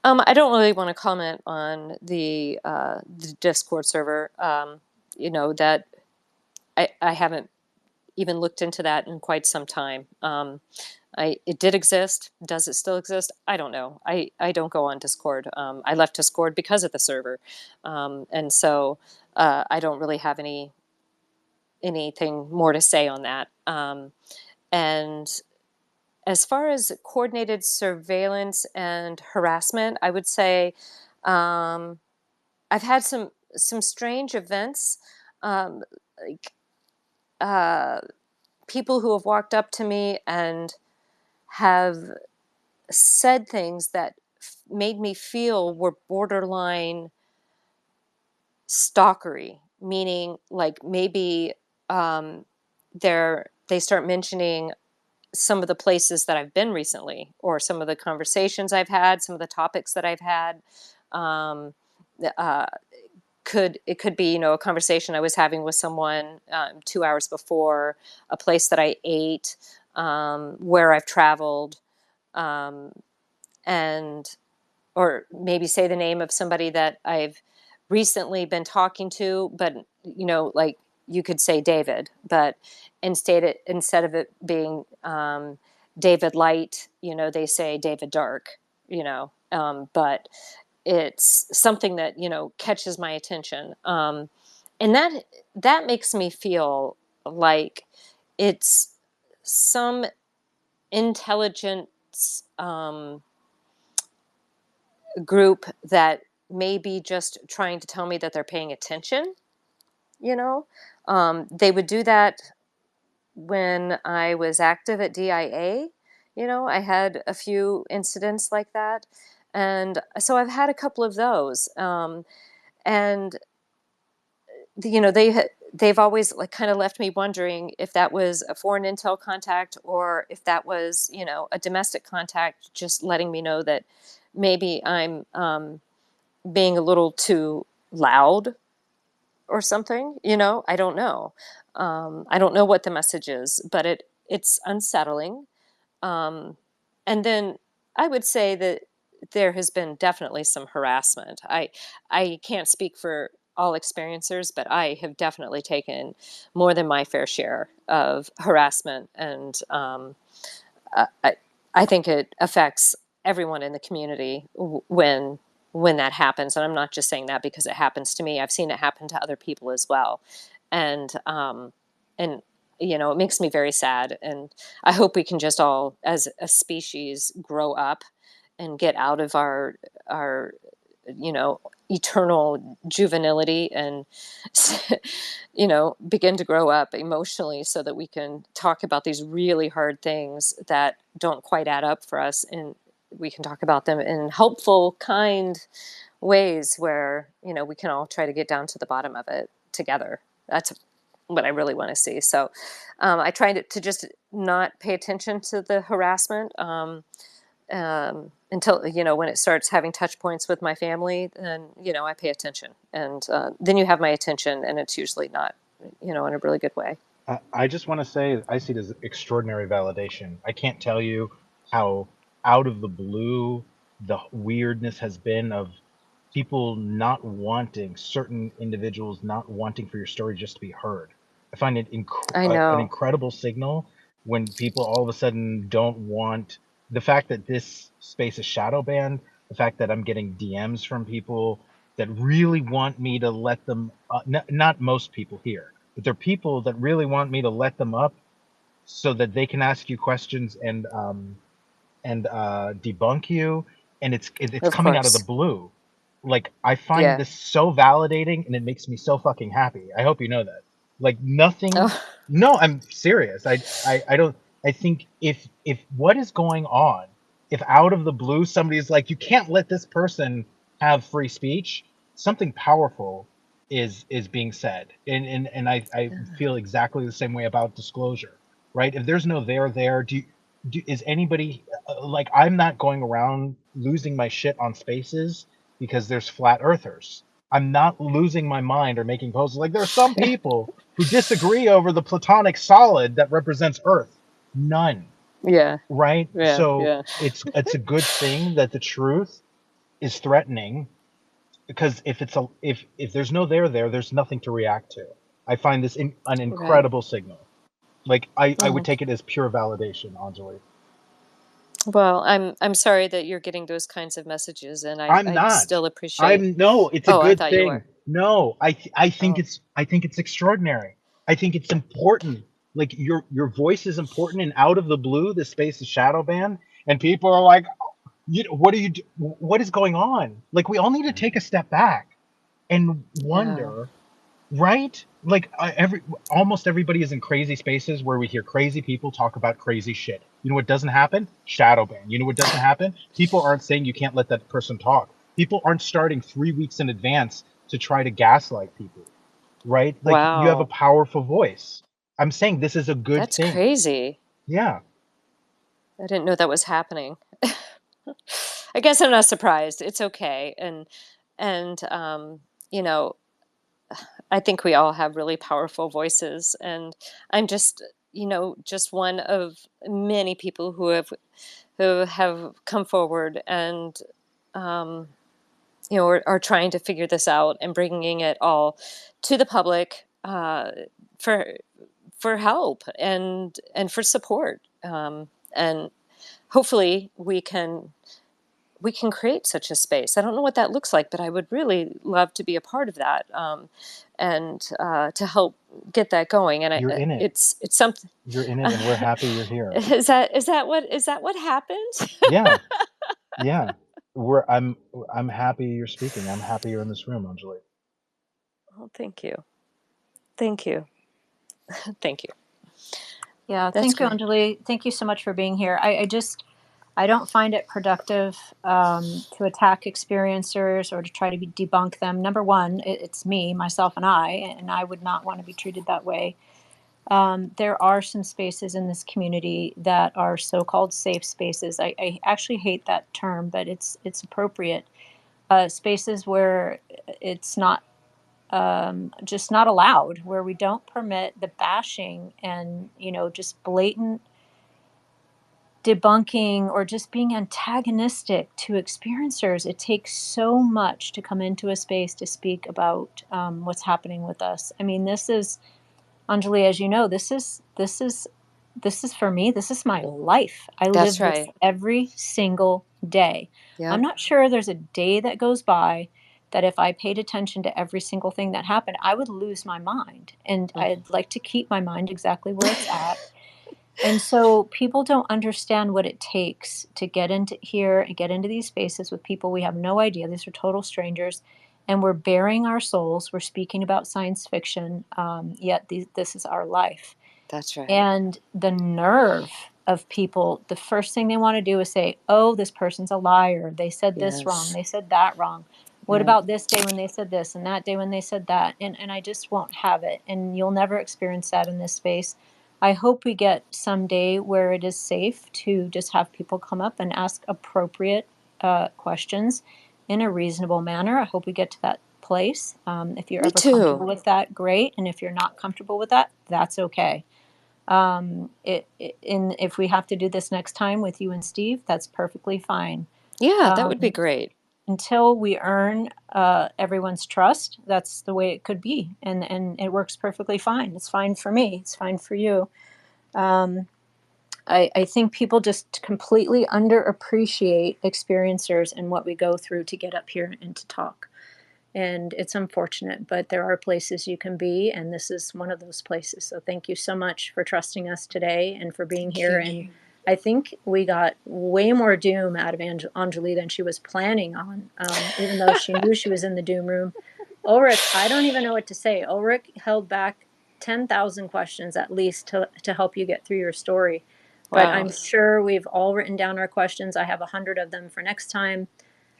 I don't really want to comment on the Discord server. That I haven't even looked into that in quite some time. It did exist. Does it still exist? I don't know. I don't go on Discord. I left Discord because of the server, and so I don't really have anything more to say on that. And as far as coordinated surveillance and harassment, I would say I've had some strange events, like people who have walked up to me and have said things that made me feel were borderline stalkery, meaning like maybe they start mentioning some of the places that I've been recently, or some of the conversations I've had, some of the topics that I've had. Um, uh, it could be, a conversation I was having with someone 2 hours before, a place that I ate, where I've traveled, and or maybe say the name of somebody that I've recently been talking to, but like you could say David, but instead of it being David Light, they say David Dark, but it's something that catches my attention, and that makes me feel like it's some intelligence group that may be just trying to tell me that they're paying attention. They would do that when I was active at DIA. I had a few incidents like that, and so I've had a couple of those. And they've always like kind of left me wondering if that was a foreign intel contact, or if that was a domestic contact, just letting me know that maybe I'm being a little too loud or something. I don't know. I don't know what the message is, but it's unsettling. And then I would say that there has been definitely some harassment. I can't speak for all experiencers, but I have definitely taken more than my fair share of harassment, and I think it affects everyone in the community when that happens. And I'm not just saying that because it happens to me. I've seen it happen to other people as well, and it makes me very sad. And I hope we can just all, as a species, grow up and get out of our eternal juvenility, and begin to grow up emotionally, so that we can talk about these really hard things that don't quite add up for us, and we can talk about them in helpful, kind ways where we can all try to get down to the bottom of it together. That's what I really want to see. So I try to just not pay attention to the harassment until when it starts having touch points with my family. Then I pay attention, and then you have my attention, and it's usually not in a really good way. I just want to say I see it as extraordinary validation. I can't tell you how out of the blue the weirdness has been of people not wanting, certain individuals not wanting for your story just to be heard. I find it I an know. incredible signal when people all of a sudden don't want the fact that this space is shadow banned, the fact that I'm getting DMs from people that really want me to let them, not most people here, but there are people that really want me to let them up so that they can ask you questions and debunk you, and it's Of coming out of the course. blue. Like, I find Yeah. this so validating, and it makes me so fucking happy. I hope you know that. Like, nothing. Oh, No, I'm serious. I don't. I think if what is going on, if out of the blue somebody's like, you can't let this person have free speech, something powerful is being said, and I feel exactly the same way about disclosure, right? If there's no there, is anybody like, I'm not going around losing my shit on spaces because there's flat earthers. I'm not losing my mind or making poses. Like, there are some people who disagree over the platonic solid that represents Earth. None, yeah. right? Yeah. So Yeah. it's a good thing that the truth is threatening, because if there's no there's nothing to react to. I find this an Right. incredible signal. Like, I would Mhm. take it as pure validation, Anjali. Well, I'm sorry that you're getting those kinds of messages, and I'm I not. still appreciate. I'm no. It's a Oh, I good thought you thing. were. No, Oh, I think it's extraordinary. I think it's important. Like, your voice is important, and out of the blue, the space is shadow banned, and people are like, what are you? What is going on? Like, we all need to take a step back and yeah. wonder, right? Like, almost everybody is in crazy spaces where we hear crazy people talk about crazy shit. You know what doesn't happen? Shadow ban. You know what doesn't happen? People aren't saying you can't let that person talk. People aren't starting 3 weeks in advance to try to gaslight people, right? Like, you have a Wow, powerful voice. I'm saying this is a good that's thing. crazy. Yeah, I didn't know that was happening. I guess I'm not surprised. It's okay, and you know, I think we all have really powerful voices, and I'm just, just one of many people who have come forward and um, are trying to figure this out and bringing it all to the public for for help and for support. And hopefully we can create such a space. I don't know what that looks like, but I would really love to be a part of that, and to help get that going. And you're in it. it's something. You're in it, and we're happy you're here. Is that what happened? Yeah, yeah. I'm happy you're speaking. I'm happy you're in this room, Anjali. Oh, thank you, thank you, thank you. Yeah, That's thank you, great. Anjali. Thank you so much for being here. I don't find it productive to attack experiencers or to try to debunk them. Number one, it's me, myself, and I would not want to be treated that way. There are some spaces in this community that are so-called safe spaces. I actually hate that term, but it's appropriate. Spaces where it's not just not allowed, where we don't permit the bashing and just blatant debunking or just being antagonistic to experiencers. It takes so much to come into a space to speak about what's happening with us. I mean, this is Anjali, as you know, this is for me. This is my life. I That's live this right. every single day. I'm Yep. not sure there's a day that goes by that if I paid attention to every single thing that happened, I would lose my mind. And I'd like to keep my mind exactly where it's at. And so people don't understand what it takes to get into here and get into these spaces with people we have no idea. These are total strangers. And we're bearing our souls. We're speaking about science fiction, yet this is our life. That's right. And the nerve of people, the first thing they want to do is say, oh, this person's a liar. They said this wrong. Yes. They said that wrong. What Yep. about this day when they said this and that day when they said that? And I just won't have it. And you'll never experience that in this space. I hope we get someday where it is safe to just have people come up and ask appropriate questions in a reasonable manner. I hope we get to that place. If you're Me ever comfortable too. with that, great. And if you're not comfortable with that, that's okay. If we have to do this next time with you and Steve, that's perfectly fine. Yeah, that would be great. Until we earn everyone's trust, that's the way it could be, and it works perfectly fine. It's fine for me. It's fine for you. I think people just completely underappreciate experiencers and what we go through to get up here and to talk. And it's unfortunate, but there are places you can be, and this is one of those places. So thank you so much for trusting us today and for being here. And I think we got way more doom out of Anjali than she was planning on, even though she knew she was in the doom room. Ulrich, I don't even know what to say. Ulrich held back 10,000 questions at least to help you get through your story. But Wow. I'm sure we've all written down our questions. I have 100 of them for next time.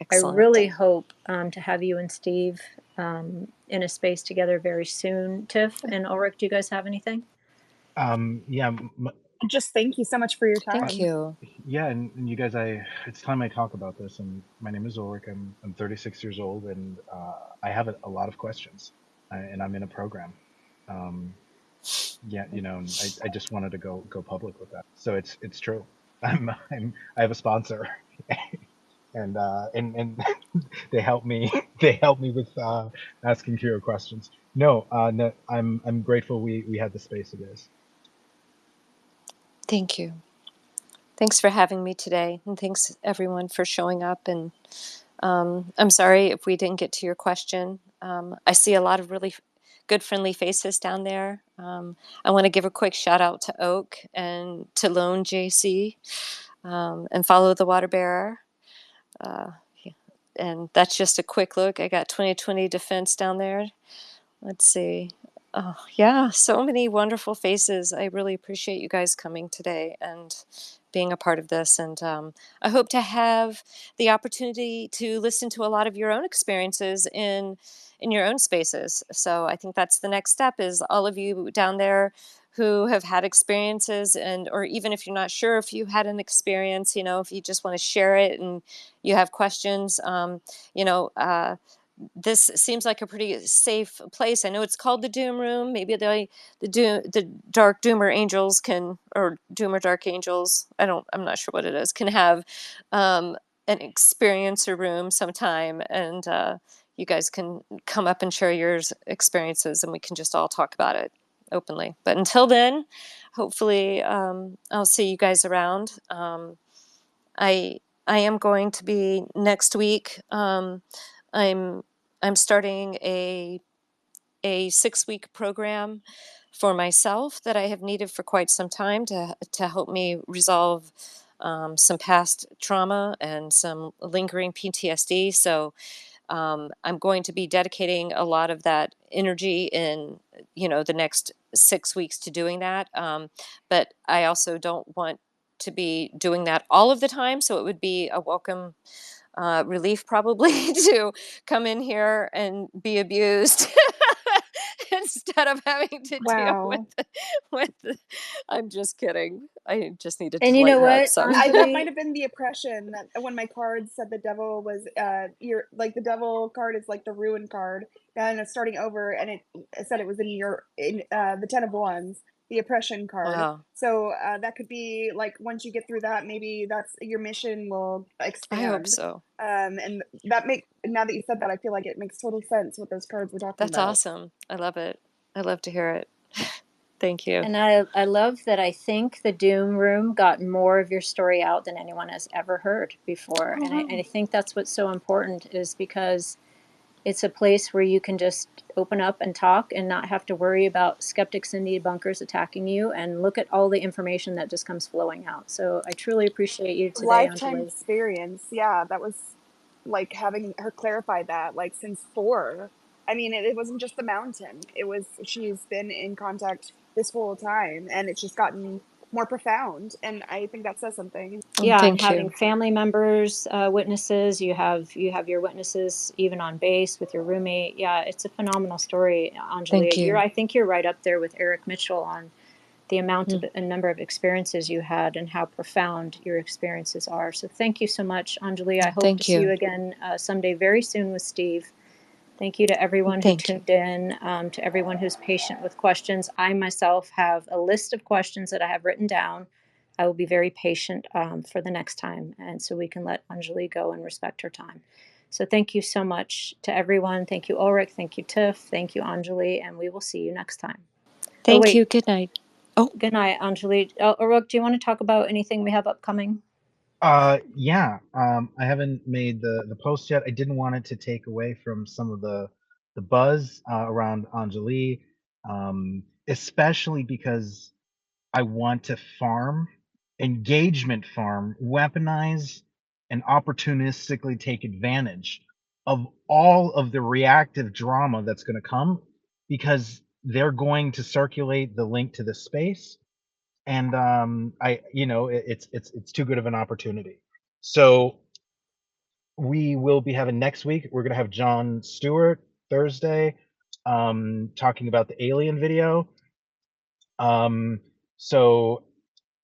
Excellent. I really hope to have you and Steve in a space together very soon. Tiff and Ulrich, do you guys have anything? Yeah, Just thank you so much for your time. Thank you. yeah, and you guys, it's time I talk about this. And my name is Ulrich. I'm 36 years old, and I have a lot of questions, and I'm in a program. Yeah, you know, and I just wanted to go public with that. So it's true. I have a sponsor, and they help me. They help me with asking clear questions. No, no, I'm grateful we had the space, you guys. Thank you. Thanks for having me today, and thanks everyone for showing up. And I'm sorry if we didn't get to your question. I see a lot of really good, friendly faces down there. I want to give a quick shout out to Oak and to Lone JC, and Follow the Water Bearer. And that's just a quick look. I got 2020 Defense down there. Let's see. Oh, yeah, so many wonderful faces. I really appreciate you guys coming today and being a part of this. And I hope to have the opportunity to listen to a lot of your own experiences in your own spaces. So I think that's the next step, is all of you down there who have had experiences, and or even if you're not sure if you had an experience, you know, if you just want to share it and you have questions, you know, this seems like a pretty safe place. I know it's called the Doom Room. Maybe the Dark Doomer Angels can, or Doomer Dark Angels, I'm not sure what it is, can have an experiencer room sometime, and you guys can come up and share your experiences, and we can just all talk about it openly. But until then, hopefully I'll see you guys around. I am going to be next week. I'm starting a 6-week program for myself that I have needed for quite some time to help me resolve some past trauma and some lingering PTSD. So I'm going to be dedicating a lot of that energy in, you know, the next 6 weeks to doing that. But I also don't want to be doing that all of the time. So it would be a welcome relief probably to come in here and be abused instead of having to deal with I'm just kidding. I just needed to And you know lighten up what, some. That might have been the oppression that when my card said the devil was your, like, the devil card is like the ruin card, and it's starting over, and it said it was in the 10 of Wands, the oppression card. Wow. So that could be like, once you get through that, maybe that's your mission will expand. I hope so. And now that you said that, I feel like it makes total sense what those cards were talking That's about. awesome. I love it. I love to hear it. Thank you. And I love that. I think the Doom Room got more of your story out than anyone has ever heard before. Oh, And wow. I think that's what's so important, is because it's a place where you can just open up and talk and not have to worry about skeptics and debunkers attacking you, and look at all the information that just comes flowing out. So I truly appreciate you today, Lifetime Anjali. experience. Yeah, that was like having her clarify that, like, since 4. I mean, it wasn't just the mountain. It was, she's been in contact this whole time, and it's just gotten more profound. And I think that says something. Yeah, and Thank having you. family members, witnesses. You have your witnesses even on base with your roommate. Yeah, it's a phenomenal story, Anjali. Thank you. I think you're right up there with Eric Mitchell on the amount of a number of experiences you had and how profound your experiences are. So thank you so much, Anjali. I hope to see you again someday very soon with Steve. Thank you to everyone who tuned in, to everyone who's patient with questions. I myself have a list of questions that I have written down. I will be very patient for the next time, and so we can let Anjali go and respect her time. So thank you so much to everyone. Thank you, Ulrich. Thank you, Tiff. Thank you, Anjali, and we will see you next time. Thank you. Good night. Oh, good night, Anjali. Ulrich, do you want to talk about anything we have upcoming? Yeah. I haven't made the post yet. I didn't want it to take away from some of the buzz around Anjali, especially because I want to engagement farm, weaponize, and opportunistically take advantage of all of the reactive drama that's going to come, because they're going to circulate the link to the space, and it's too good of an opportunity. So we will be having next week. We're going to have John Stewart Thursday, talking about the alien video. So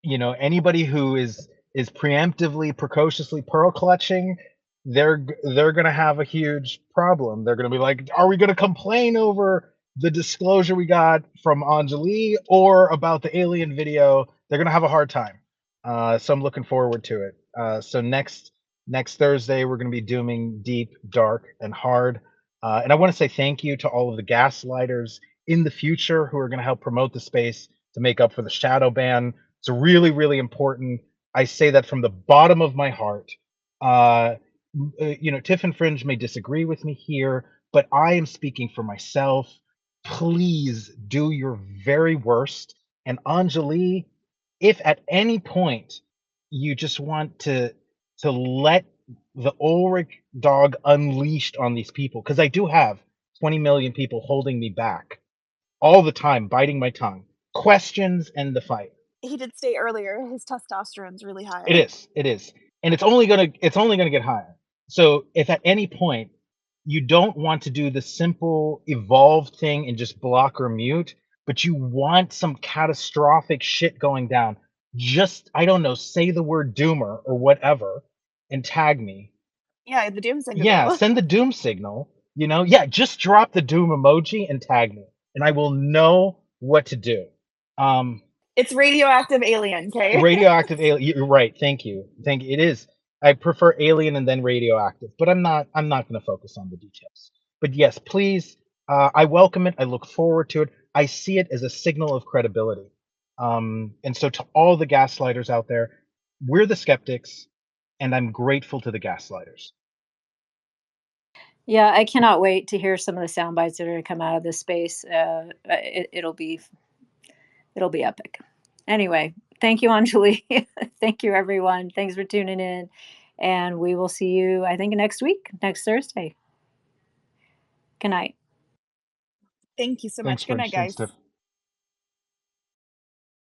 anybody who is preemptively, precociously pearl clutching, they're gonna have a huge problem. They're gonna be like, are we gonna complain over the disclosure we got from Anjali or about the alien video? They're gonna have a hard time. So I'm looking forward to it. So next Thursday we're gonna be dooming deep, dark, and hard. And I want to say thank you to all of the gaslighters in the future who are going to help promote the space to make up for the shadow ban. It's really, really important. I say that from the bottom of my heart. Tiff and Fringe may disagree with me here, but I am speaking for myself. Please do your very worst. And Anjali, if at any point you just want to let the Ulrich dog unleashed on these people, because I do have 20 million people holding me back all the time, biting my tongue. Questions and the fight. He did say earlier his testosterone's really high. It is, and it's only gonna get higher. So if at any point you don't want to do the simple evolved thing and just block or mute, but you want some catastrophic shit going down, just, I don't know, say the word doomer or whatever and tag me. Yeah, the doom signal. Yeah, send the doom signal. Just drop the doom emoji and tag me, and I will know what to do. It's radioactive alien, okay? Radioactive alien. You're right. Thank you. It is. I prefer alien and then radioactive, but I'm not going to focus on the details. But yes, please. I welcome it. I look forward to it. I see it as a signal of credibility. And so to all the gaslighters out there, we're the skeptics, and I'm grateful to the gaslighters. Yeah, I cannot wait to hear some of the sound bites that are going to come out of this space. It'll be epic. Anyway, thank you, Anjali. Thank you, everyone. Thanks for tuning in. And we will see you, I think, next week, next Thursday. Good night. Thanks so much. Good night, guys.